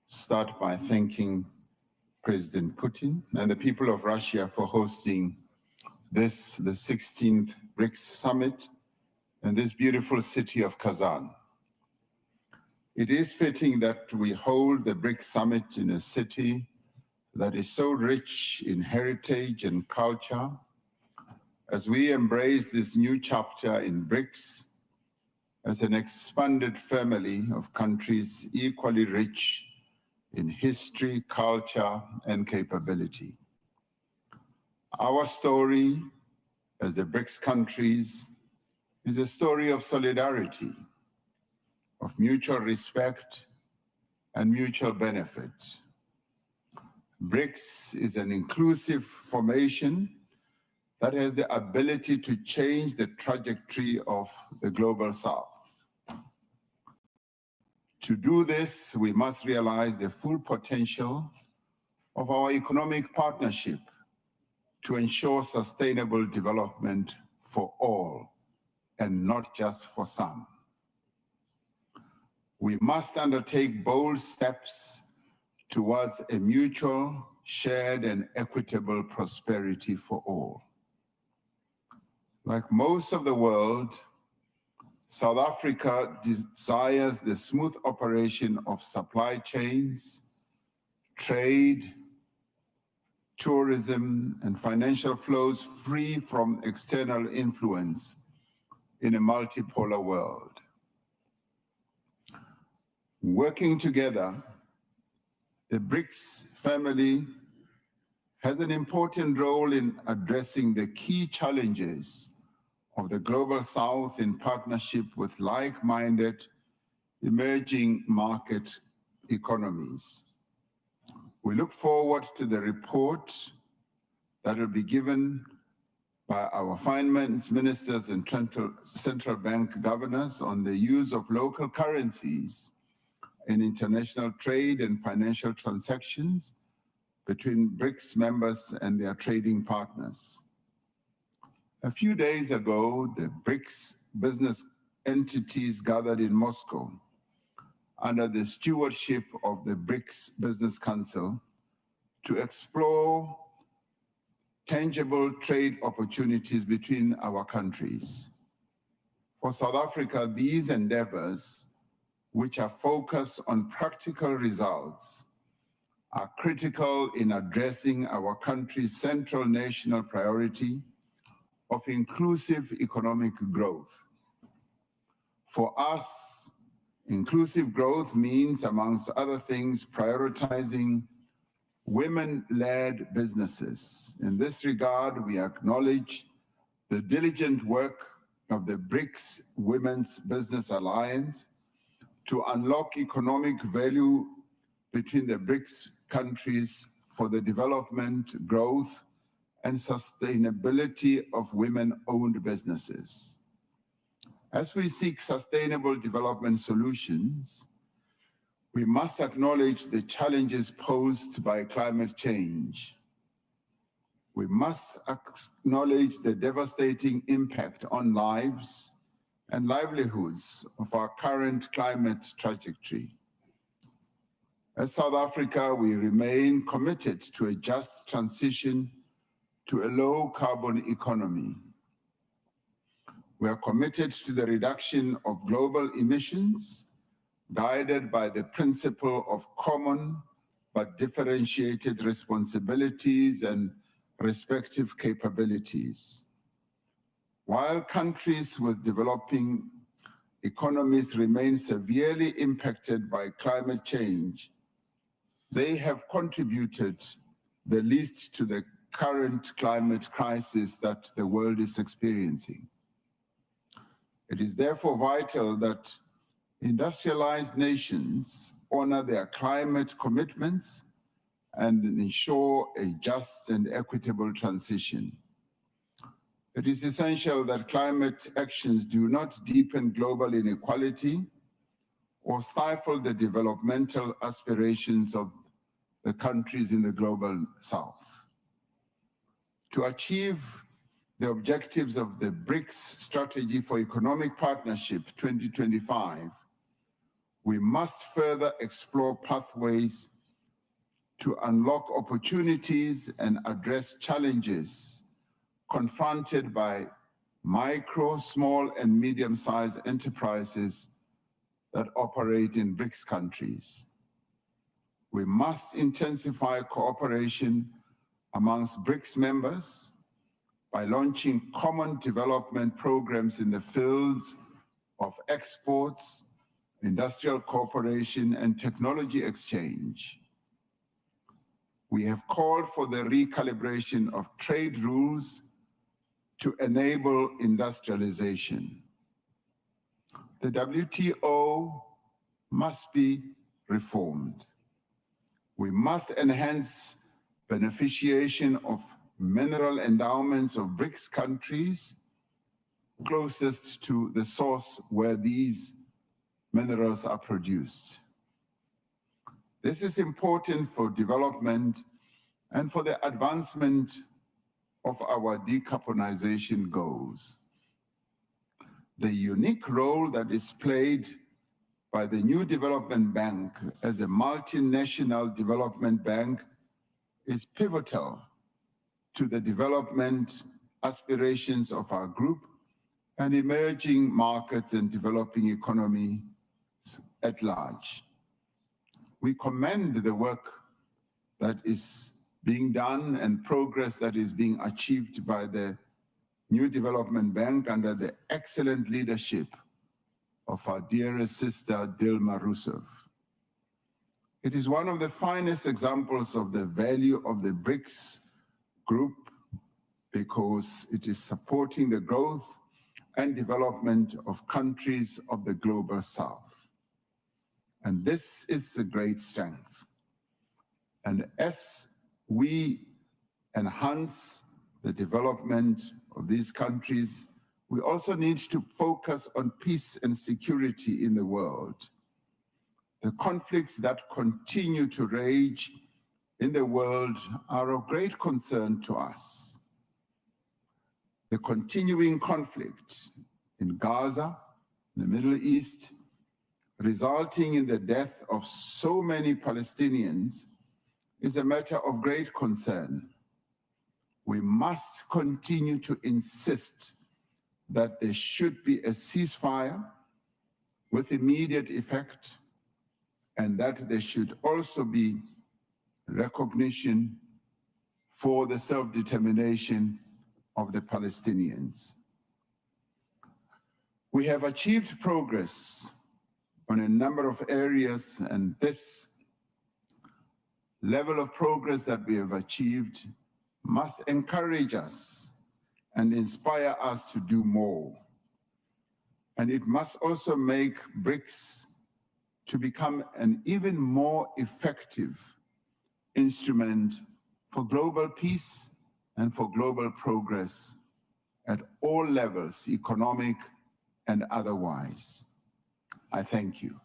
start by thanking President Putin and the people of Russia for hosting this, the 16th BRICS summit in this beautiful city of Kazán. It is fitting that we hold the BRICS summit in a city that is so rich in heritage and culture as we embrace this new chapter in BRICS as an expanded family of countries equally rich in history, culture, and capability. Our story as the BRICS countries is a story of solidarity, of mutual respect and mutual benefit. BRICS is an inclusive formation that has the ability to change the trajectory of the global South. To do this, we must realize the full potential of our economic partnership to ensure sustainable development for all and not just for some. We must undertake bold steps towards a mutual, shared, and equitable prosperity for all. Like most of the world, South Africa desires the smooth operation of supply chains, trade, tourism, and financial flows free from external influence in a multipolar world. Working together, the BRICS family has an important role in addressing the key challenges of the Global South in partnership with like-minded emerging market economies. We look forward to the report that will be given by our finance ministers and central bank governors on the use of local currencies in international trade and financial transactions between BRICS members and their trading partners. A few days ago, the BRICS business entities gathered in Moscow under the stewardship of the BRICS Business Council to explore tangible trade opportunities between our countries. For South Africa, these endeavors, which are focused on practical results, are critical in addressing our country's central national priority of inclusive economic growth. For us, inclusive growth means, amongst other things, prioritizing women-led businesses. In this regard, we acknowledge the diligent work of the BRICS Women's Business Alliance to unlock economic value between the BRICS countries for the development, growth, and sustainability of women-owned businesses. As we seek sustainable development solutions, we must acknowledge the challenges posed by climate change. We must acknowledge the devastating impact on lives and livelihoods of our current climate trajectory. As South Africa, we remain committed to a just transition to a low-carbon economy. We are committed to the reduction of global emissions, guided by the principle of common but differentiated responsibilities and respective capabilities. While countries with developing economies remain severely impacted by climate change, they have contributed the least to the current climate crisis that the world is experiencing. It is therefore vital that industrialized nations honor their climate commitments and ensure a just and equitable transition. It is essential that climate actions do not deepen global inequality or stifle the developmental aspirations of the countries in the global South. To achieve the objectives of the BRICS Strategy for Economic Partnership 2025, we must further explore pathways to unlock opportunities and address challenges confronted by micro, small, and medium-sized enterprises that operate in BRICS countries. We must intensify cooperation amongst BRICS members by launching common development programs in the fields of exports, industrial cooperation, and technology exchange. We have called for the recalibration of trade rules to enable industrialization. The WTO must be reformed. We must enhance beneficiation of mineral endowments of BRICS countries closest to the source where these minerals are produced. This is important for development and for the advancement of our decarbonization goals. The unique role that is played by the new development bank as a multinational development bank is pivotal to the development aspirations of our group and emerging markets and developing economies at large. We commend the work that is being done and progress that is being achieved by the new development bank under the excellent leadership of our dearest sister, Dilma Rousseff. It is one of the finest examples of the value of the BRICS group because it is supporting the growth and development of countries of the global south. And this is a great strength. And as we enhance the development of these countries, we also need to focus on peace and security in the world. The conflicts that continue to rage in the world are of great concern to us. The continuing conflict in Gaza, the Middle East, resulting in the death of so many Palestinians, is a matter of great concern. We must continue to insist that there should be a ceasefire with immediate effect, and that there should also be recognition for the self-determination of the Palestinians. We have achieved progress on a number of areas, and this level of progress that we have achieved must encourage us and inspire us to do more. And it must also make BRICS to become an even more effective instrument for global peace and for global progress at all levels, economic and otherwise. I thank you.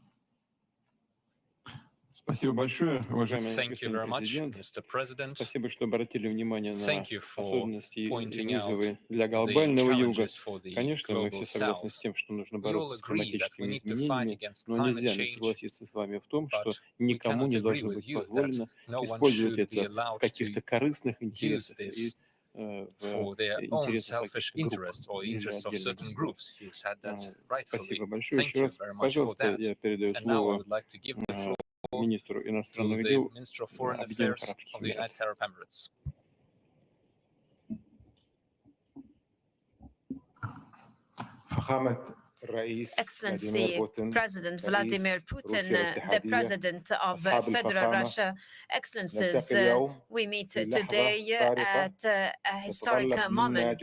Спасибо большое, уважаемый Thank you very much, президент. Mr. President. Спасибо, что обратили внимание на Thank you for особенности и pointing out вызовы для the глобального юга. challenges for the Конечно, мы все global согласны south. с тем, что нужно We all бороться с agree that we климатическими need to fight изменениями, against но climate нельзя не change, согласиться с вами в том, что but никому we не cannot agree должно with быть you that позволено no one использовать should be это в allowed каких-то to корыстных use интересах и this в for their own интересах selfish каких-то групп interests or или interests of отдельных certain государств. groups. He said that rightfully. Спасибо большое. Thank Еще you раз, very much for пожалуйста, that. я передаю And now I слово would like to give the floor министру to иностранных the дел Minister of Foreign Объединенных Affairs Арабских of the Эмиратов. United Arab Emirates. Excellency President Vladimir Putin, the President of Federal Russia, Excellencies, we meet today at a historic moment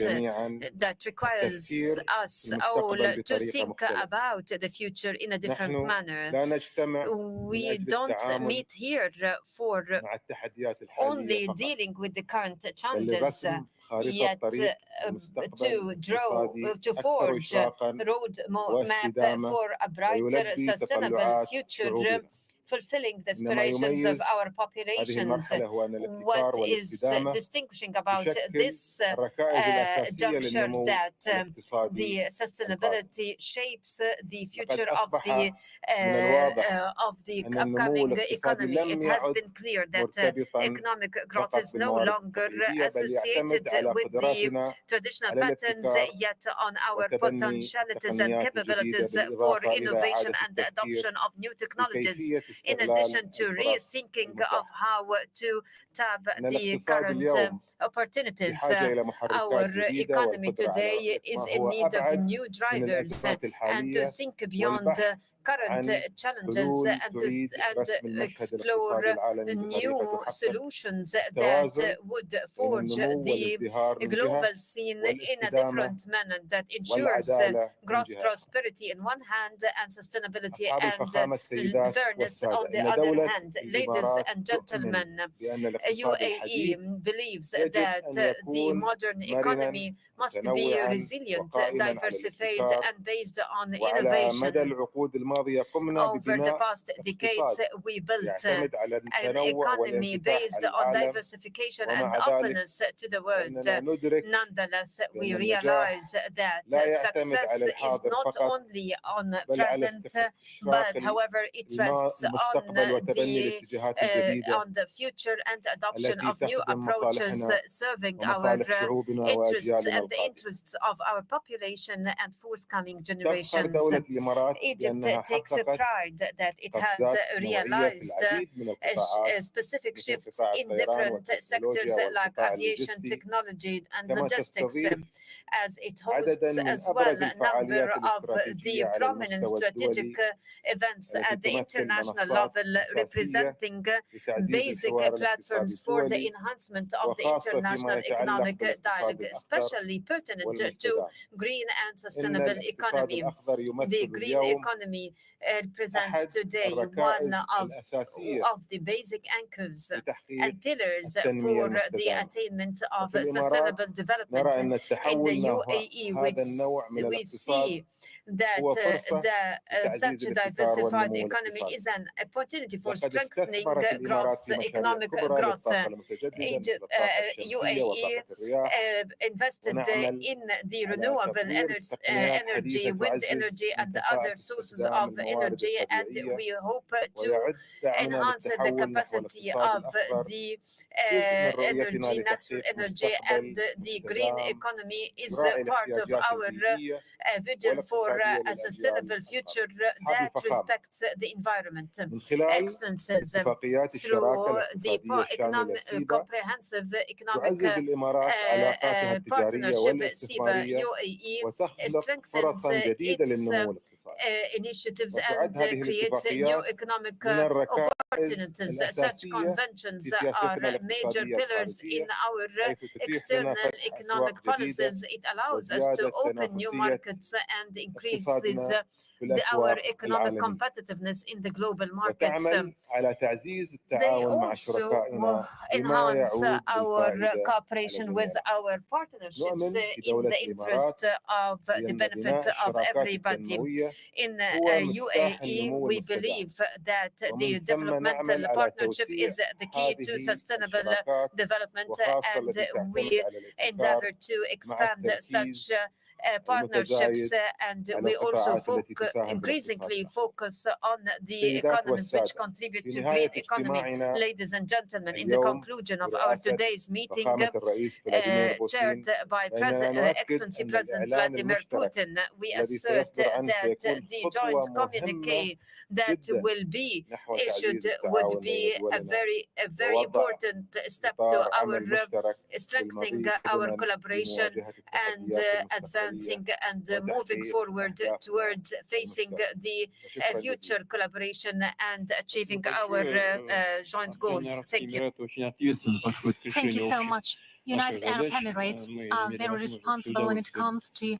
that requires us all to think about the future in a different manner. We don't meet here for only dealing with the current challenges, yet to forge a roadmap for a brighter, sustainable future, fulfilling the aspirations of our populations. What is distinguishing about this juncture that the sustainability shapes the future of the upcoming economy. It has been clear that economic growth is no longer associated with the traditional patterns, yet on our potentialities and capabilities for innovation and the adoption of new technologies, in addition to rethinking of how to tap the current opportunities. Our economy today is in need of new drivers, and to think beyond current challenges and explore new solutions that would forge the global scene in a different manner that ensures growth, prosperity in one hand, and sustainability and fairness on the other hand. Ladies and gentlemen, UAE believes that the modern economy must be resilient, diversified, and based on innovation. Over the past decades, we built an economy based on diversification and openness to the world. Nonetheless, we realize that success is not only on present, but however it rests on the future and adoption of new approaches serving our interests and the interests of our population and forthcoming generations. Egypt takes pride that it has realized specific shifts in different sectors like aviation, technology, and logistics, as it hosts as well a number of the prominent strategic events at the international level, representing basic platforms for the enhancement of the international economic dialogue, especially pertinent to green and sustainable economy. The green economy represents today one of the basic anchors and pillars for the attainment of sustainable development. In the UAE, we see that such a diversified economy is an opportunity for strengthening economic growth. UAE invested in the renewable energy, wind energy, and other sources of energy, and we hope to enhance the capacity of the natural energy, and the green economy is part of our vision for a sustainable future that respects the environment. Excellencies, through the comprehensive economic partnership, SIBA UAE strengthens its initiatives and creates new economic opportunities. Such conventions are major pillars in our external economic policies. It allows us to open new markets and increases our economic competitiveness in the global markets. They also enhance our cooperation with our partnerships in the interest of the benefit of everybody. In UAE, we believe that the developmental partnership is the key to sustainable development, and we endeavor to expand such partnerships, and we also increasingly focus on the economies which contribute to green economy. Ladies and gentlemen, in the conclusion of our today's meeting, chaired by Excellency President Vladimir Putin, we assert that the joint communique that will be issued would be a very important step to our strengthening our collaboration and advancing and moving forward towards facing the future collaboration and achieving our joint goals. Thank you. Thank you so much. United Arab Emirates are very responsible when it comes to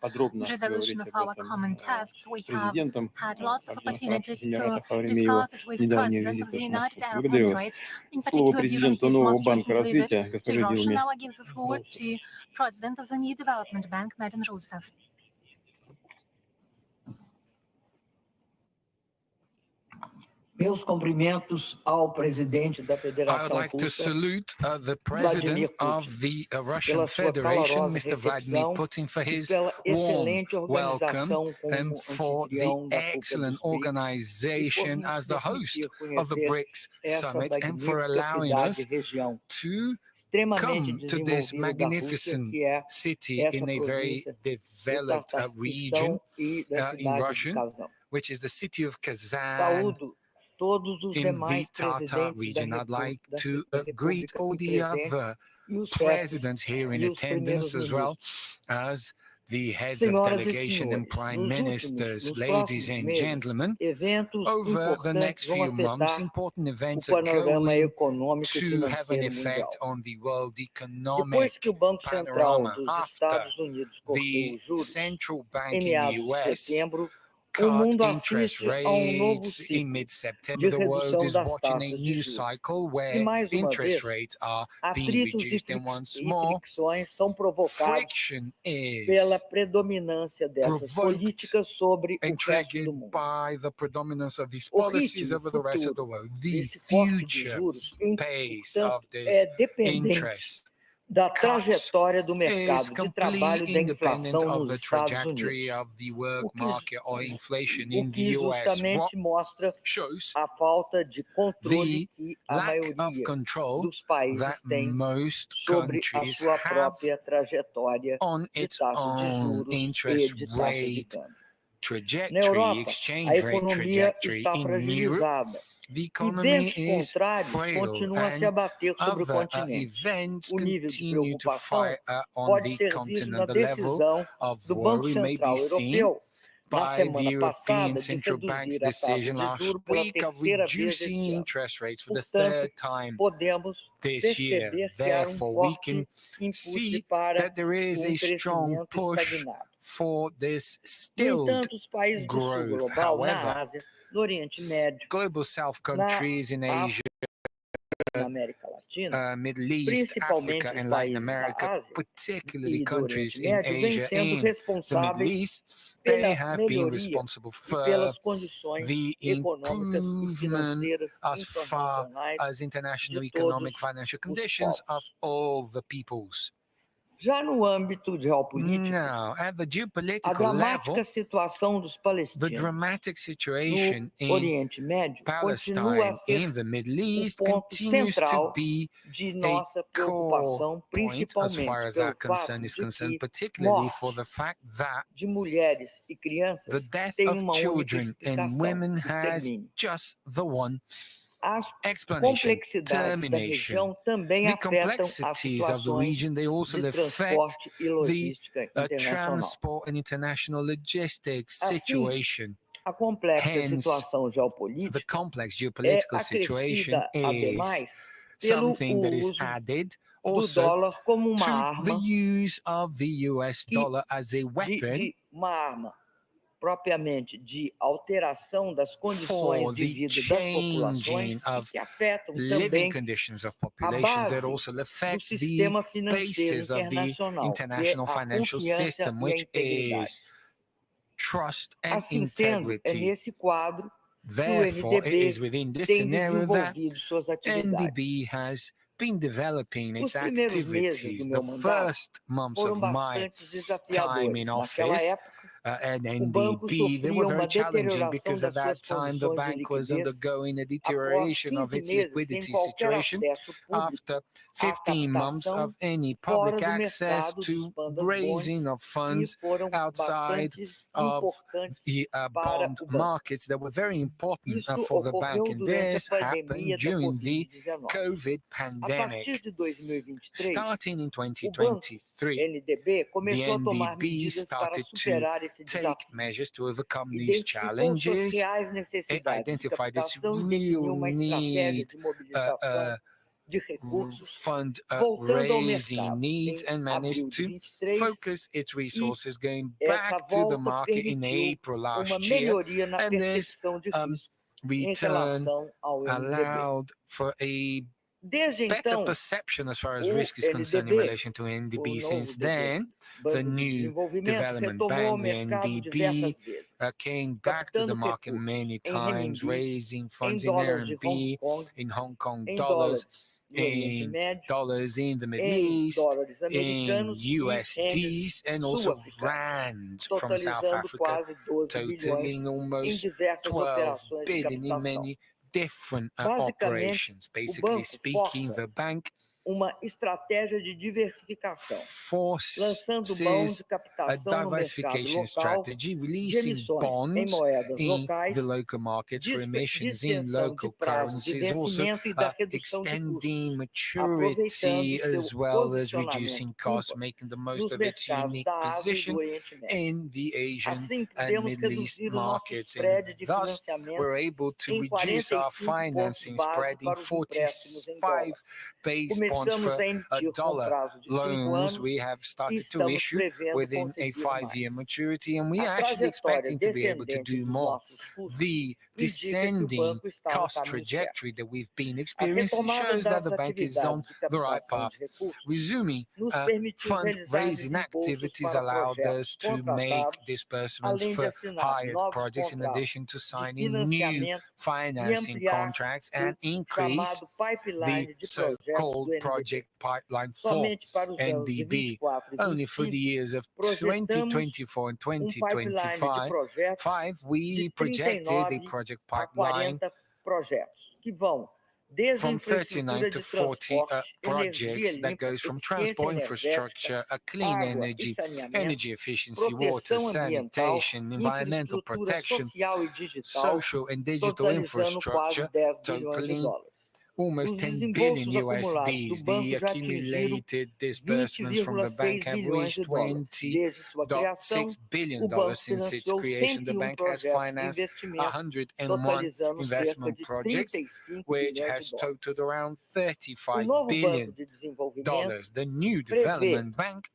resolution of our common tasks. We have had lots of opportunities to discuss it with the President of the United Arab Emirates, in particular during his most recent visit to Russia. Now I give the floor to President of the New Development Bank, Madam Rousseff. I would like to salute the President of the Russian Federation, Mr. Vladimir Putin, for his warm welcome and for the excellent organization as the host of the BRICS summit, and for allowing us to come to this magnificent city in a very developed region in Russian, which is the city of Kazán, in the Tatar region. I'd like to greet all the other presidents here in attendance, as well as the heads of delegation and prime ministers. Ladies and gentlemen, over the next few months, important events are going to have an effect on the world economic panorama. After the central bank in the US cut interest rates in mid-September. The world is watching a new cycle where interest rates are being reduced, and once more, friction is provoked and triggered by the predominance of these policies over the rest of the world. The future pace of this interest da trajetória do mercado de trabalho da inflação nos Estados Unidos, o que justamente mostra a falta de controle que a maioria dos países tem sobre a sua própria trajetória de taxa de juros e de taxa de câmbio. Na Europa, a economia está fragilizada. E ventos contrários continuam a se abater sobre o continente. O nível de preocupação pode ser visto na decisão do Banco Central Europeu na semana passada de reduzir a taxa de juros pela terceira vez este ano. Portanto, podemos perceber que há forte impulso para um crescimento estagnado. No entanto, os países do sul global, na Ásia, no Oriente Médio, na América Latina, principalmente os países da Ásia e do Oriente Médio, vêm sendo responsáveis pela melhoria e pelas condições econômicas e financeiras internacionais de todos os povos. Já no âmbito geopolítico, a dramática situação dos palestinos no Oriente Médio continua a ser um ponto central de nossa preocupação, principalmente pelo fato de que morte de mulheres e crianças tem uma única explicação: extermínio. As complexidades da região também afetam as situações de transporte e logística internacional. Assim, a complexa situação geopolítica é acrescida, ademais, pelo uso do dólar como uma arma, uma arma propriamente de alteração das condições de vida das populações e que afetam também a base do sistema financeiro internacional, que é a confiança e a integridade. Assim sendo, é nesse quadro que o NDB tem desenvolvido suas atividades. Os primeiros meses do meu mandato foram bastante desafiadores. Naquela época, o banco sofria uma deterioração das suas condições de liquidez após 15 meses sem qualquer acesso público à captação fora do mercado dos bandas bonds, que foram bastante importantes para o banco. Isso ocorreu durante a pandemia da Covid-19. A partir de 2023, o banco NDB começou a tomar medidas para superar esse desafio, identificou suas reais necessidades de captação e definiu uma estratégia de mobilização de recursos, voltando ao mercado em abril de 2023, e essa volta permitiu uma melhoria na percepção de risco em relação ao NDB. Desde então, o NDB, Banco de Desenvolvimento, retomou o mercado diversas vezes, captando recursos em renminbi, em dólares de Hong Kong, em dólares do Oriente Médio, em dólares americanos e em sul-africanos, totalizando quase 12 bilhões em diversas operações de captação. Basicamente, o banco força uma estratégia de diversificação, lançando mão de captação no mercado local, de emissões em moedas locais, de extensão de prazos de vencimento e da redução de custos, aproveitando seu posicionamento nos mercados da Ásia e do Oriente Médio. Assim, podemos reduzir o nosso spread de financiamento em 45 pontos base para os empréstimos em dólar, base bonds for dollar loans we have started to issue within a 5-year maturity, and we are actually expecting to be able to do more. The descending cost trajectory that we've been experiencing shows that the bank is on the right path. Resuming fundraising activities allowed us to make disbursements for hired projects in addition to signing new financing contracts and increase the so-called project pipeline for NDB. Only for the years of 2024 and 2025, we projected a project pipeline from 39 to 40 projects that goes from transport infrastructure, clean energy, energy efficiency, water, sanitation, environmental protection, social and digital infrastructure, totaling almost $10 billion USDs. The accumulated disbursements from the bank have reached $20.6 billion since its creation. The bank has financed 101 investment projects, which has totaled around $35 billion. The new development bank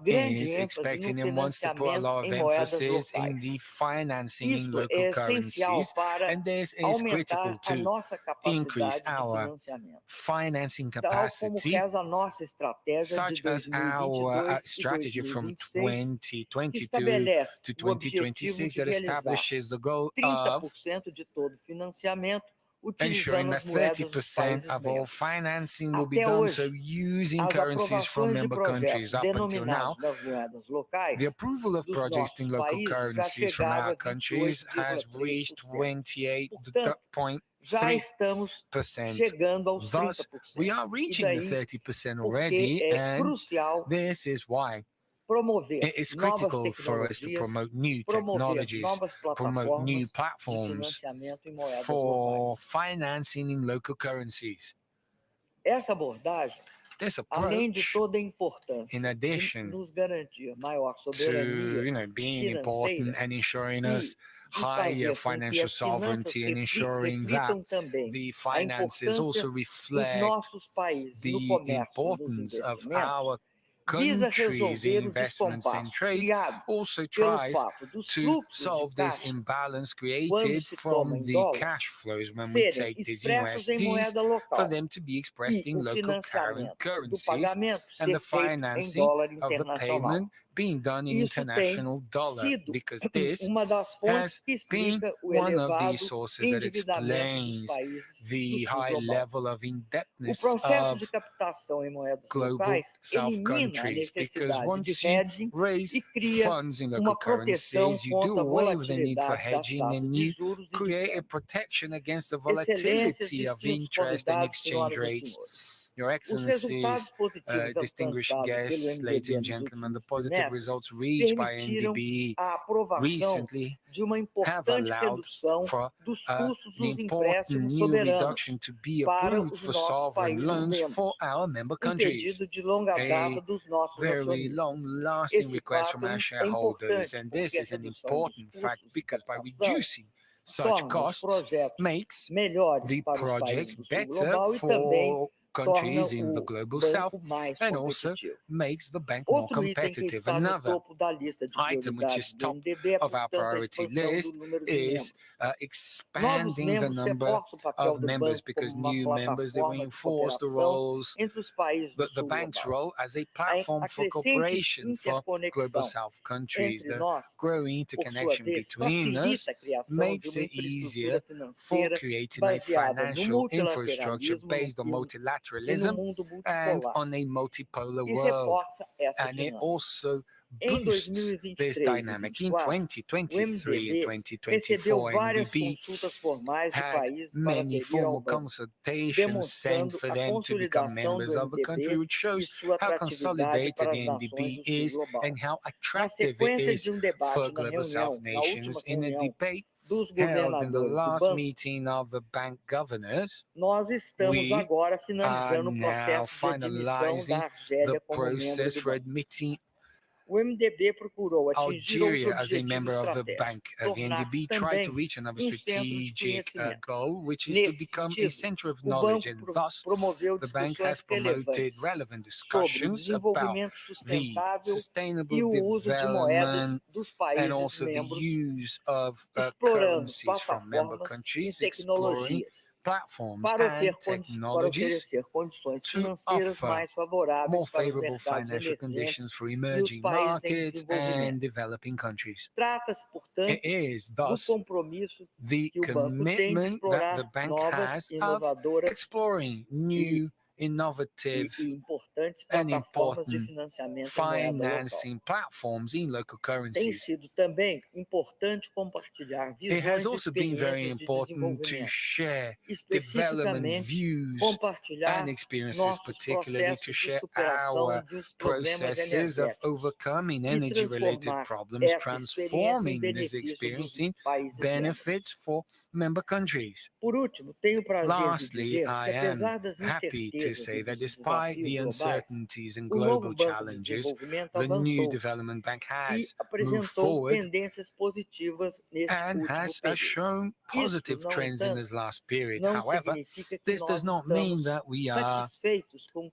is expecting and wants to put a lot of emphasis in the financing in local currencies, and this is critical to increase our financing capacity, such as our strategy from 2022 to 2026 that establishes the goal of ensuring that 30% of all financing will be done so using currencies from member countries. Up until now, the approval of projects in local currencies from our countries has reached 28.3%. Thus, we are reaching the 30% already, and this is why it is critical for us to promote new technologies, promote new platforms for financing in local currencies. This approach, in addition to being important and ensuring us higher financial sovereignty and ensuring that the finances also reflect the importance of our countries' investments and trade, also tries to solve this imbalance created from the cash flows when we take these USDs for them to be expressed in local currencies, and the financing of the payment being done in international dollar, because this has been one of the sources that explains the high level of indebtedness of global South countries, because once you raise funds in local currencies, you do away with the need for hedging and you create a protection against the volatility of interest and exchange rates. Your Excellencies, distinguished guests, ladies and gentlemen, the positive results reached by NDB recently have allowed for an important new reduction to be approved for sovereign loans for our member countries. A very long-lasting request from our shareholders, and this is an important fact because by reducing such costs makes the projects better for countries in the global south and also makes the bank more competitive. Another item which is top of our priority list is expanding the number of members, because new members, they reinforce the roles, the bank's role as a platform for cooperation for global south countries. The growing interconnection between us makes it easier for creating a financial infrastructure based on multilateralism and on a multipolar world, and it also boosts this dynamic. In 2023 and 2024, NDB had many formal consultations sent for them to become members of the country, which shows how consolidated NDB is and how attractive it is for global south nations. In a debate held in the last meeting of the bank governors, we are now finalizing the process for admitting Algeria, as a member of the bank, the NDB tried to reach another strategic goal, which is to become a center of knowledge, and thus the bank has promoted relevant discussions about the sustainable development and also the use of currencies from member countries, exploring platforms and technologies to offer more favorable financial conditions for emerging markets and developing countries. It is thus the commitment that the bank has of exploring new, innovative and important financing platforms in local currencies. It has also been very important to share development views and experiences, particularly to share our processes of overcoming energy-related problems, transforming this experience in benefits for member countries. Lastly, I am happy to say that despite the uncertainties and global challenges, the new development bank has moved forward and has shown positive trends in this last period. However, this does not mean that we are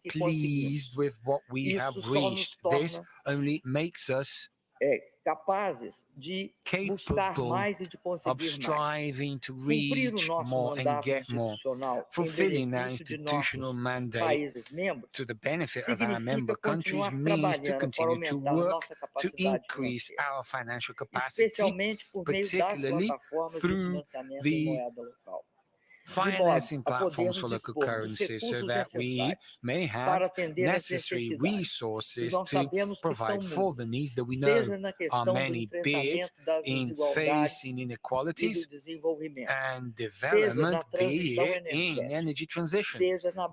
pleased with what we have reached. This only makes us capable of striving to reach more and get more, fulfilling our institutional mandate to the benefit of our member countries means to continue to work to increase our financial capacity, particularly through the financing platforms for local currencies, so that we may have necessary resources to provide for the needs that we know are many, be it in facing inequalities and development, be it in energy transition,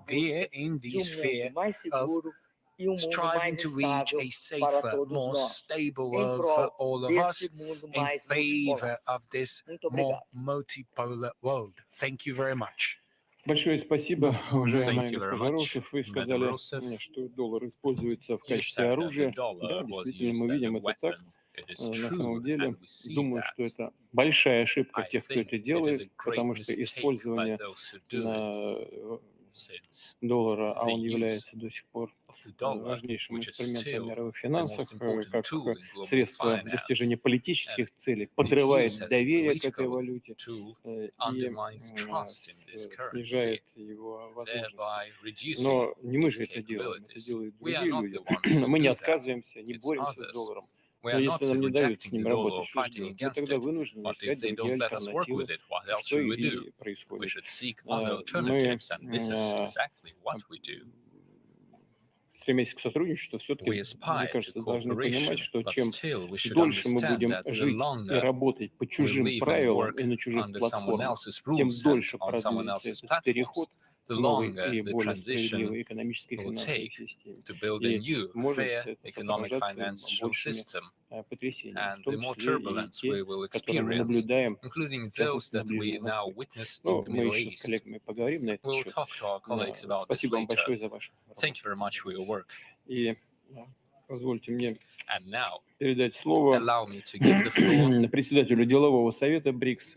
be it in the sphere of striving to reach a safer, more stable world for all of us in favor of this more multipolar world. Thank you very much. Большое спасибо, уважаемая госпожа Росов. Вы сказали, что доллар используется в качестве оружия. Да, действительно, мы видим это так. На самом деле, думаю, что это большая ошибка тех, кто это делает, потому что использование доллара, а он является до сих пор важнейшим инструментом в мировых финансах, как средство достижения политических целей, подрывает доверие к этой валюте и снижает его возможности. Но не мы же это делаем, это делают другие люди. Мы не отказываемся, не боремся с долларом. Но если нам не дают с ним работать, что же делать? Мы тогда вынуждены искать другие альтернативы, что и происходит. Мы, стремясь к сотрудничеству, все-таки, мне кажется, должны понимать, что чем дольше мы будем жить и работать по чужим правилам и на чужих платформах, тем дольше продвинется этот переход к новой и более справедливой экономической и финансовой системе. И может это сопровождаться большими потрясениями, в том числе и те, которые мы наблюдаем, в частности, на Ближнем Востоке. Но мы еще с коллегами поговорим на этот счет. Спасибо вам большое за вашу работу. И позвольте мне передать слово председателю делового совета БРИКС.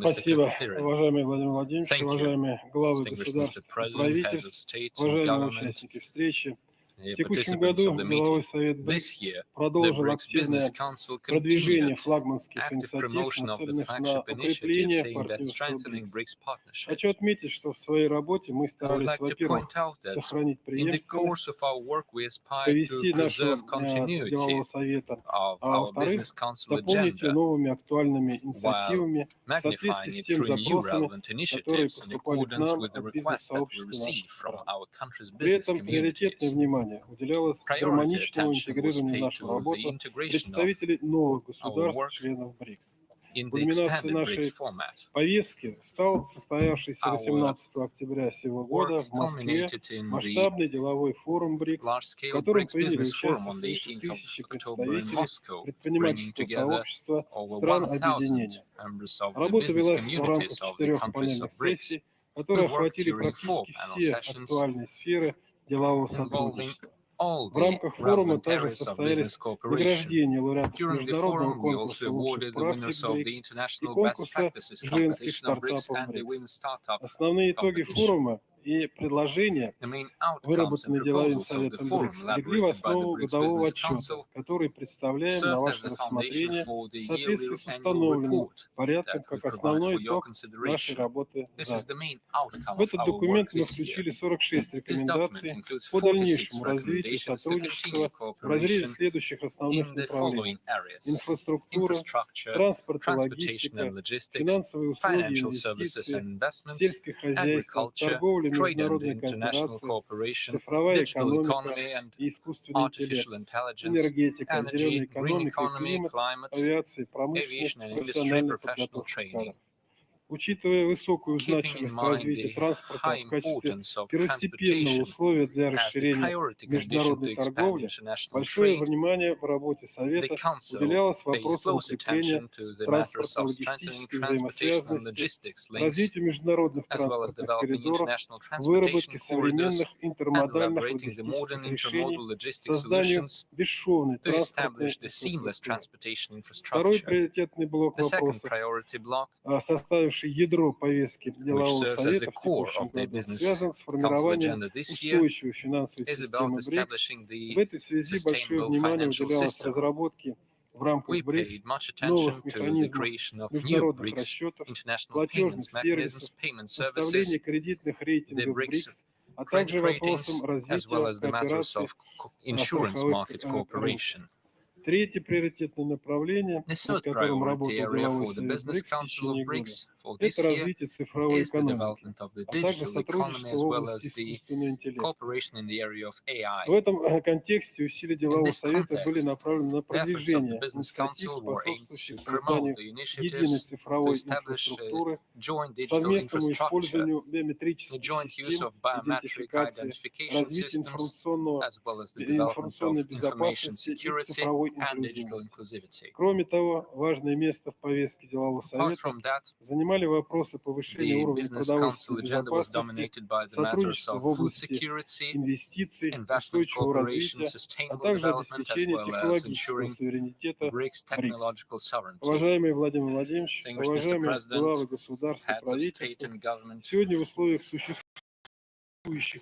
Спасибо, уважаемый Владимир Владимирович, уважаемые главы государств и правительств, уважаемые участники встречи. В текущем году деловой совет БРИКС продолжил активное продвижение флагманских инициатив, нацеленных на укрепление партнерства БРИКС. Хочу отметить, что в своей работе мы старались, во-первых, сохранить преемственность, повести нашего делового совета, а во-вторых, дополнить ее новыми актуальными инициативами в соответствии с теми запросами, которые поступали к нам от бизнес-сообщества наших стран. При этом приоритетное внимание уделялось гармоничному интегрированию в нашу работу представителей новых государств, членов БРИКС. Кульминацией нашей повестки стал состоявшийся 18 октября сего года в Москве масштабный деловой форум БРИКС, в котором приняли участие свыше 1000 представителей предпринимательского сообщества стран объединения. Работа велась в рамках 4 панельных сессий, которые охватили практически все актуальные сферы делового сотрудничества. В рамках форума также состоялись награждения лауреатов международного конкурса лучших практик БРИКС и конкурса женских стартапов БРИКС. Основные итоги форума и предложения, выработанные деловым советом БРИКС, легли в основу годового отчета, который представляем на ваше рассмотрение в соответствии с установленным порядком как основной итог нашей работы за год. В этот документ мы включили 46 рекомендаций по дальнейшему развитию сотрудничества в разрезе следующих основных направлений: инфраструктура, транспорт и логистика, финансовые услуги и инвестиции, сельское хозяйство, торговля, международная кооперация, цифровая экономика и искусственный интеллект, энергетика, зеленая экономика и климат, авиация, промышленность, профессиональная подготовка кадров. Учитывая высокую значимость развития транспорта в качестве первостепенного условия для расширения международной торговли, большое внимание в работе Совета уделялось вопросам укрепления транспортно-логистической взаимосвязанности, развитию международных транспортных коридоров, выработке современных интермодальных логистических решений, созданию бесшовной транспортной инфраструктуры. Второй приоритетный блок вопросов, составивший ядро повестки делового совета в текущем году, связан с формированием устойчивой финансовой системы БРИКС. В этой связи большое внимание уделялось разработке в рамках БРИКС новых механизмов международных расчетов, платежных сервисов, составления кредитных рейтингов БРИКС, а также вопросам развития кооперации страховых рынков. Третье приоритетное направление, над которым работал деловой совет БРИКС в течение года, это развитие цифровой экономики, а также сотрудничество в области искусственного интеллекта. В этом контексте усилия делового совета были направлены на продвижение инициатив, способствующих созданию единой цифровой инфраструктуры, совместному использованию биометрических систем идентификации, развитию информационной безопасности и цифровой инклюзивности. Кроме того, важное место в повестке делового совета занимали вопросы повышения уровня продовольственной безопасности, сотрудничества в области инвестиций, устойчивого развития, а также обеспечения технологического суверенитета БРИКС. Уважаемый Владимир Владимирович, уважаемые главы государств и правительств, сегодня в условиях существующих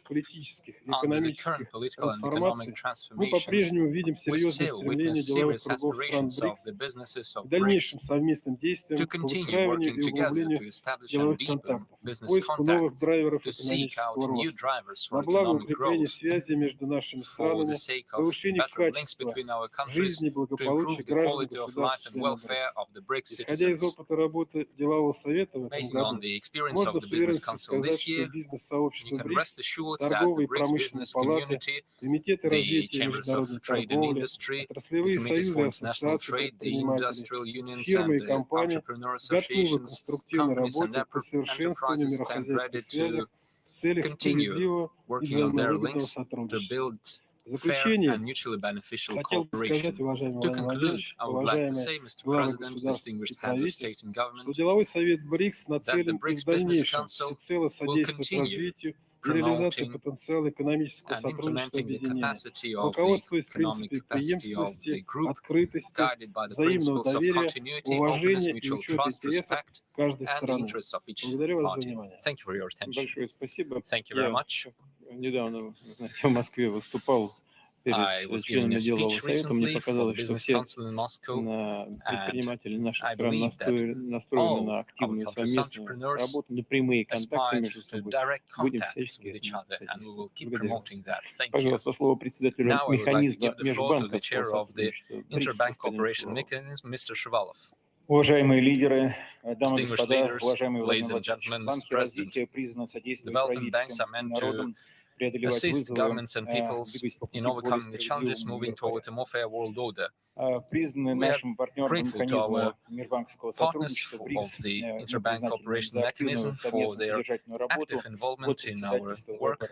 политических и экономических трансформаций мы по-прежнему видим серьезное стремление деловых кругов стран БРИКС к дальнейшим совместным действиям по выстраиванию и углублению деловых контактов, поиску новых драйверов экономического роста, на благо укрепления связи между нашими странами, повышения качества жизни и благополучия граждан государств-членов БРИКС. Исходя из опыта работы делового совета в этом году, можно с уверенностью сказать, что бизнес-сообщество БРИКС, торговые и промышленные палаты, комитеты развития международной торговли, отраслевые союзы и ассоциации предпринимателей, фирмы и компании готовы к конструктивной работе по совершенствованию мирохозяйственных связей в целях справедливого и взаимовыгодного сотрудничества. В заключение хотел бы сказать, уважаемый Владимир Владимирович, уважаемые главы государств и правительств, что деловой совет БРИКС нацелен и в дальнейшем всецело содействовать развитию и реализации потенциала экономического сотрудничества и объединения, руководствуясь принципами преемственности, открытости, взаимного доверия, уважения и учета интересов каждой страны. Благодарю вас за внимание. Большое спасибо. Я недавно, знаете, в Москве выступал перед членами делового совета. Мне показалось, что все предприниматели нашей страны настроены на активную совместную работу, на прямые контакты между собой. Будем всячески благодарю вас. Пожалуйста, слово председателю механизма межбанковского сотрудничества. Уважаемые лидеры, дамы и господа, уважаемый Владимир Владимирович, банки развития признаны содействовать правительствам и народам преодолевать вызовы, двигаясь по пути более справедливого мира. Признаны нашим партнером механизма межбанковского сотрудничества БРИКС, мы признательны за активную совместную содержательную работу под председательства ВПР.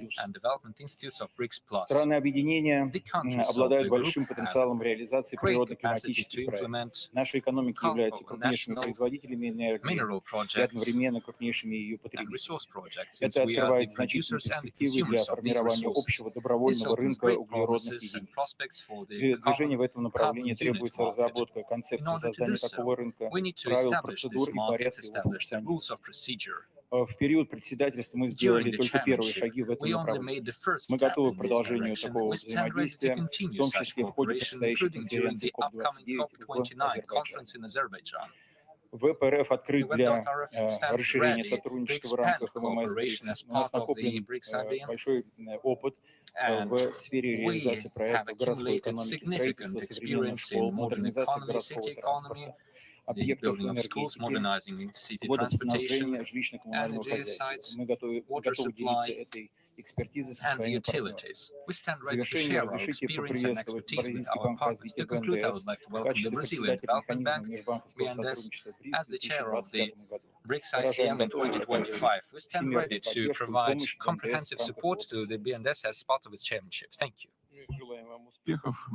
and development institutes of BRICS Plus. Страны объединения обладают большим потенциалом реализации природно-климатических проектов. Наши экономики являются крупнейшими производителями энергии и одновременно крупнейшими ее потребителями. Это открывает значительные перспективы для формирования общего добровольного рынка углеродных единиц. Для движения в этом направлении требуется разработка концепции создания такого рынка, правил, процедур и порядка его функционирования. В период председательства мы сделали только первые шаги в этом направлении. Мы готовы к продолжению такого взаимодействия, в том числе в ходе предстоящей конференции COP29 в Азербайджане. ВПРФ открыт для расширения сотрудничества в рамках ММС BRICS. У нас накоплен большой опыт в сфере реализации проектов городской экономики, строительства современных школ, модернизации городского транспорта. the building of schools, modernizing city transportation, energy sites, water supply, and the utilities. We stand ready to share our experience and expertise with our partners. To conclude, I would like to welcome the Brazilian Development Bank, BNDES, as the chair of the BRICS ICM in 2025. We stand ready to provide comprehensive support to the BNDES as part of its chairmanship. Thank you.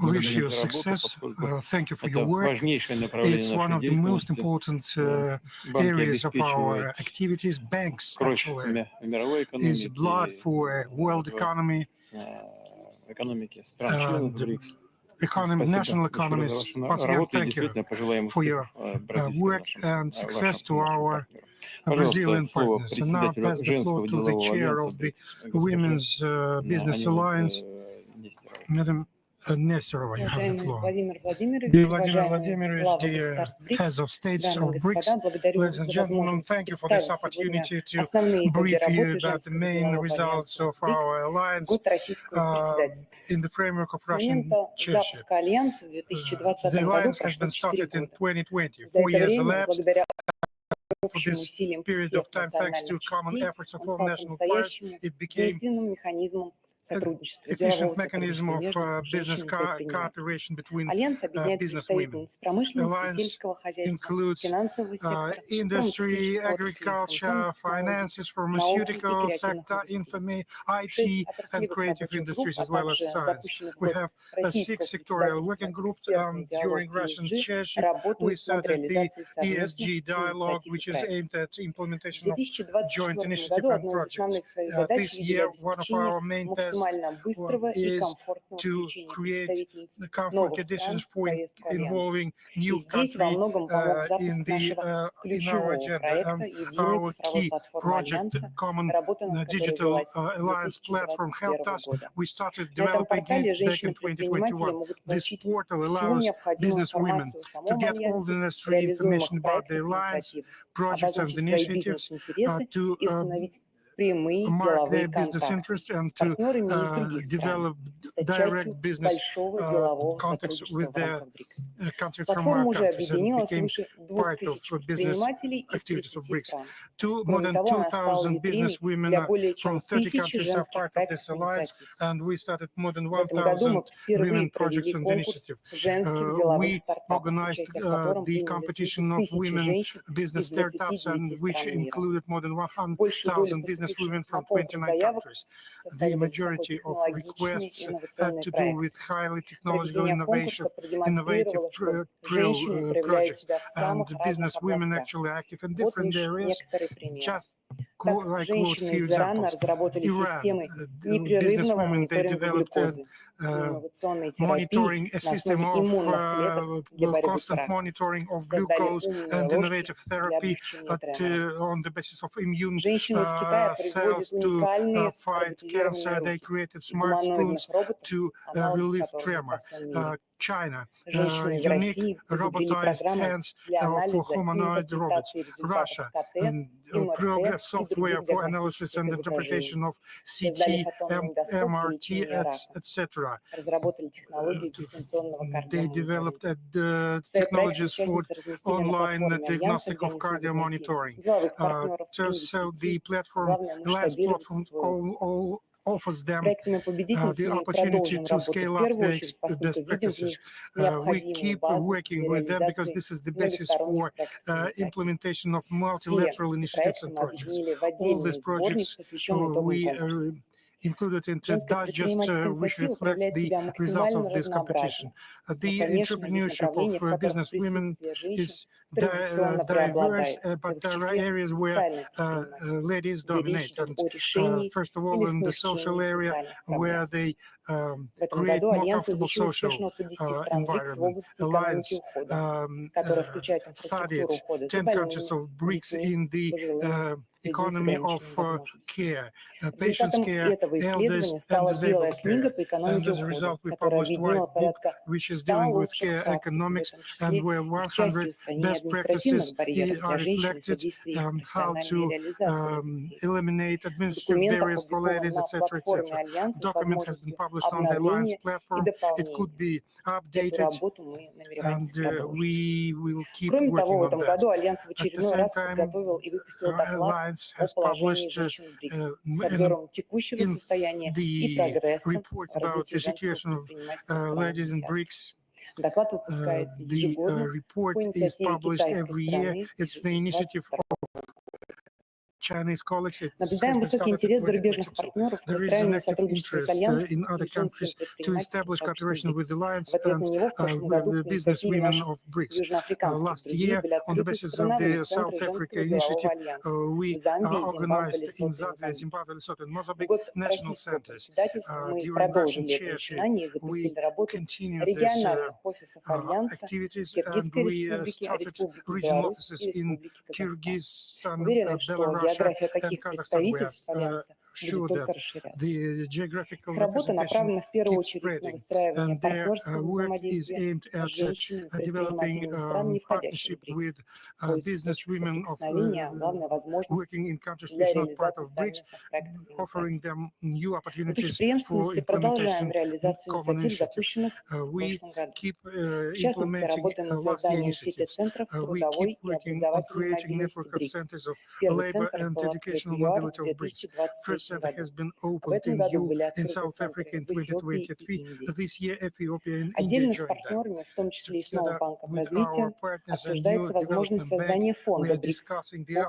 Wish you success. Thank you for your work. It's one of the most important areas of our activities. Banks actually is blood for world economy. National economies. Once again, thank you for your work and success to our Brazilian partners. And now I pass the floor to the chair of the Women's Business Alliance, Madam Nesterova, you have the floor. Dear Vladimir Vladimirovich, dear heads of states of BRICS, ladies and gentlemen, thank you for this opportunity to brief you about the main results of our alliance in the framework of Russian chairship. The alliance has been started in 2020. 4 years elapsed. For this period of time, thanks to common efforts of all national players, it became an efficient mechanism of business cooperation between business women. The alliance includes industry, agriculture, finances, pharmaceutical sector, IT, and creative industries, as well as science. We have 6 sectorial working groups. During Russian chairship, we started the ESG dialogue, which is aimed at implementation of joint initiative and projects. This year, one of our main tasks is to create the comfort conditions for involving new country in our agenda. And our key project, the common digital alliance platform, helped us. We started developing it back in 2021. This portal allows business women to get all the necessary information about the alliance, projects and initiatives, to mark their business interests and to develop direct business contacts with their country from our countries, and became part of business activities of BRICS. More than 2,000 business women from 30 countries are part of this alliance, and we started more than 1,000 women projects and initiatives. We organized the competition of women business startups, and which included more than 100,000 business women from 29 countries. The majority of requests had to do with highly technological innovative projects, and business women actually active in different areas. Just I quote a few examples. Iran, businesswomen, they developed monitoring, a system of constant monitoring of glucose and innovative therapy on the basis of immune cells to fight cancer. They created smart spoons to relieve tremor. China, unique robotized hands for humanoid robots. Russia, progress software for analysis and interpretation of CT, MRT, etc. They developed technologies for online diagnostic of cardio monitoring. So the alliance platform offers them the opportunity to scale up their best practices. We keep working with them because this is the basis for implementation of multilateral initiatives and projects. All these projects we included into digest, which reflects the results of this competition. The entrepreneurship of business women is diverse, but there are areas where ladies dominate. And first of all, in the social area, where they create more comfortable social environment. Alliance studied 10 countries of BRICS in the economy of care, patients' care, elders, and disabled care. And as a result, we published a white book which is dealing with care economics, and where 100 best practices are reflected, how to eliminate administrative barriers for ladies, etc., etc. Document has been published on the Alliance platform. It could be updated, and we will keep working on that. At the same time, Alliance has published the report about the situation of ladies in BRICS. The report is published every year. It's the initiative of Chinese colleagues. Наблюдаем высокий интерес зарубежных партнеров к выстраиванию сотрудничества с Альянсом и женским предпринимательством в ответ на него в прошлом году по инициативе наших южноафриканских друзей были открыты персональные центры женского делового альянса в Замбии, Зимбабве, Лесото и Мозамбике. В год российского председательства мы продолжили это начинание и запустили работу региональных офисов Альянса в Киргизской республике, Республике Беларусь и Республике Казахстан. Уверены, что география таких представительств Альянса будет только расширяться. Их работа направлена в первую очередь на выстраивание партнерского взаимодействия с женщинами, предпринимателями стран, не входящих в БРИКС, поиск точек соприкосновения, главная возможность для реализации совместных проектов и инициатив. В духе преемственности продолжаем реализацию инициатив, запущенных в прошлом году. В частности, работаем над созданием сети центров трудовой и образовательной мобильности БРИКС. Первый центр был открыт в ЮАР в 2023 году. В этом году были открыты центры в Эфиопии и Индии. Отдельно с партнерами, в том числе и с Новым банком развития, обсуждается возможность создания фонда БРИКС по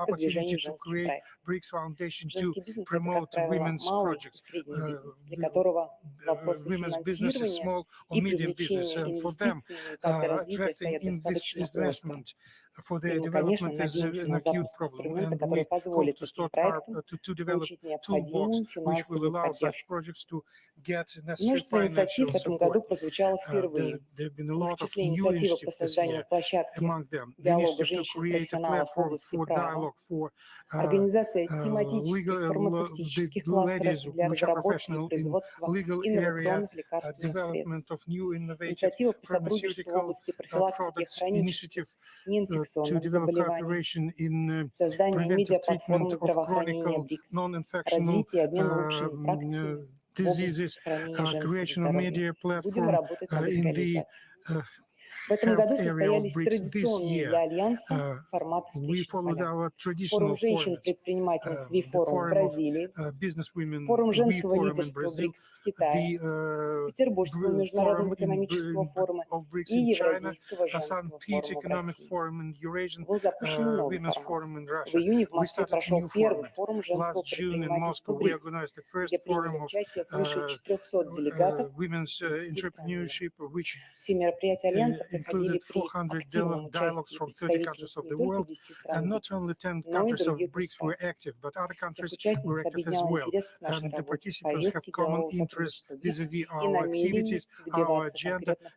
продвижению женских проектов. Женский бизнес – это, как правило, малый и средний бизнес, для которого вопросы финансирования и привлечения инвестиций в этапе развития стоят достаточно остро. И мы, конечно, надеемся на запуск инструмента, который позволит таким проектам получить необходимую финансовую поддержку. Множество инициатив в этом году прозвучало впервые. В числе инициативы по созданию площадки диалога женщин-профессионалов в области права, организация тематических фармацевтических кластеров для разработки и производства инновационных лекарственных средств, инициатива по сотрудничеству в области профилактики хронических неинфекционных заболеваний, создание медиаплатформы здравоохранения БРИКС, развитие и обмен лучшими практиками в области сохранения женского здоровья. Будем работать над их реализацией. В этом году состоялись традиционные для Альянса форматы встреч на полях. Форум женщин-предпринимательниц ВИ-форум в Бразилии, форум женского лидерства БРИКС в Китае, Петербургского международного экономического форума и Евразийского женского форума в России. Был запущен новый формат. В июне в Москве прошел первый форум женского предпринимательства БРИКС, где приняли участие свыше 400 делегатов из 30 стран. Все мероприятия Альянса проходили при активном участии представительств не только 10 стран БРИКС, но и других государств. Всех участниц объединял интерес к нашей работе, повестке делового сотрудничества БРИКС и намерение добиваться конкретных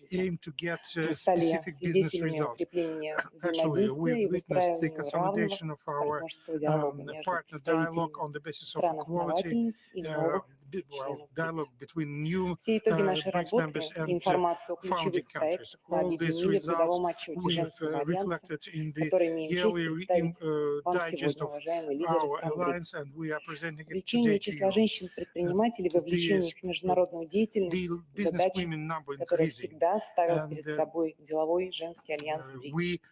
бизнес-результатов. Мы стали свидетелями укрепления взаимодействия и выстраивания равного партнерского диалога между представителями стран-основательниц и новых членов БРИКС. Все итоги нашей работы и информацию о ключевых проектах мы объединили в годовом отчете женского альянса, который имеем честь представить вам сегодня, уважаемые лидеры стран БРИКС. Увеличение числа женщин-предпринимателей, вовлечение их в международную деятельность – задача, которую всегда ставил перед собой деловой женский альянс БРИКС.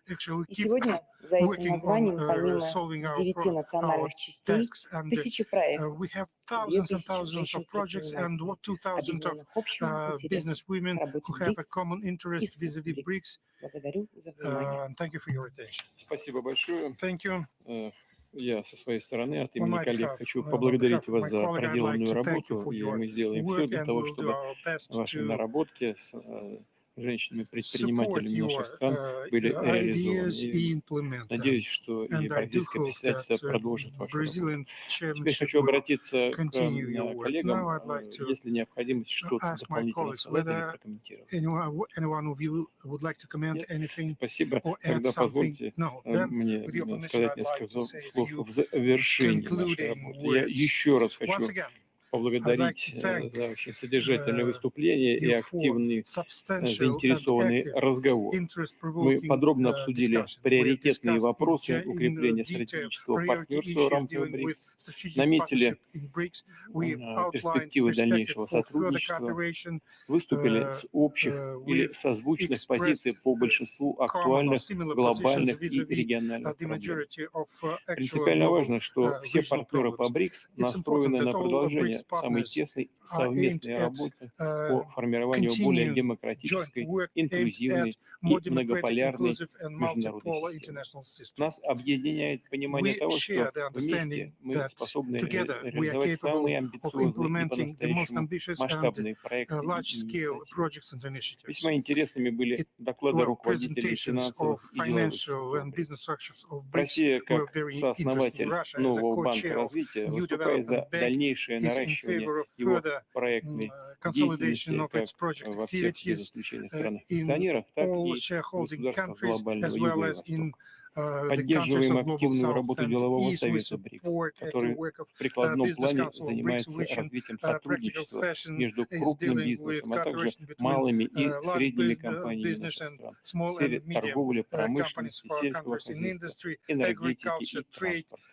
И сегодня за этим названием, помимо 9 национальных частей, тысячи проектов, 2000 женщин-предпринимателей, объединенных общим интересом к работе БРИКС. Благодарю за внимание. Спасибо большое. Я со своей стороны от имени коллег хочу поблагодарить вас за проделанную работу, и мы сделаем все для того, чтобы ваши наработки с женщинами-предпринимателями наших стран были реализованы. Надеюсь, что и бразильское председательство продолжит вашу работу. Теперь хочу обратиться к коллегам, если необходимость что-то дополнительно сказать или прокомментировать. Спасибо. Тогда позвольте мне сказать несколько слов в завершении нашей работы. Я еще раз хочу поблагодарить за очень содержательное выступление и активный, заинтересованный разговор. Мы подробно обсудили приоритетные вопросы укрепления стратегического партнерства в рамках БРИКС, наметили перспективы дальнейшего сотрудничества, выступили с общих или созвучных позиций по большинству актуальных глобальных и региональных проблем. Принципиально важно, что все партнеры по БРИКС настроены на продолжение самой тесной совместной работы по формированию более демократической, инклюзивной и многополярной международной системы. Нас объединяет понимание того, что вместе мы способны реализовать самые амбициозные и по-настоящему масштабные проекты и инициативы. Весьма интересными были доклады руководителей финансовых и деловых структур. Россия, как сооснователь нового банка развития, выступает за дальнейшее наращивание его проектной деятельности как во всех, без исключения, странах-акционеров, так и государствах глобального Юга и Востока. Поддерживаем активную работу делового совета БРИКС, который в прикладном плане занимается развитием сотрудничества между крупным бизнесом, а также малыми и средними компаниями наших стран в сфере торговли, промышленности, сельского хозяйства, энергетики и транспорта.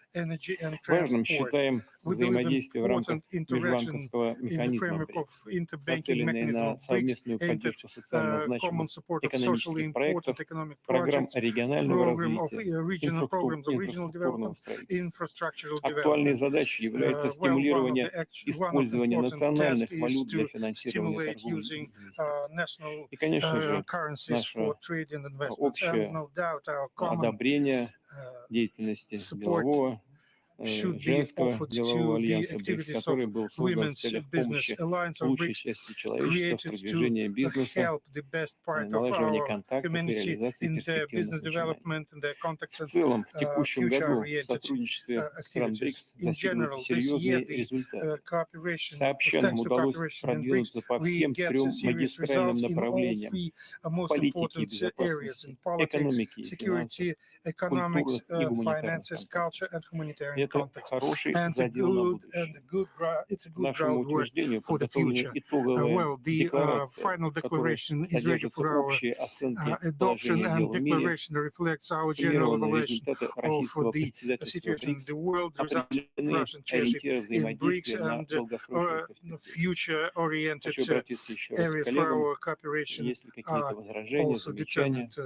Важным считаем взаимодействие в рамках межбанковского механизма БРИКС, нацеленные на совместную поддержку социально значимых экономических проектов, программ регионального развития, инфраструктурного строительства. Актуальной задачей является стимулирование использования национальных валют для финансирования торговли и инвестиций. И, конечно же, наше общее одобрение деятельности делового женского делового альянса БРИКС, который был создан в целях помощи лучшей части человечества в продвижении бизнеса, налаживании контактов и реализации перспективных начинаний. В целом, в текущем году в сотрудничестве стран БРИКС достигнуты серьезные результаты. Сообща нам удалось продвинуться по всем трем магистральным направлениям политики и безопасности, экономики и финансов, культурных и гуманитарных контактов. Это хороший задел на будущее. К нашему утверждению подготовлена итоговая декларация, в которой содержатся общие оценки положения дел в мире, суммированные результаты российского председательства БРИКС, определены ориентиры взаимодействия на долгосрочную перспективу. Хочу обратиться еще раз к коллегам, есть ли какие-то возражения, замечания к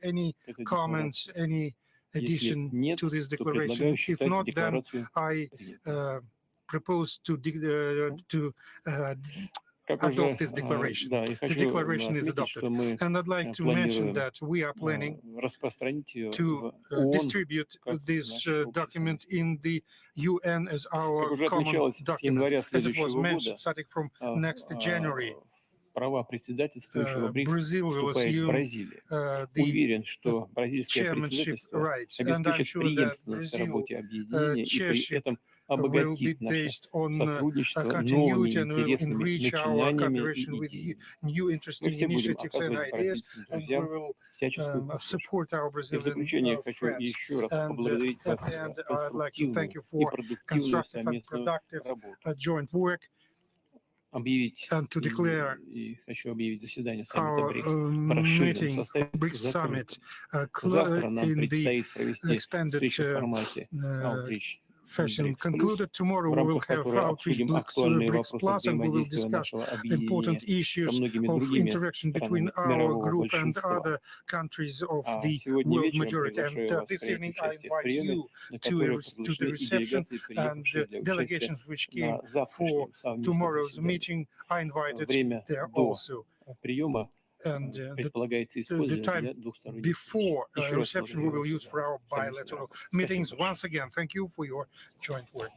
этой декларации. Addition to this declaration. If not, then I propose to adopt this declaration. The declaration is adopted. And I'd like to mention that we are planning to distribute this document in the UN as our common document, as it was mentioned, starting from next January. Права председательствующего БРИКС вступает Бразилия. Уверен, что бразильское председательство обеспечит преемственность в работе объединения и при этом обогатит наше сотрудничество новыми интересными начинаниями и идеями. Мы все будем оказывать бразильским друзьям всяческую поддержку. И в заключение хочу еще раз поблагодарить вас за конструктивную и продуктивную совместную работу. Объявить и хочу объявить заседание саммита БРИКС в расширенном составе закрытым. Завтра нам предстоит провести встречу в формате Outreach Fashion concluded. Tomorrow we will have outreach BRICS Plus, and we will discuss important issues of interaction between our group and other countries of the world majority. And this evening I invite you to the reception, and delegations which came for tomorrow's meeting are invited there also. And the time before reception we will use for our bilateral meetings. Once again, thank you for your joint work.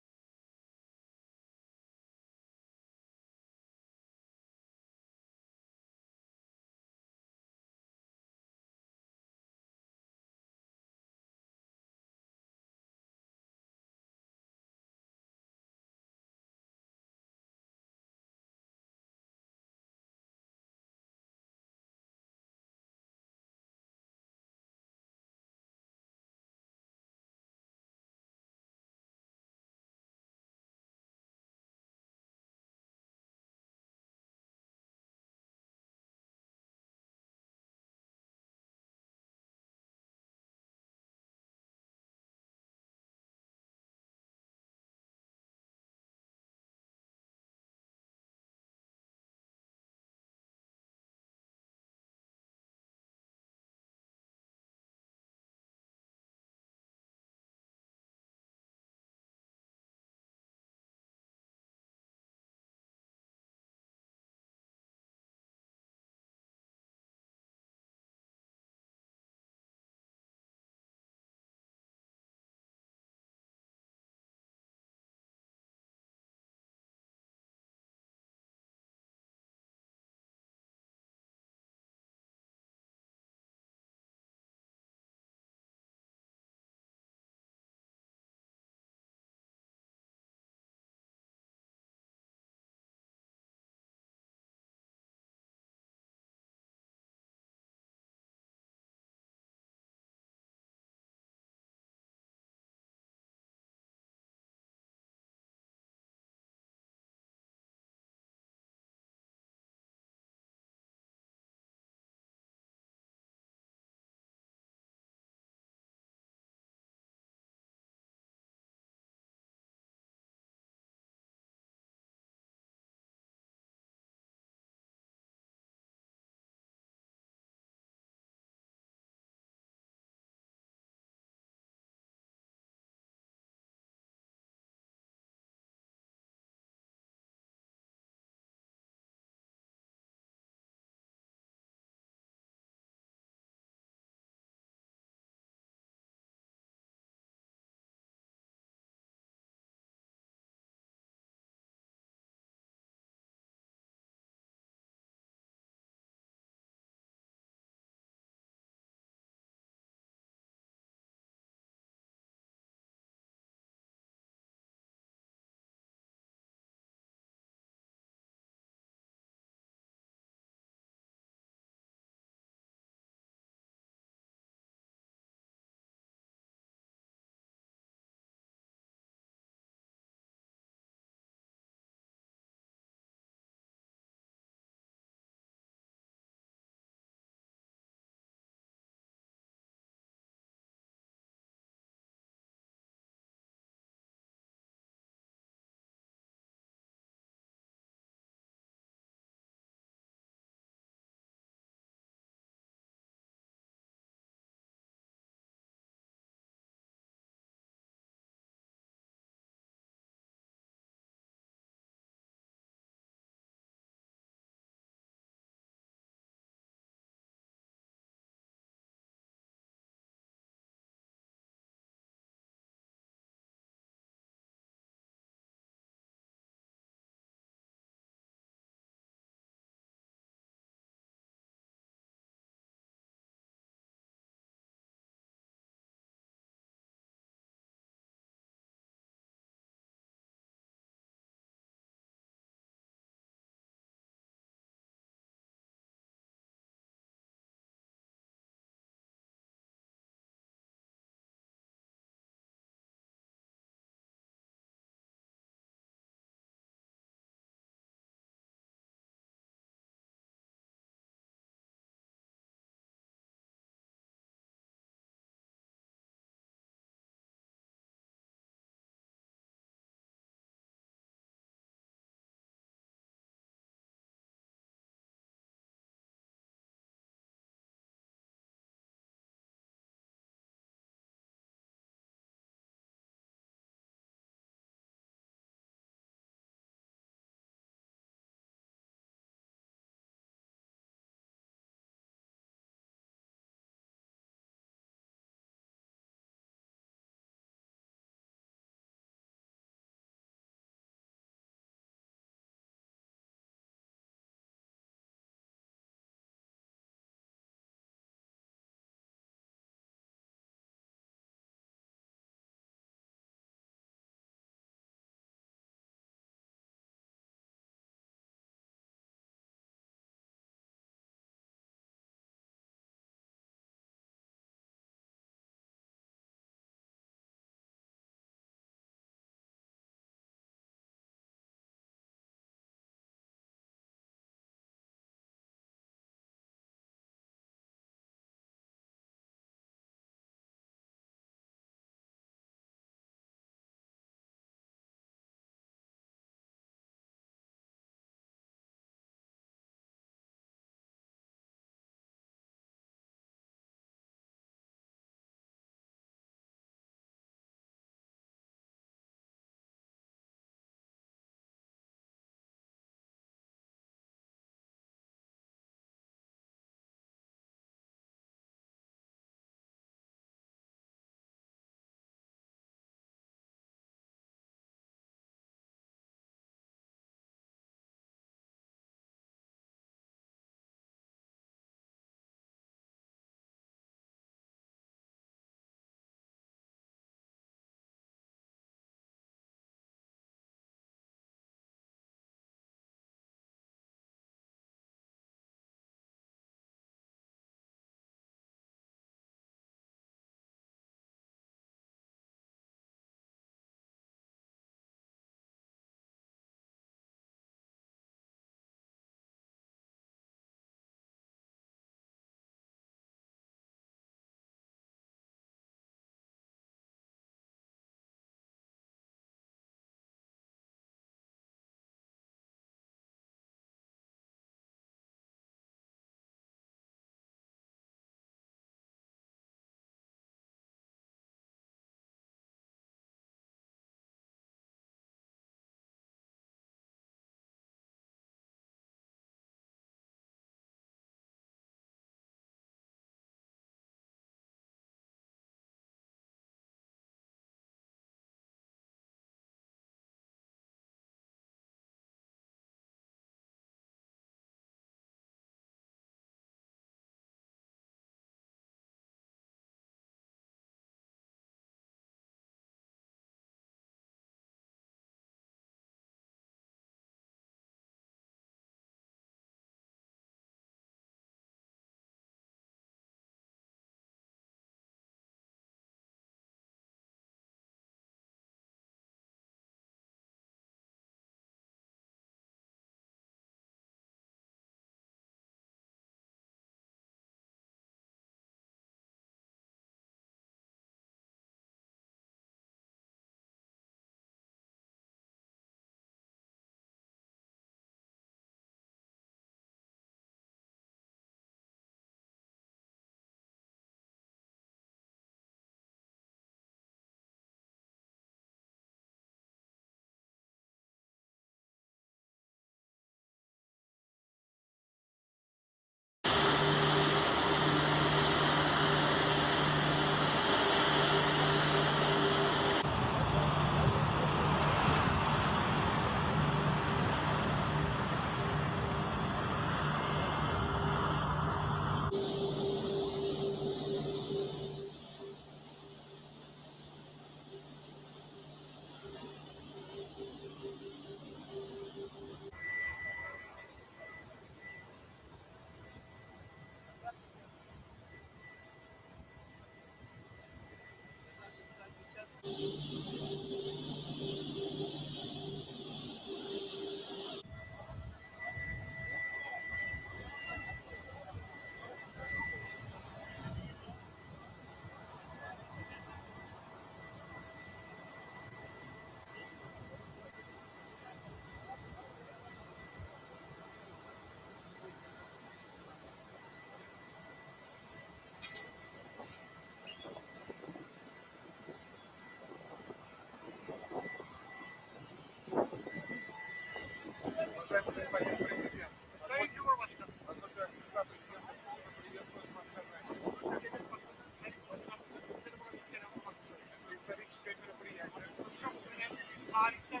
tarihsel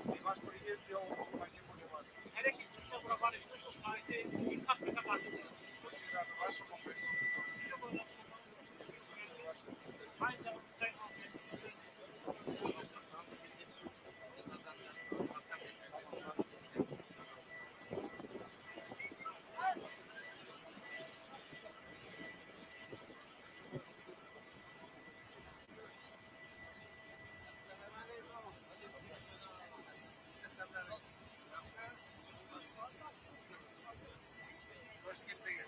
bir baş polisi olduğu bence bu var. Hele ki sizde buna barışmış o tarihte dikkat katılır. Bu sırada başka konferansı. Aynı zamanda Sayın Başkanım.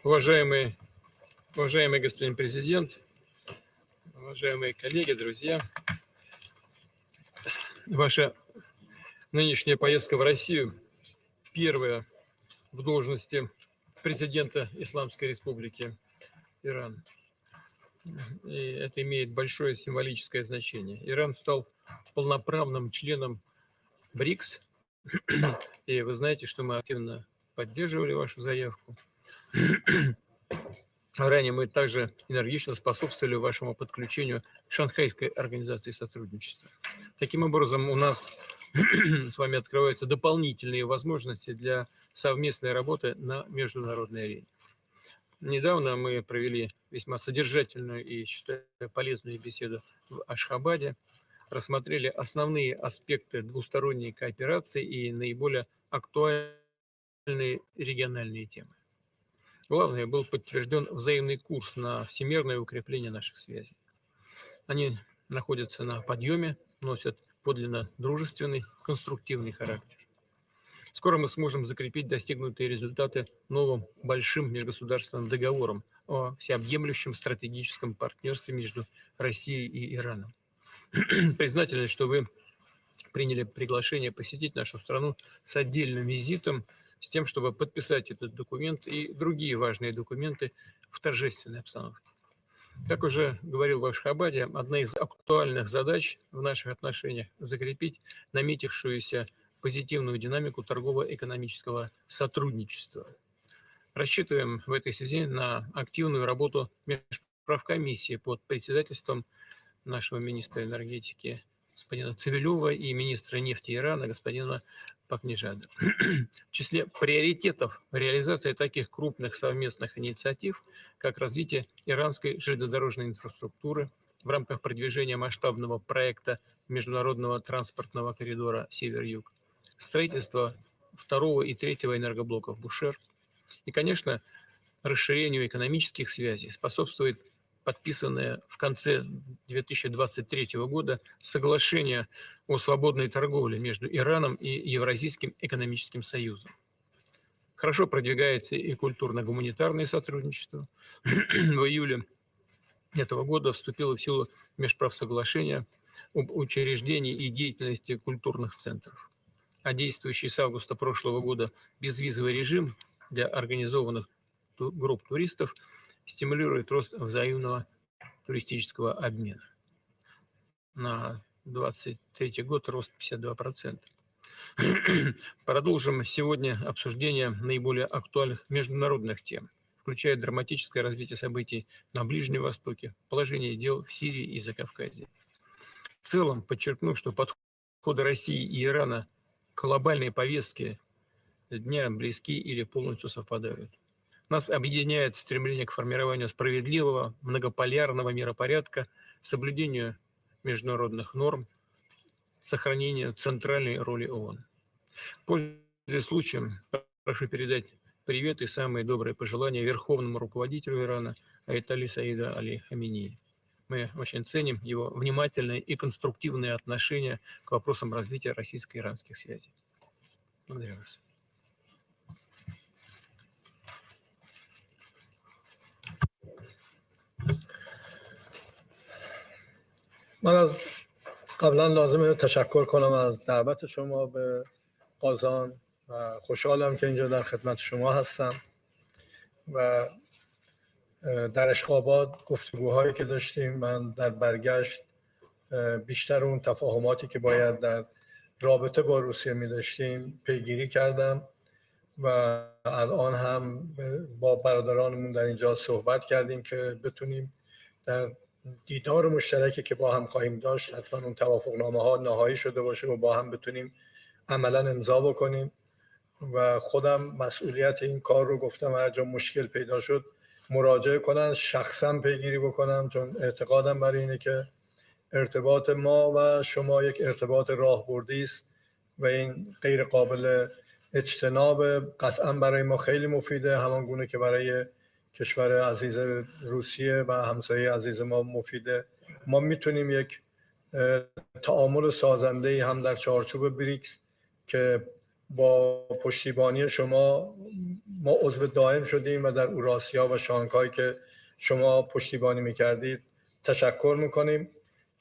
Уважаемый господин президент, уважаемые коллеги, друзья, ваша нынешняя поездка в Россию, первая в должности президента Исламской Республики Иран. И это имеет большое символическое значение. Иран стал полноправным членом БРИКС, и вы знаете, что мы активно поддерживали вашу заявку. Ранее мы также энергично способствовали вашему подключению к Шанхайской организации сотрудничества. Таким образом, у нас с вами открываются дополнительные возможности для совместной работы на международной арене. Недавно мы провели весьма содержательную и, считаю, полезную беседу в Ашхабаде, рассмотрели основные аспекты двусторонней кооперации и наиболее актуальные региональные темы. Главное, был подтвержден взаимный курс на всемирное укрепление наших связей. Они находятся на подъеме, носят подлинно дружественный, конструктивный характер. Скоро мы сможем закрепить достигнутые результаты новым большим межгосударственным договором о всеобъемлющем стратегическом партнерстве между Россией и Ираном. Признательны, что вы приняли приглашение посетить нашу страну с отдельным визитом, с тем, чтобы подписать этот документ и другие важные документы в торжественной обстановке. Как уже говорил в Ашхабаде, одна из актуальных задач в наших отношениях – закрепить наметившуюся позитивную динамику торгово-экономического сотрудничества. Рассчитываем в этой связи на активную работу межправкомиссии под председательством нашего министра энергетики господина Цивилева и министра нефти Ирана господина Пакнижада. В числе приоритетов реализации таких крупных совместных инициатив, как развитие иранской железнодорожной инфраструктуры в рамках продвижения масштабного проекта международного транспортного коридора Север-Юг, строительство второго и третьего энергоблоков Бушер и, конечно, расширению экономических связей способствует подписанное в конце 2023 года соглашение о свободной торговле между Ираном и Евразийским экономическим союзом. Хорошо продвигается и культурно-гуманитарное сотрудничество. В июле этого года вступило в силу межправсоглашение об учреждении и деятельности культурных центров. А действующий с августа прошлого года безвизовый режим для организованных групп туристов стимулирует рост взаимного туристического обмена. На 2023 год рост 52%. Продолжим сегодня обсуждение наиболее актуальных международных тем, включая драматическое развитие событий на Ближнем Востоке, положение дел в Сирии и Закавказье. В целом, подчеркну, что подходы России и Ирана к глобальной повестке дня близки или полностью совпадают. Нас объединяет стремление к формированию справедливого, многополярного миропорядка, соблюдению международных норм, сохранению центральной роли ООН. Пользуясь случаем, прошу передать привет и самые добрые пожелания верховному руководителю Ирана Аятолле Саиду Али Хаменеи. Мы очень ценим его внимательное и конструктивное отношение к вопросам развития российско-иранских связей. Благодарю вас. من از قبلا لازمه تشکر کنم از دعوت شما به قازان و خوشحالم که اینجا در خدمت شما هستم و در اشخابات گفتگوهایی که داشتیم من در برگشت بیشتر اون تفاهماتی که باید در رابطه با روسیه می داشتیم پیگیری کردم و الان هم با برادرانمون در اینجا صحبت کردیم که بتونیم در دیدار مشترکی که با هم خواهیم داشت حتما اون توافقنامه ها نهایی شده باشه و با هم بتونیم عملا امضا بکنیم و خودم مسئولیت این کار رو گفتم هر جا مشکل پیدا شد مراجعه کنن شخصا پیگیری بکنم چون اعتقادم بر اینه که ارتباط ما و شما یک ارتباط راهبردی است و این غیر قابل اجتناب قطعا برای ما خیلی مفیده همان گونه که برای کشور عزیز روسیه و همسایه عزیز ما مفیده ما میتونیم یک تعامل سازنده‌ای هم در چارچوب بریکس که با پشتیبانی شما ما عضو دائم شدیم و در اوراسیا و شانگهای که شما پشتیبانی میکردید تشکر میکنیم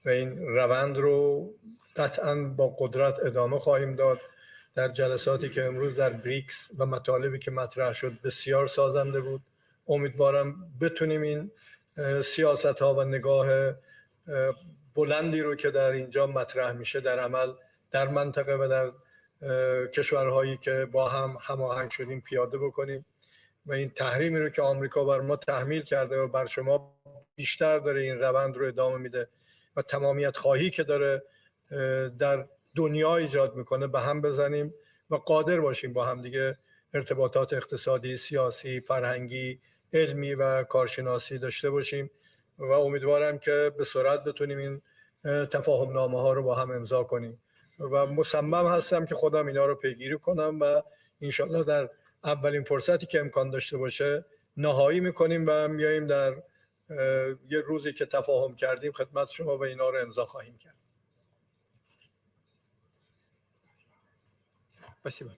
و این روند رو قطعا با قدرت ادامه خواهیم داد. در جلساتی که امروز در بریکس و مطالبی که مطرح شد بسیار سازنده بود. امیدوارم بتونیم این سیاست ها و نگاه بلندی رو که در اینجا مطرح میشه در عمل در منطقه و در کشورهایی که با هم هماهنگ شدیم پیاده بکنیم و این تحریمی رو که آمریکا بر ما تحمیل کرده و بر شما بیشتر داره این روند رو ادامه میده و تمامیت خواهی که داره در دنیا ایجاد میکنه به هم بزنیم و قادر باشیم با هم دیگه ارتباطات اقتصادی، سیاسی، فرهنگی، علمی و کارشناسی داشته باشیم و امیدوارم که به سرعت بتونیم این تفاهم نامه ها رو با هم امضا کنیم و مصمم هستم که خودم اینا رو پیگیری کنم و انشالله در اولین فرصتی که امکان داشته باشه نهایی میکنیم و میاییم در یه روزی که تفاهم کردیم خدمت شما و اینا رو امضا خواهیم کرد. Спасибо.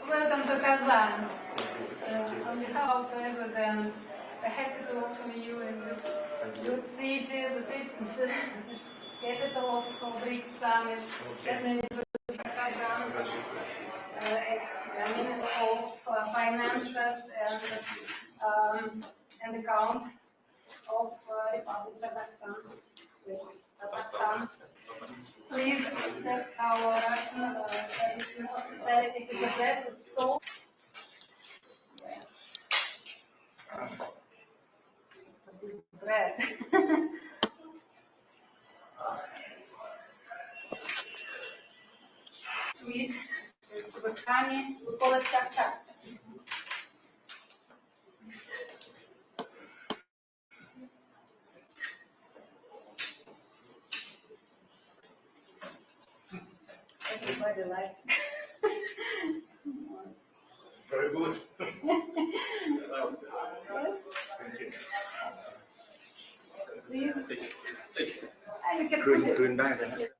Welcome to Kazán. On behalf of the President, we're happy to welcome you in this good city, the capital of BRICS summit. Let me introduce Kazán, the Minister of Finances and Account of Republic Kazakhstan. Please accept our Russian traditional hospitality to the bread with salt. Yes. Bread. Sweet with honey. We call it chak-chak. Everybody likes it. Very good. Please. You can put it.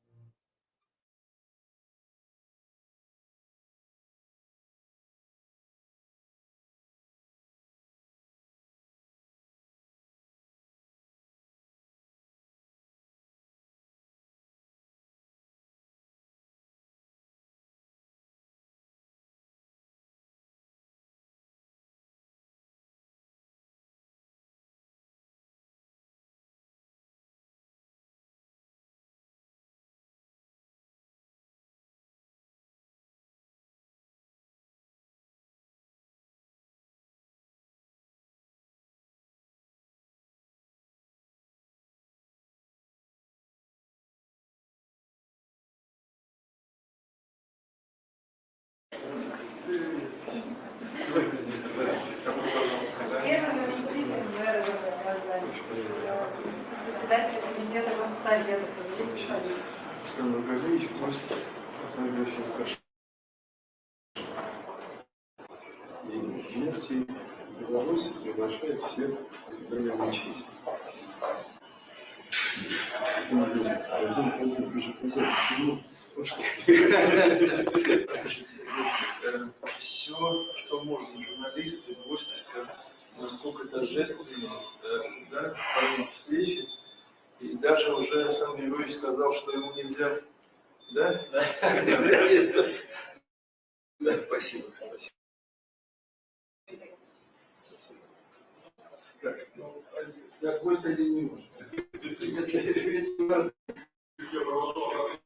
Председатель комитета Госсовета. Александр Гаврилович, гость, остановивший Лукашенко. Нефти Беларусь приглашает всех сотрудничать. Все, что можно, журналисты, гости сказать, насколько торжественно, да, формат встречи. И даже уже сам Георгиевич сказал, что ему нельзя, да? Да, спасибо. Так, ну, я к гостю не нужен. Если я провожу